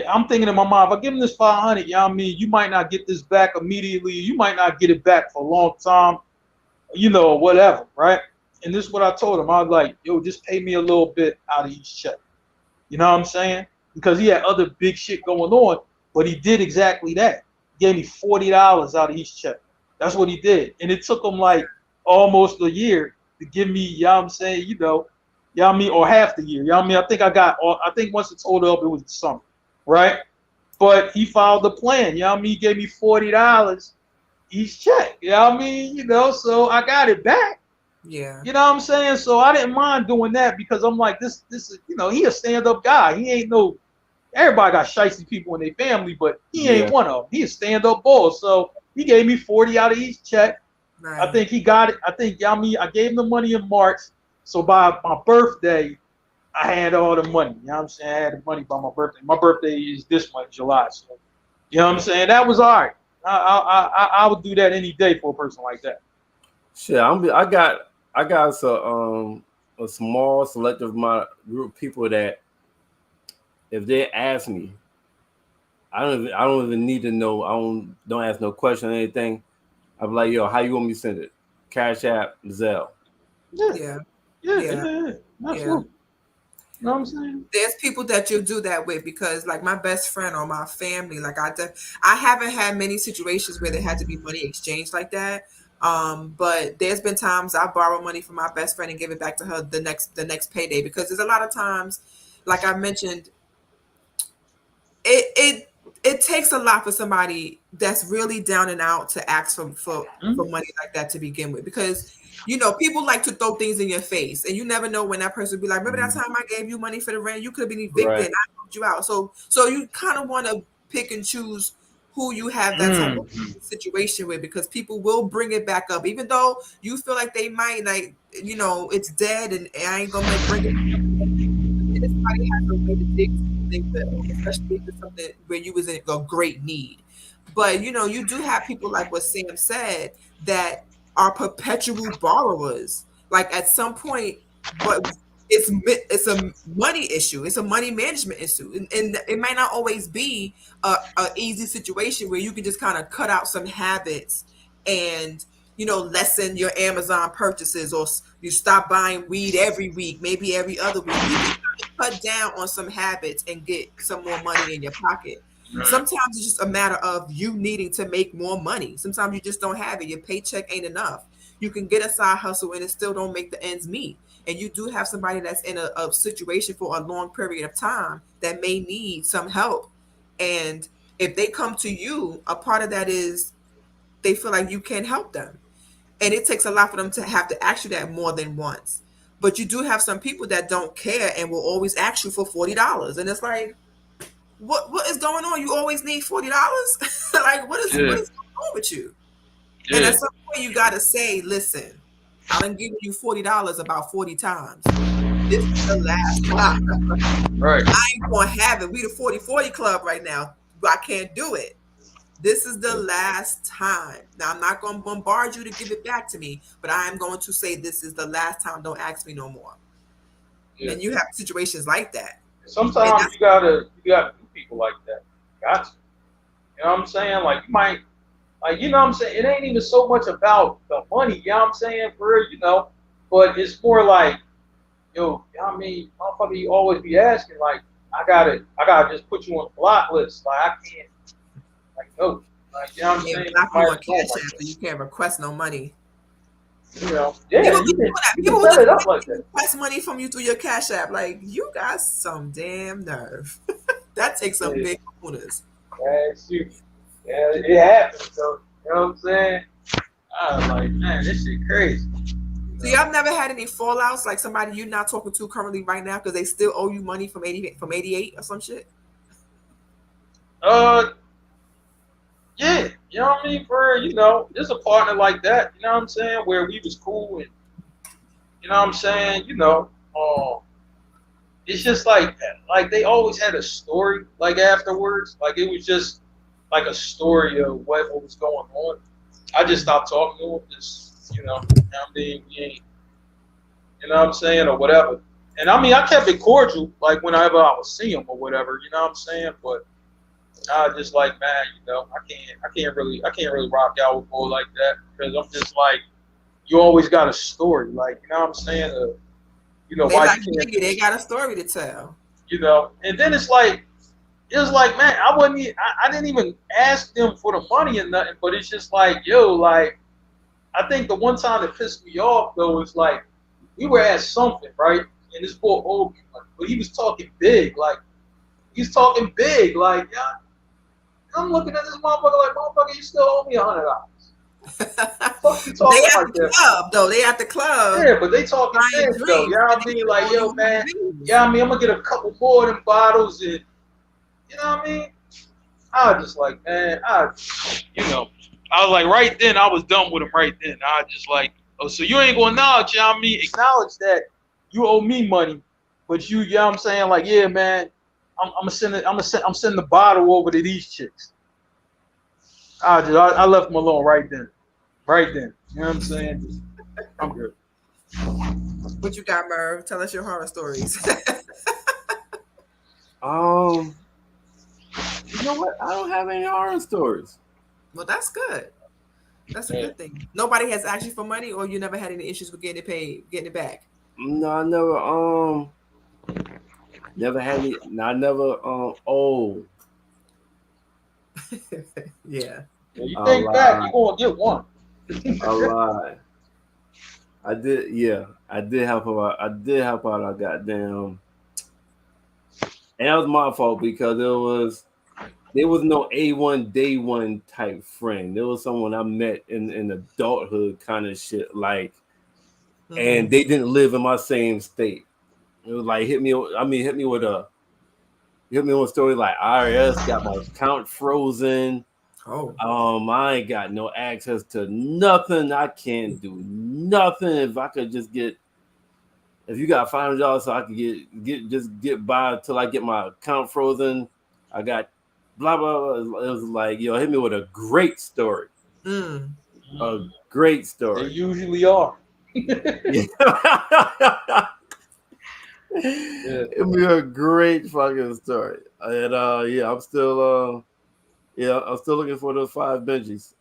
I'm thinking in my mind, if I give him this 500, you know what I mean? You might not get this back immediately. You might not get it back for a long time, you know, whatever, right? And this is what I told him. I was like, yo, just pay me a little bit out of each check. You know what I'm saying? Because he had other big shit going on, but he did exactly that. He gave me $40 out of each check. That's what he did. And it took him like almost a year to give me, you know what I'm saying, you know what I mean, or half the year. You know what I mean? I think once it totaled up, it was the summer, right? But he followed the plan. You know what I mean? He gave me $40 each check. You know what I mean? You know, so I got it back. Yeah. You know what I'm saying? So I didn't mind doing that because I'm like, this is, you know, he a stand-up guy. He ain't no, everybody got shicey people in their family, but he ain't one of them. He a stand-up boss. So he gave me 40 out of each check. Right. I think he got it. I think, you know what I mean, I gave him the money in March. So by my birthday, I had all the money. You know what I'm saying? I had the money by my birthday. My birthday is this month, July. So, you know what I'm saying? That was all right. I would do that any day for a person like that. Shit, I got a small selective amount group of people that if they ask me, I don't even need to know. I don't ask no question or anything. I'm like, yo, how you want me to send it? Cash App, Zelle. Yeah. Absolutely. You know what I'm saying? There's people that you'll do that with because, like, my best friend or my family, like I haven't had many situations where there had to be money exchanged like that. But there's been times I borrow money from my best friend and give it back to her the next payday because there's a lot of times, like I mentioned, it takes a lot for somebody that's really down and out to ask for money like that to begin with because. You know, people like to throw things in your face, and you never know when that person will be like, remember that time I gave you money for the rent? You could have been evicted and I helped you out. So you kind of want to pick and choose who you have that type of situation with because people will bring it back up, even though you feel like they might, like, you know, it's dead and I ain't going to bring it back. Everybody has a way to dig something will, especially if it's something where you was in a great need. But, you know, you do have people like what Sam said that are perpetual borrowers. Like at some point, but it's a money issue. It's a money management issue, and it might not always be a easy situation where you can just kind of cut out some habits and lessen your Amazon purchases, or you stop buying weed every week, maybe every other week. You can cut down on some habits and get some more money in your pocket. Sometimes it's just a matter of you needing to make more money. Sometimes you just don't have it. Your paycheck ain't enough. You can get a side hustle and it still don't make the ends meet. And you do have somebody that's in a situation for a long period of time that may need some help. And if they come to you, a part of that is they feel like you can't help them. And it takes a lot for them to have to ask you that more than once. But you do have some people that don't care and will always ask you for $40. And it's like, what is going on? You always need $40? Like, what is going on with you? Yeah. And at some point, you got to say, listen, I done given you $40 about 40 times. This is the last time. Right. I ain't going to have it. We the 40-40 club right now, but I can't do it. This is the last time. Now, I'm not going to bombard you to give it back to me, but I am going to say this is the last time. Don't ask me no more. Yeah. And you have situations like that. Sometimes you gotta do people like that. Got to. You know what I'm saying? Like you might, like you know what I'm saying. It ain't even so much about the money. You know what I'm saying? For real, you know, but it's more like, yo, you know what I mean, motherfucker, you always be asking like, I gotta just put you on the block list. Like I can't, like no, like you know what I'm Yeah, saying. block you Might on as well, Cash like App, so you can't request no money. you know, yeah, People, you people, can people set just it up like that. request money from you through your Cash App. Like, you got some damn nerve. That takes some Yeah. big owners. Yeah, shoot. Yeah, it happens. So you know what I'm saying. I was like, man, this shit crazy. So y'all never had any fallouts, like somebody you're not talking to currently right now because they still owe you money from 88 or some shit? Yeah, you know what I mean? For you know, there's a partner like that, you know what I'm saying, where we was cool and you know what I'm saying, you know, it's just like they always had a story like afterwards. Like it was just like a story of what was going on. I just stopped talking to him, just you know what I mean, we ain't, you know what I'm saying, or whatever. And I mean I kept it cordial, like whenever I would see him or whatever, you know what I'm saying, but I just like, man, you know, I can't really rock out with boy like that because I'm just like, you always got a story, like you know what I'm saying, you know They why like you can't, Biggie, they got a story to tell. you know, and then it was like, man, I didn't even ask them for the money or nothing, but it's just like, yo, like, I think the one time that pissed me off though is like, we were at something, right, and this boy owed me money, but he was talking big, like, yeah. I'm looking at this motherfucker like, motherfucker, you still owe me $100. Fuck you talking They at like the that? club, though. They at the club. Yeah, but they talking Buying big though. You know what I mean? Like, yo, man, yeah, I mean, I'm gonna get a couple more of them bottles, and you know what I mean? I was just like, man, you know, I was like, right then, I was done with him right then. I was just like, oh, so you ain't gonna acknowledge, you know what I mean? Acknowledge that you owe me money, but you know what I'm saying? Like, yeah, man, I'm sending the bottle over to these chicks. I left him alone right then. You know what I'm saying? I'm good. What you got, Merv? Tell us your horror stories. You know what? I don't have any horror stories. Well, that's good. That's a good thing. Nobody has asked you for money, or you never had any issues with getting it paid, getting it back. No, I never had any. I never Yeah. You think back, you're gonna get one. A lie. I did, yeah. I did help out. I goddamn. And that was my fault because there was no A1 day one type friend. There was someone I met in adulthood kind of shit, like, and they didn't live in my same state. It was like hit me with a story like IRS got my account frozen. Oh. I ain't got no access to nothing. I can't do nothing. If I could just if you got $500 so I could get by till I get my account frozen. I got blah blah blah. It was like, yo, hit me with a great story. A great story. They usually are. It'd be a great fucking story. And I'm still looking for those 5 Benjis.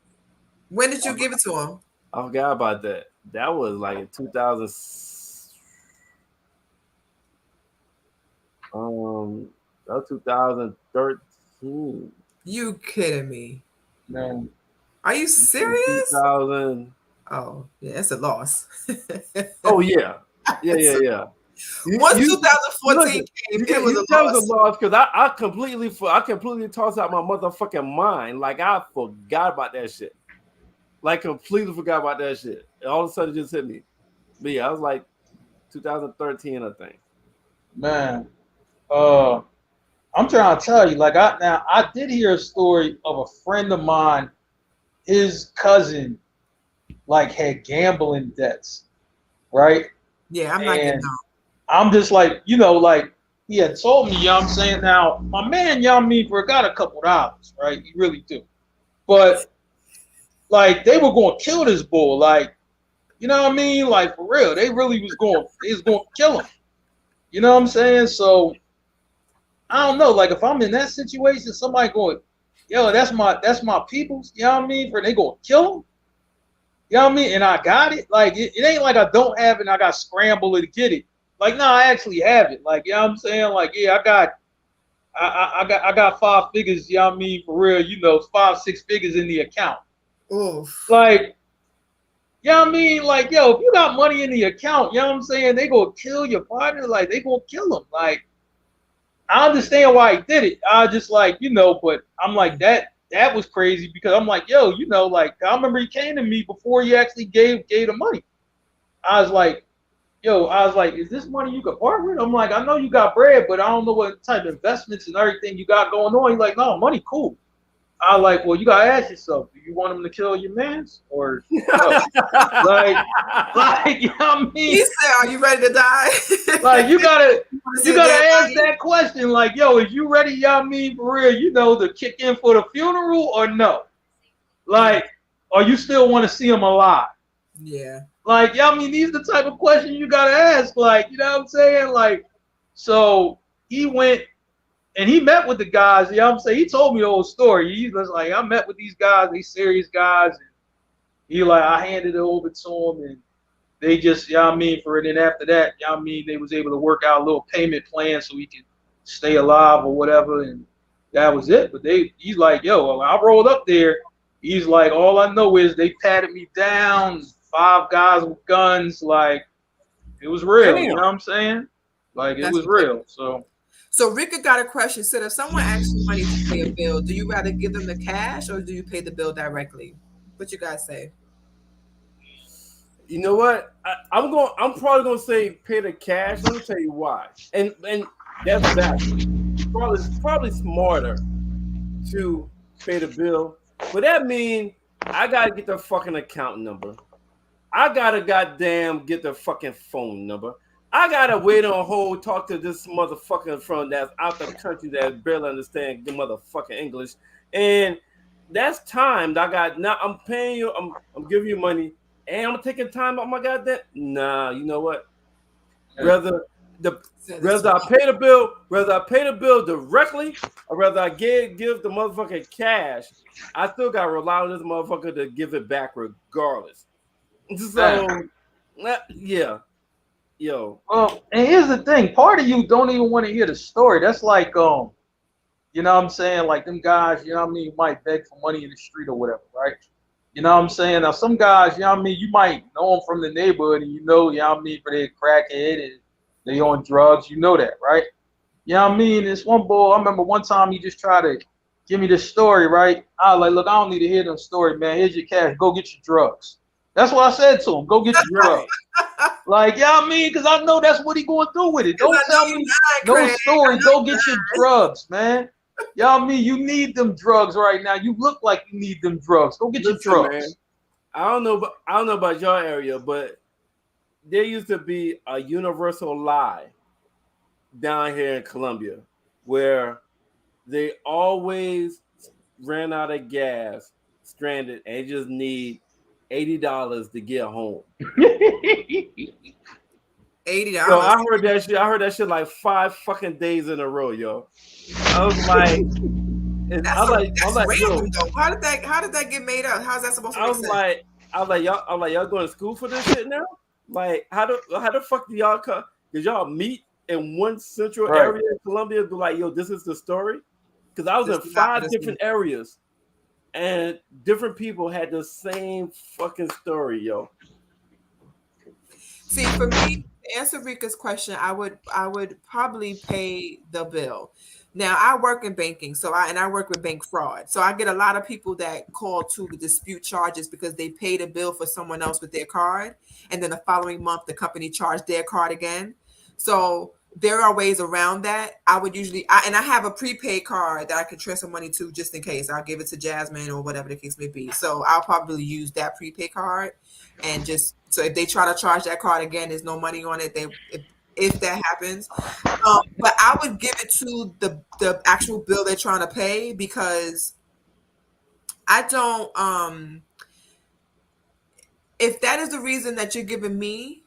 When did you give it to him? I forgot about that. That was like in 2000. That was 2013. You kidding me? Man. Are you serious? 2000. Oh, yeah, it's a loss. Oh yeah. Yeah. Once 2014 came, it was a loss because I completely tossed out my motherfucking mind. Like I forgot about that shit. Like completely forgot about that shit. And all of a sudden it just hit me. But yeah, I was like 2013, I think. Man, I'm trying to tell you, like I did hear a story of a friend of mine, his cousin, like had gambling debts, right? Yeah, I'm not getting out. I'm just like, you know, like he had told me, you know what I'm saying? Now, my man, you know what I mean, got a couple dollars, right? He really do. But like they were gonna kill this bull, like, you know what I mean? Like for real. They was gonna kill him. You know what I'm saying? So I don't know. Like if I'm in that situation, somebody going, yo, that's my peoples. You know what I mean? For they gonna kill them. You know what I mean? And I got it. Like it ain't like I don't have it and I got to scramble to get it. Like, no, I actually have it. Like, you know what I'm saying? Like, yeah, I got 5 figures, you know what I mean, for real, 5-6 figures in the account. Oof. Like, you know what I mean? Like, yo, if you got money in the account, you know what I'm saying, they gonna kill your partner, like they gonna kill him. Like, I understand why he did it. I just like, but I'm like that was crazy because I'm like, yo, like I remember he came to me before he actually gave the money. I was like, is this money you could part with? I'm like, I know you got bread, but I don't know what type of investments and everything you got going on. He's like, no, money cool. I like, well, you gotta ask yourself, do you want him to kill your mans or no? like, you know what I mean? He said, "Are you ready to die?" Like, you gotta ask that question. Like, yo, is you ready? You know what I mean, for real? To kick in for the funeral or no? Like, or you still want to see him alive? Yeah. Like, yeah, I mean, these are the type of questions you gotta ask. Like, you know what I'm saying? Like, so he went and he met with the guys. You know what I'm saying? He told me the whole story. He was like, I met with these guys, these serious guys, and he like, I handed it over to him, and they just, you know what I mean, for it. And after that, you know what I mean, they was able to work out a little payment plan so he could stay alive or whatever, and that was it. But he's like, yo, when I rolled up there, he's like, all I know is they patted me down, 5 guys with guns, like it was real. Damn. You know what I'm saying? Like it was real. So Rika got a question. Said if someone asks you money to pay a bill, do you rather give them the cash or do you pay the bill directly? What you guys say? You know what? I'm probably gonna say pay the cash. Let me tell you why. And that's that. Probably smarter to pay the bill. But that means I gotta get the fucking account number. I gotta goddamn get the fucking phone number. I gotta wait on hold, talk to this motherfucker from that's out the country that barely understand the motherfucking English. And that's time that I got. Now I'm paying you, I'm giving you money, and I'm taking time out my goddamn. Nah, you know what? Rather I pay the bill directly, or rather I give the motherfucker cash, I still gotta rely on this motherfucker to give it back regardless. So yeah. Yo. Well, and here's the thing, part of you don't even want to hear the story. That's like you know what I'm saying, like them guys, you know what I mean, you might beg for money in the street or whatever, right? You know what I'm saying? Now some guys, you know what I mean, you might know them from the neighborhood and you know what I mean, for their crackhead and they on drugs, you know that, right? You know what I mean? This one boy, I remember one time he just tried to give me this story, right? I was like, look, I don't need to hear them story, man. Here's your cash, go get your drugs. That's what I said to him, go get your drugs. Like, yeah, I mean, because I know that's what he going through with it. Don't tell me no story. Go get your drugs, man. Yeah, I mean, you need them drugs right now. You look like you need them drugs. Go get your drugs. Man, I don't know about your area, but there used to be a universal lie down here in Columbia where they always ran out of gas, stranded, and just need $80 to get home. $80. Yo, I heard that shit like 5 fucking days in a row, yo. I was like, random, though. How did that get made up? How's that supposed to make sense? I was like, y'all going to school for this shit now? Like, how the fuck do y'all come? Did y'all meet in one central area in Columbia? Be like, yo, this is the story? Because I was in 5 different areas. And different people had the same fucking story, yo. See, for me, to answer Rika's question, I would probably pay the bill. Now, I work in banking, I work with bank fraud. So I get a lot of people that call to dispute charges because they paid a bill for someone else with their card, and then the following month the company charged their card again. So there are ways around that. I would usually, I have a prepaid card that I can transfer money to just in case. I'll give it to Jasmine or whatever the case may be. So I'll probably use that prepaid card, and just so if they try to charge that card again, there's no money on it. If that happens, but I would give it to the actual bill they're trying to pay, because I don't. If that is the reason that you're giving me,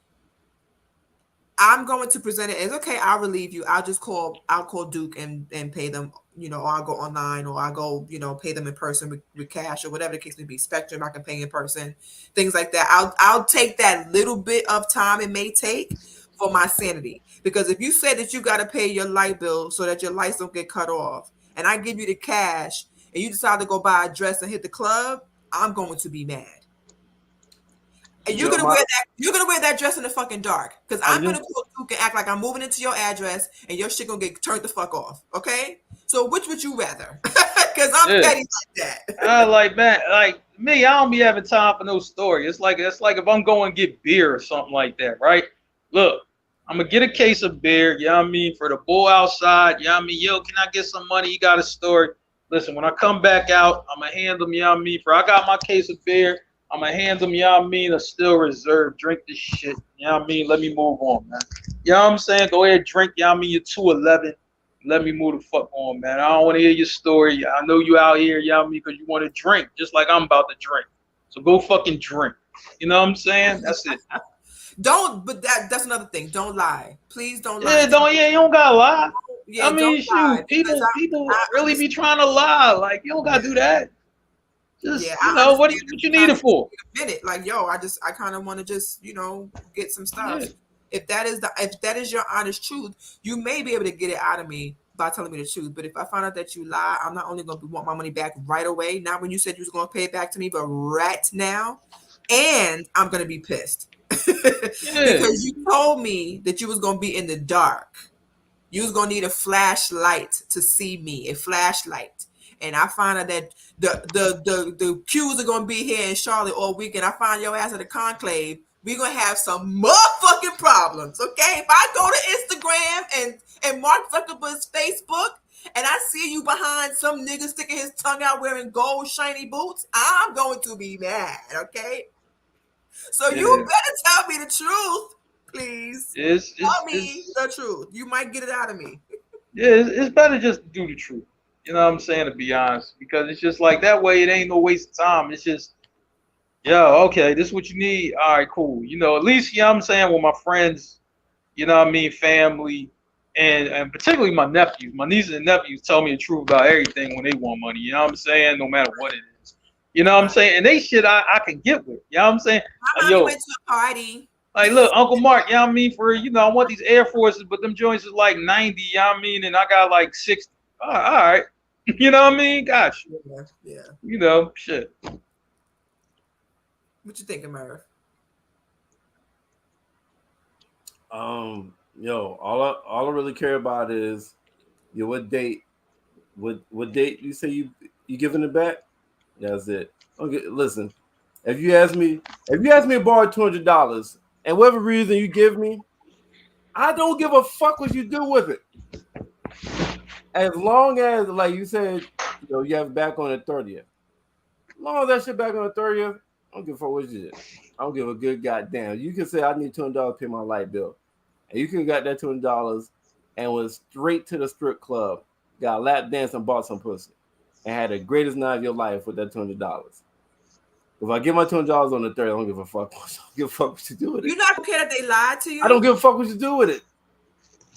I'm going to present it as, okay, I'll relieve you. I'll call Duke and pay them or I go online, or I go, pay them in person with cash, or whatever the case may be. Spectrum, I can pay in person, things like that. I'll take that little bit of time it may take for my sanity. Because if you say that you got to pay your light bill so that your lights don't get cut off, and I give you the cash, and you decide to go buy a dress and hit the club, I'm going to be mad. And you're gonna wear that dress in the fucking dark, because I'm gonna go Duke and act like I'm moving into your address, and your shit gonna get turned the fuck off. Okay, so which would you rather? Because I'm petty like that. Like me, I don't be having time for no story. It's like if I'm going to get beer or something like that, right? Look, I'm gonna get a case of beer. You know what I mean? For the boy outside. You know what I mean? Yo, can I get some money? You got a story? Listen, when I come back out, I'm gonna hand them. You know what I mean? I got my case of beer. I'm gonna hand them, you know what I mean, a still reserve. Drink this shit, you know what I mean? Let me move on, man. You know what I'm saying? Go ahead, drink, you know what I mean, you're 211. Let me move the fuck on, man. I don't want to hear your story. I know you out here, you know what I mean, because you want to drink, just like I'm about to drink. So go fucking drink. You know what I'm saying? That's it. But that's another thing. Don't lie. Please don't lie. You don't gotta lie. Yeah, I mean, shoot, people really be trying to lie. Like, you don't gotta do that. Just, what you need it for? A minute, like, yo, I kind of want to just, get some stuff. Yeah. If that is your honest truth, you may be able to get it out of me by telling me the truth. But if I find out that you lie, I'm not only going to want my money back right away, not when you said you was going to pay it back to me, but right now, and I'm going to be pissed because you told me that you was going to be in the dark. You was going to need a flashlight to see me, a flashlight. And I find out that the Qs are gonna be here in Charlotte all weekend. I find your ass at the conclave. We're gonna have some motherfucking problems, okay? If I go to Instagram and Mark Zuckerberg's Facebook and I see you behind some nigga sticking his tongue out wearing gold shiny boots, I'm going to be mad, okay? So you better tell me the truth, please. Tell me the truth. You might get it out of me. Yeah, it's better just to do the truth. You know what I'm saying, to be honest, because it's just like that way it ain't no waste of time. It's just, okay, this is what you need. All right, cool. At least, I'm saying, with my friends, you know what I mean, family, and particularly my nephews. My nieces and nephews tell me the truth about everything when they want money. You know what I'm saying? No matter what it is. You know what I'm saying? And they shit I can get with. You know what I'm saying? I went to a party. Like, look, Uncle Mark, you know what I mean? I want these Air Forces, but them joints is like 90, you know what I mean? And I got like 60. All right. You know what I mean? Gosh. Yeah. Shit. What you thinking, Merv? All I really care about is what date you say you giving it back? That's it. Okay, listen. If you ask me to borrow $200 and whatever reason you give me, I don't give a fuck what you do with it. As long as, like you said, you have it back on the 30th. As long as that shit back on the 30th, I don't give a fuck what you did. I don't give a good goddamn. You can say I need $200 to pay my light bill. And you could have got that $200 and went straight to the strip club, got a lap dance and bought some pussy, and had the greatest night of your life with that $200. If I get my $200 on the 30th, I don't give a fuck. I don't give a fuck what you do with it. You not care that they lied to you? I don't give a fuck what you do with it.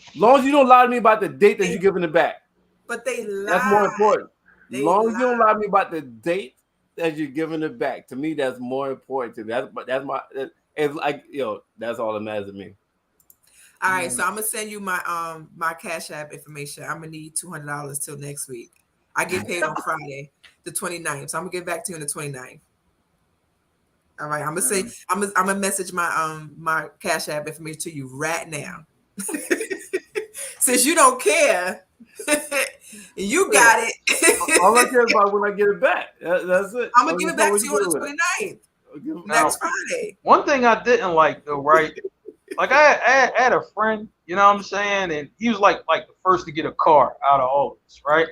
As long as you don't lie to me about the date that you're giving it back. But they lied. That's more important. As long as you don't lie to me about the date that you're giving it back, to me, that's more important to me. It's like, that's all that matters to me. All right, so I'm gonna send you my my Cash App information. I'm gonna need $200 till next week. I get paid on Friday, the 29th. So I'm gonna get back to you on the 29th. All right, I'm gonna message my my Cash App information to you right now. Since you don't care, you got it. All I care about when I get it back. That's it. I'm gonna give it back to you on the 29th. Next Friday. One thing I didn't like though, right? Like I had a friend, you know what I'm saying, and he was like the first to get a car out of all of this, right?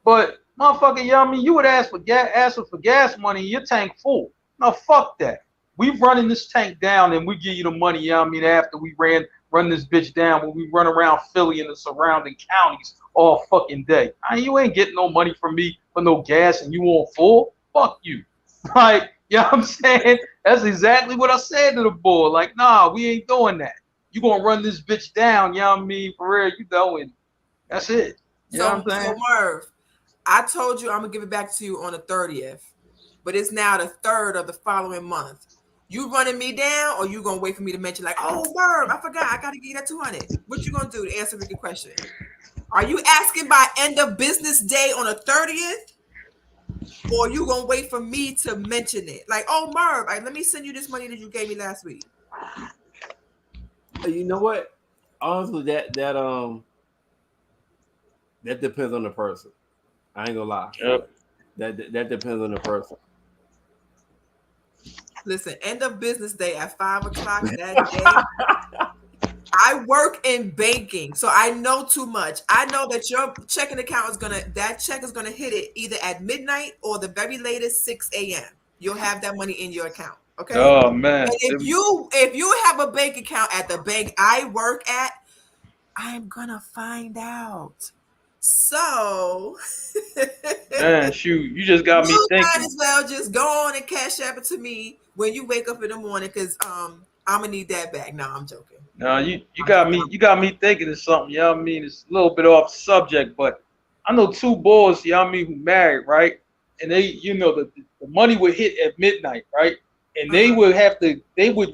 But motherfucker, you would ask for gas money, your tank full. No, fuck that. We running this tank down and we give you the money, after we run this bitch down when we run around Philly and the surrounding counties all fucking day. You ain't getting no money from me for no gas and you want full? Fuck you. Like, you know what I'm saying? That's exactly what I said to the boy. Like, nah, we ain't doing that. You gonna run this bitch down, for real, and that's it. You know what I'm So saying? Merv, I told you I'm gonna give it back to you on the 30th, but it's now the 3rd of the following month. You running me down, or you gonna wait for me to mention like, oh Merv, I forgot, I gotta give you that 200. What you gonna do to answer the question? Are you asking by end of business day on the 30th? Or you gonna wait for me to mention it? Like, oh Merv, let me send you this money that you gave me last week. You know what? Honestly, that depends on the person. I ain't gonna lie. Yep. That depends on the person. Listen, end of business day at 5 o'clock that day. I work in banking, so I know too much. I know that your checking account that check is gonna hit it either at midnight or the very latest 6 a.m. You'll have that money in your account. Okay. Oh man. And if you have a bank account at the bank I work at, I'm gonna find out. So Man, shoot, you just got me you might thinking. as well just go on and cash app it to me when you wake up in the morning, because I'm gonna need that back. No, I'm joking. No, you got me thinking of something, you know what I mean? It's a little bit off subject, but I know two boys, you know what I mean, who married, right? And they, you know, the money would hit at midnight, right? And they would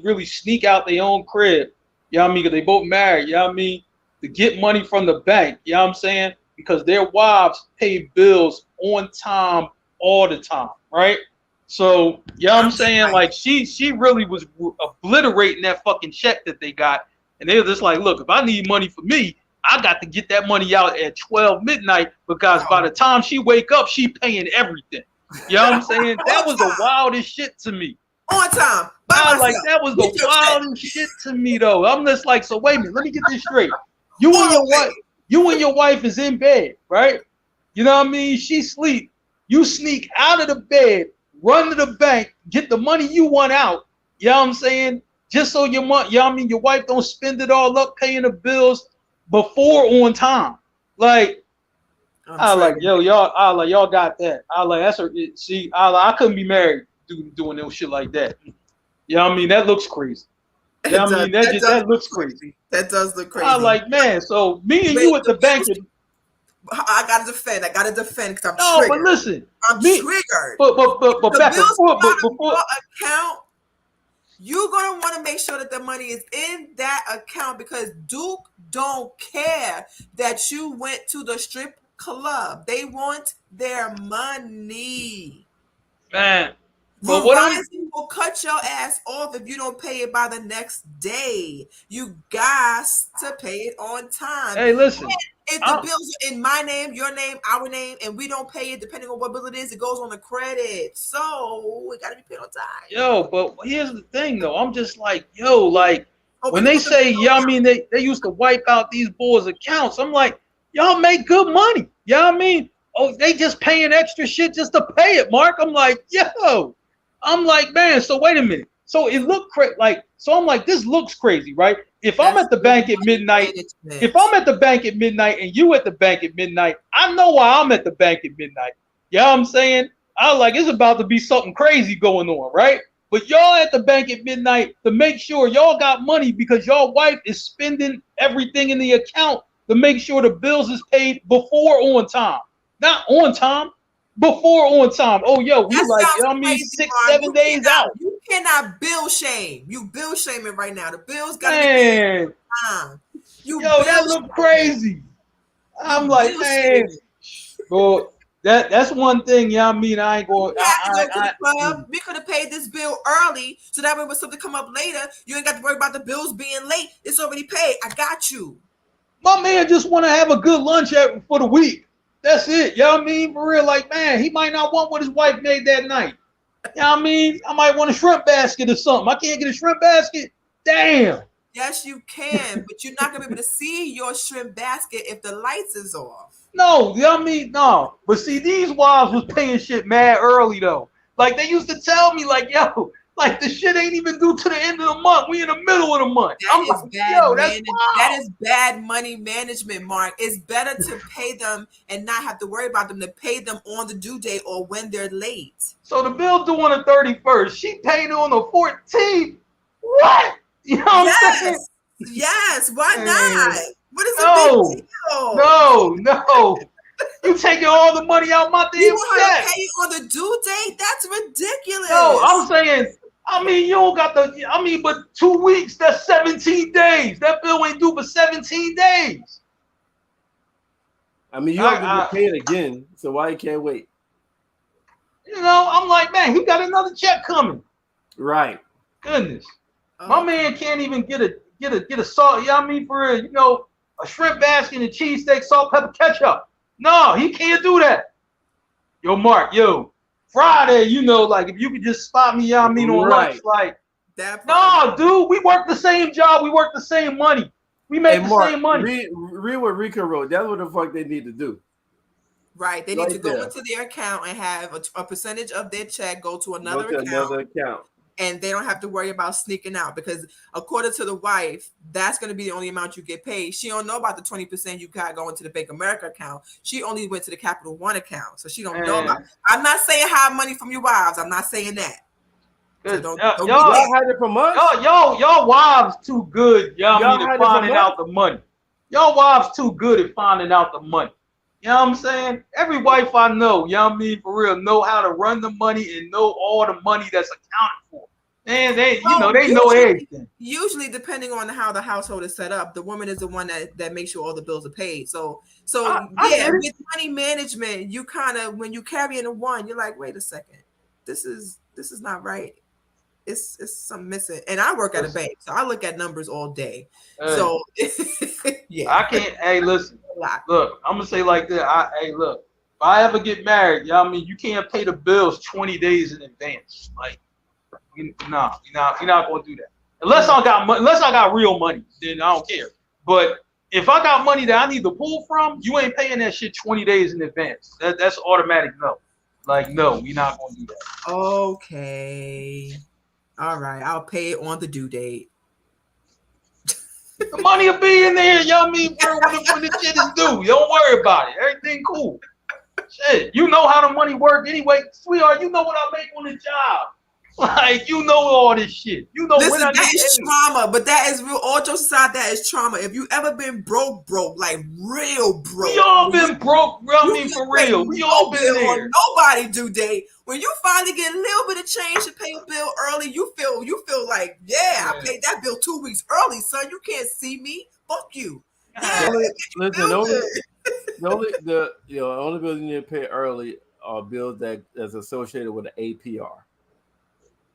really sneak out their own crib, you know what I mean? Because they both married, you know what I mean? To get money from the bank, you know what I'm saying? Because their wives pay bills on time all the time, right? So, you know what I'm saying? Like she really was obliterating that fucking check that they got. And they were just like, look, if I need money for me, I got to get that money out at 12 midnight, because by the time she wake up, she paying everything. You know what I'm saying? That was the wildest shit to me. On time. That was the wildest shit to me, though. I'm just like, so wait a minute, let me get this straight. You and your wife is in bed, right? You know what I mean? She sleep. You sneak out of the bed, run to the bank, get the money you want out. You know what I'm saying? Just so you know what I mean, your wife don't spend it all up paying the bills before on time. Like, y'all got that. I couldn't be married doing no shit like that. You know what I mean? That looks crazy. You know what I mean? That looks crazy. That does look crazy. I like, man, so me and you at the bank. I gotta defend because I'm no, triggered. But listen, I'm triggered. But the back bills before account, you're gonna want to make sure that the money is in that account, because Duke don't care that you went to the strip club. They want their money. Man. But Verizon will cut your ass off if you don't pay it by the next day. You got to pay it on time. Hey, listen. And if the bills are in my name, your name, our name, and we don't pay it, depending on what bill it is, it goes on the credit. So it got to be paid on time. Yo, but here's the thing, though. I'm just like, when they say, I mean, they used to wipe out these boys' accounts. I'm like, y'all make good money. You know what I mean? Oh, they just paying extra shit just to pay it, Mark. I'm like, I'm like, man, so wait a minute. So it looked I'm like, this looks crazy, right? If I'm at the bank at midnight, and you at the bank at midnight, I know why I'm at the bank at midnight. You know what I'm saying? It's about to be something crazy going on, right? But y'all at the bank at midnight to make sure y'all got money, because y'all wife is spending everything in the account to make sure the bills is paid before on time. Not on time. Before on time. Oh, we like, 6, 7 days out. You cannot bill shame. You bill shaming right now. The bills got to be paid on time. That look crazy. I'm like, man. Well, that's one thing, you know what I mean? I ain't going. We could have paid this bill early, so that way when something come up later, you ain't got to worry about the bills being late. It's already paid. I got you. My man just want to have a good lunch for the week. That's it. You know what I mean? For real, like, man, he might not want what his wife made that night. You know what I mean? I might want a shrimp basket or something. I can't get a shrimp basket? Damn. Yes, you can, but you're not going to be able to see your shrimp basket if the lights is off. No, you know what I mean? No. But see, these wives was paying shit mad early, though. Like, they used to tell me, like, like, the shit ain't even due to the end of the month. We in the middle of the month. That is bad money management, Mark. It's better to pay them and not have to worry about them, to pay them on the due date or when they're late. So the bill due on the 31st. She paid on the 14th. What? You know what I'm saying? Yes, why not? What is No. a big deal? No. You taking all the money out my damn You want check. to pay on the due date? That's ridiculous. No, I'm saying, you don't got but 2 weeks, that's 17 days. That bill ain't due for 17 days. I mean, you have to get paid again, so why you can't wait? You know, I'm like, man, he got another check coming. Right. Goodness. My man can't even get a salt, for a shrimp basket and cheesesteak, salt, pepper, ketchup. No, he can't do that. Yo, Mark, Friday, like if you could just spot me, on lunch, like that. No, dude, we work the same job, we work the same money. We make the same money. Read what Rico wrote. That's what the fuck they need to do. Right. They need to go into their account and have a percentage of their check go to another account. And they don't have to worry about sneaking out because according to the wife, that's going to be the only amount you get paid. She don't know about the 20% you got going to the Bank of America account. She only went to the Capital One account. So she don't know about it. I'm not saying hide money from your wives. I'm not saying that. So don't y'all hide it from us? Y'all wives too good. Y'all finding out the money. Y'all wives too good at finding out the money. You know what I'm saying? Every wife I know, for real, know how to run the money and know all the money that's accounted for. And they know everything. Usually, depending on how the household is set up, the woman is the one that makes sure all the bills are paid. So with money management, you kind of when you carry in a one, you're like, wait a second, this is not right. It's something missing. And I work at a bank, so I look at numbers all day. So yeah, I can't. Hey, listen. Look, I'm gonna say like that. Look. If I ever get married, you can't pay the bills 20 days in advance. Like, you're not gonna do that. Unless I got real money, then I don't care. But if I got money that I need to pull from, you ain't paying that shit 20 days in advance. That's automatic no. Like, no, you're not gonna do that. Okay. All right, I'll pay it on the due date. The money will be in there, when the shit is due. Don't worry about it. Everything cool. Shit, you know how the money work anyway. Sweetheart, you know what I make on the job. Like, you know all this shit. You know Listen, that is trauma, but that is real. All jokes aside, that is trauma. If you ever been broke, like real broke. We all been broke, for real. We all been there. Nobody due date. When you finally get a little bit of change to pay a bill early, you feel like, I paid that bill 2 weeks early, son. You can't see me. Fuck you. Yeah, listen, the only bills you need to pay early are bills that's associated with an APR.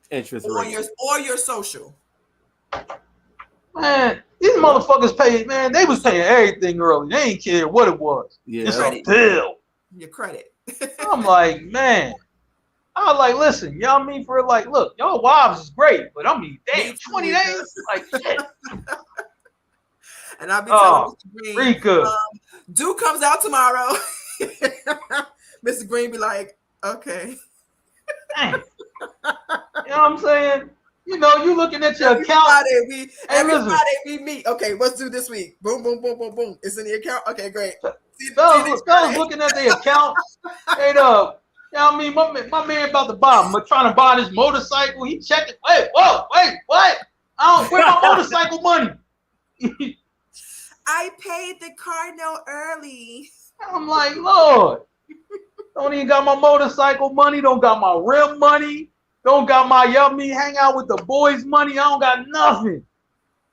Interest rate. Or your social. Man, these motherfuckers paid, man. They was paying everything early. They ain't care what it was. Yeah, it's a bill. Your credit. I'm like, man. I was like, listen, for like, look, y'all wives is great, but damn, 20 days? Like, shit. And I'll be telling Mr. Green, good. Duke comes out tomorrow. Mr. Green be like, okay. Dang. You know what I'm saying? You looking at your account. Every Friday we meet. Okay, what's due this week? Boom, boom, boom, boom, boom. It's in the account. Okay, great. Fellas looking at the account. Hey, my man about to trying to buy this motorcycle. He checking. Wait, what? Where's my motorcycle money? I paid the car note early. I'm like, Lord, don't even got my motorcycle money. Don't got my rim money. Don't got my hang out with the boys money. I don't got nothing.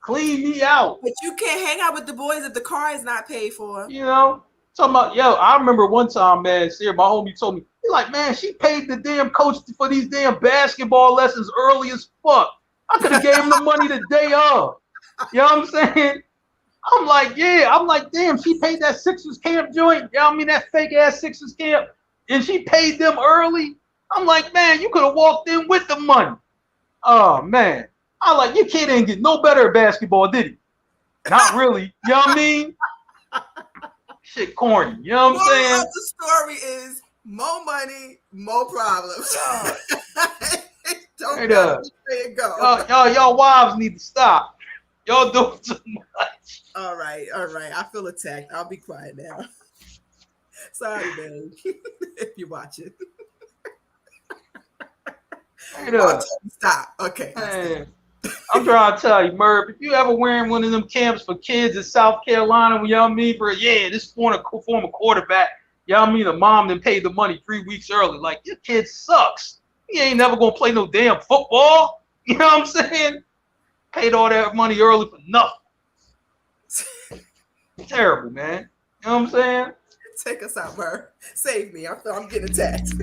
Clean me out. But you can't hang out with the boys if the car is not paid for. Talking about, I remember one time, man, Sarah, my homie told me, he's like, man, she paid the damn coach for these damn basketball lessons early as fuck. I could have gave him the money the day of. You know what I'm saying? I'm like, damn, she paid that Sixers camp joint. That fake ass Sixers camp. And she paid them early. I'm like, man, you could have walked in with the money. Oh, man. I'm like, your kid ain't get no better at basketball, did he? Not really. You know what I mean? Shit corny. You know what I'm saying? The story is more money, more problems. Don't go. Y'all wives need to stop. Y'all doing too much. All right. I feel attacked. I'll be quiet now. Sorry, babe. If you watch it. Stop. Okay. I'm trying to tell you, Merv, if you ever wearing one of them camps for kids in South Carolina, you know what I mean, for this former quarterback, you know what I mean, the mom then paid the money 3 weeks early. Like, your kid sucks. He ain't never gonna play no damn football. You know what I'm saying? Paid all that money early for nothing. Terrible, man. You know what I'm saying? Take us out, bro. Save me. I feel I'm getting attacked.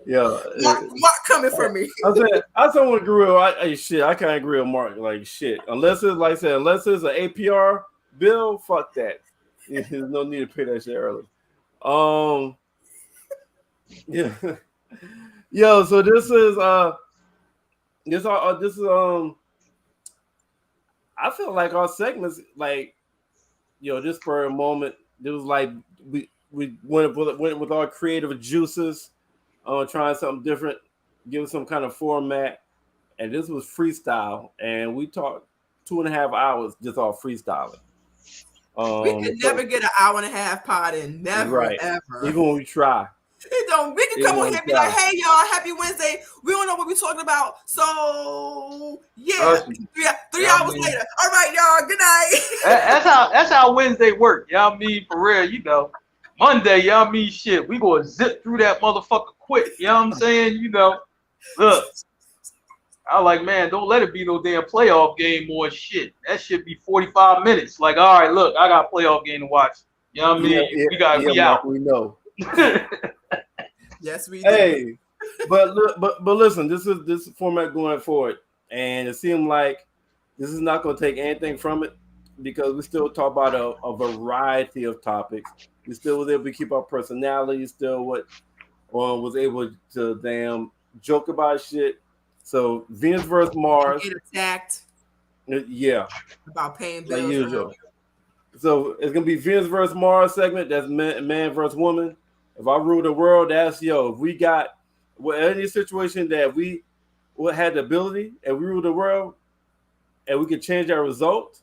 Yeah. Mark coming for me. I said with Grill, I can't agree with Mark. Like shit. Unless it's like I said, unless it's an APR bill, fuck that. There's no need to pay that shit early. Yeah. Yo, so this is I feel like our segments, like, just for a moment, it was like we went with our creative juices, trying something different, give some kind of format, and this was freestyle, and we talked 2.5 hours just off freestyling. We could never get an hour and a half pod in, never ever. Even when we try. We can come on here and be like, hey y'all, happy Wednesday. We don't know what we're talking about. So yeah, 3 hours later. All right, y'all, good night. That's how Wednesday work. You know what I mean? For real, Monday, you know what I mean? Shit, we gonna zip through that motherfucker quick. You know what I'm saying? Look. I like, man, don't let it be no damn playoff game or shit. That should be 45 minutes. Like, all right, look, I got a playoff game to watch. You know what I mean? We out. We know. Yes, we do. Hey, but listen, this is format going forward, and it seemed like this is not going to take anything from it because we still talk about a variety of topics. We still was able to keep our personality. Still, was able to damn joke about shit. So Venus versus Mars. Get attacked. Yeah. About paying bills. Like usual. So it's gonna be Venus versus Mars segment. That's man versus woman. If I rule the world, that's if we got any situation that we had the ability and we rule the world and we could change our result.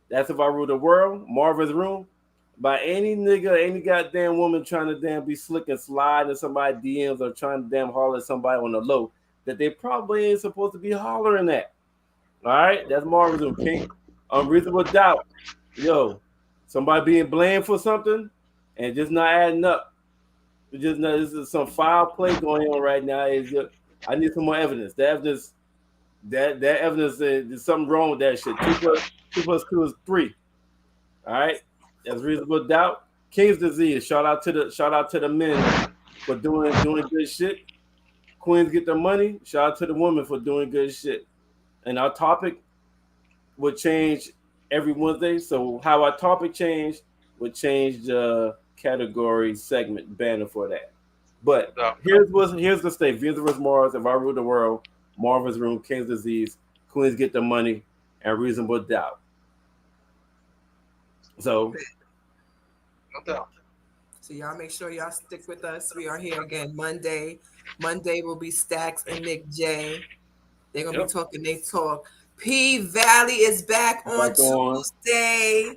That's if I rule the world. Marvin's room. By any nigga, any goddamn woman trying to damn be slick and slide in somebody's DMs or trying to damn holler at somebody on the low that they probably ain't supposed to be hollering at. All right, that's Marvin's room, King. Unreasonable doubt. Somebody being blamed for something and just not adding up. This is some foul play going on right now. I need some more evidence. The evidence, that evidence, there's something wrong with that shit. 2 plus 2 is 3. All right, that's reasonable doubt. King's disease. Shout out to the men for doing good shit. Queens get their money. Shout out to the women for doing good shit. And our topic would change every Wednesday. So how our topic changed would change the category segment banner for that. But here's the state. Venus versus Mars. If I rule the world, Marvin's room, King's disease, Queens get the money, and reasonable doubt. So no doubt. So y'all make sure y'all stick with us. We are here again Monday. Monday will be Stacks and Nick J. They're gonna be talking. They talk. P Valley is back on Tuesday.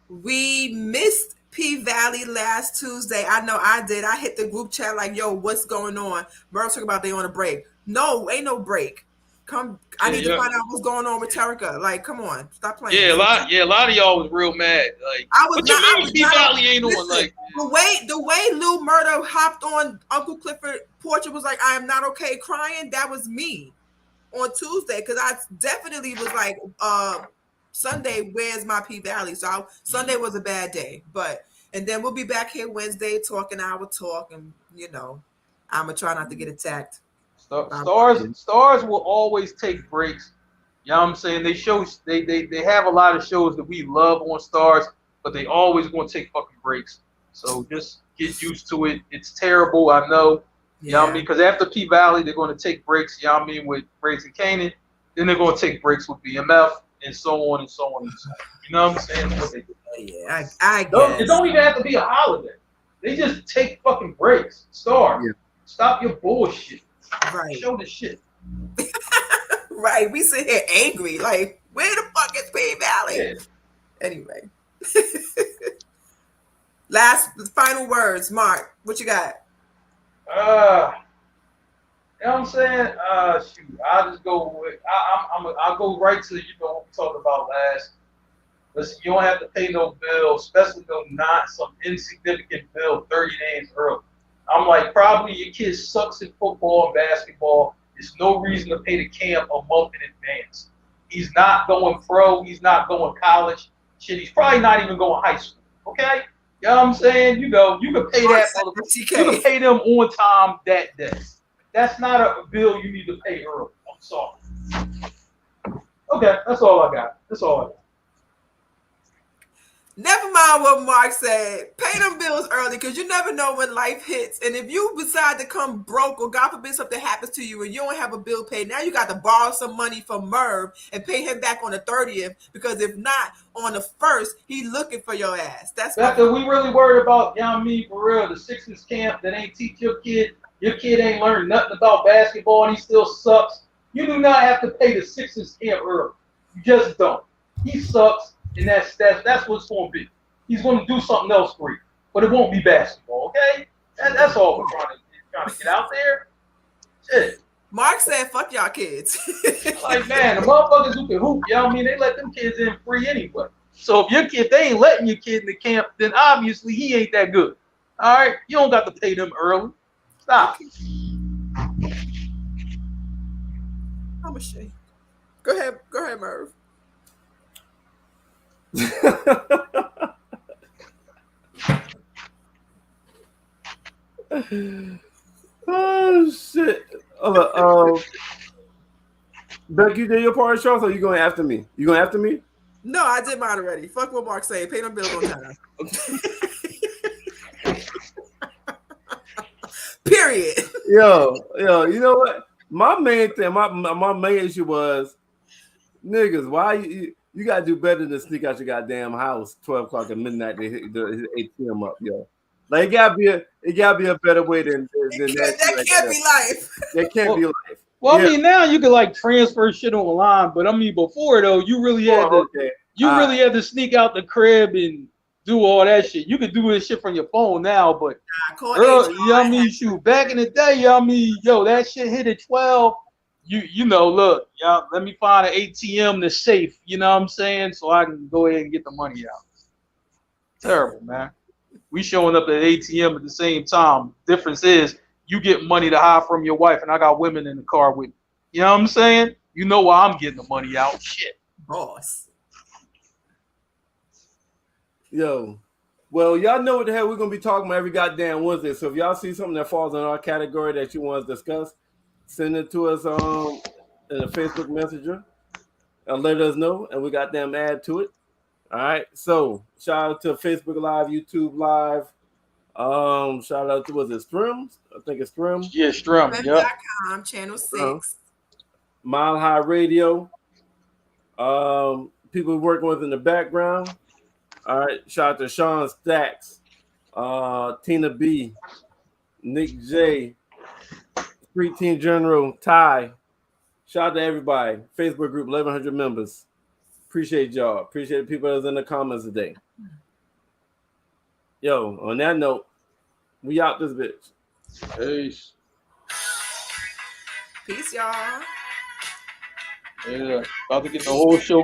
We missed P Valley last Tuesday. I know I did. I hit the group chat like, yo, what's going on? Bro, talking about they on a break. No, ain't no break. I need to find out what's going on with Terica. Like, come on, stop playing. A lot of y'all was real mad. Like, what you mean P Valley ain't on? Like, the way Lou Murder hopped on Uncle Clifford porch and was like, I am not okay crying. That was me on Tuesday because I definitely was like, Sunday, where's my P Valley? So Sunday was a bad day, and then we'll be back here Wednesday talking our talk, and I'm gonna try not to get attacked. Stars will always take breaks. You know what I'm saying? They have a lot of shows that we love on Stars, but they always gonna take fucking breaks. So just get used to it. It's terrible, I know. You know what I mean? Because after P Valley, they're gonna take breaks. You know what I mean? With Raising Canaan, then they're gonna take breaks with BMF, and so on and so on and so on. You know what I'm saying? That's what they do. Yeah, I guess. It don't even have to be a holiday. They just take fucking breaks. Stars, stop your bullshit. Right. Show the shit. Right. We sit here angry. Like, where the fuck is P Valley? Yeah. Anyway. Final words, Mark. What you got? You know what I'm saying? Shoot, I'll just go with I'll go right to what we talked about last. Listen, you don't have to pay no bill, especially though not some insignificant bill 30 days early. I'm like, probably your kid sucks at football and basketball. There's no reason to pay the camp a month in advance. He's not going pro. He's not going college. Shit, he's probably not even going high school. Okay? You know what I'm saying? You can pay that. You can pay them on time that day. That's not a bill you need to pay early. I'm sorry. Okay, that's all I got. That's all I got. Never mind what Mark said. Pay them bills early because you never know when life hits. And if you decide to come broke or God forbid something happens to you and you don't have a bill paid, now you got to borrow some money from Merv and pay him back on the 30th because if not, on the 1st, he's looking for your ass. That's Becca, we really worried about, you know what I mean, for real, the Sixers camp that ain't teach your kid ain't learned nothing about basketball and he still sucks. You do not have to pay the Sixers camp early. You just don't. He sucks, and that's what it's going to be. He's going to do something else for you, but it won't be basketball, okay? That's all we're trying to get out there. Shit. Mark said, fuck y'all kids. Like, man, the motherfuckers who can hoop, you know what I mean? They let them kids in free anyway. So if they ain't letting your kid in the camp, then obviously he ain't that good. All right? You don't got to pay them early. Stop. I'm ashamed. Go ahead, Merv. Oh shit! Beck, you did your part of the show, so you going after me? You going after me? No, I did mine already. Fuck what Mark saying. Pay them bills on time. Period. Yo, you know what? My main thing, my main issue was, niggas, why you gotta do better than sneak out your goddamn house 12 o'clock at midnight to hit the ATM up, yo. Like it gotta be a better way than that. That can't be life. That can't be life. Well, I mean, now you can like transfer shit online, but I mean, before though, you really had to sneak out the crib and do all that shit. You could do this shit from your phone now, but you know what I mean? Shoot, back in the day, you know what I mean? Yo, that shit hit at 12. You know, look, y'all, let me find an ATM that's safe. You know what I'm saying? So I can go ahead and get the money out. Terrible, man. We showing up at ATM at the same time. Difference is you get money to hide from your wife, and I got women in the car with me. You know what I'm saying? You know why I'm getting the money out. Shit. Boss. Yo. Well, y'all know what the hell we're going to be talking about every goddamn Wednesday. So if y'all see something that falls in our category that you want to discuss, send it to us in a Facebook Messenger and let us know, and we got them add to it. All right. So shout out to Facebook Live, YouTube Live. Shout out to, was it Streams? I think it's Streams. Yeah, Strum. Yep. Web.com, channel 6. Mile High Radio. People working with in the background. All right. Shout out to Sean Stacks, Tina B, Nick J, Street Team General, Ty. Shout out to everybody. Facebook group, 1,100 members. Appreciate y'all. Appreciate the people that's in the comments today. Yo, on that note, we out this bitch. Peace. Peace, y'all. Yeah, about to get the whole show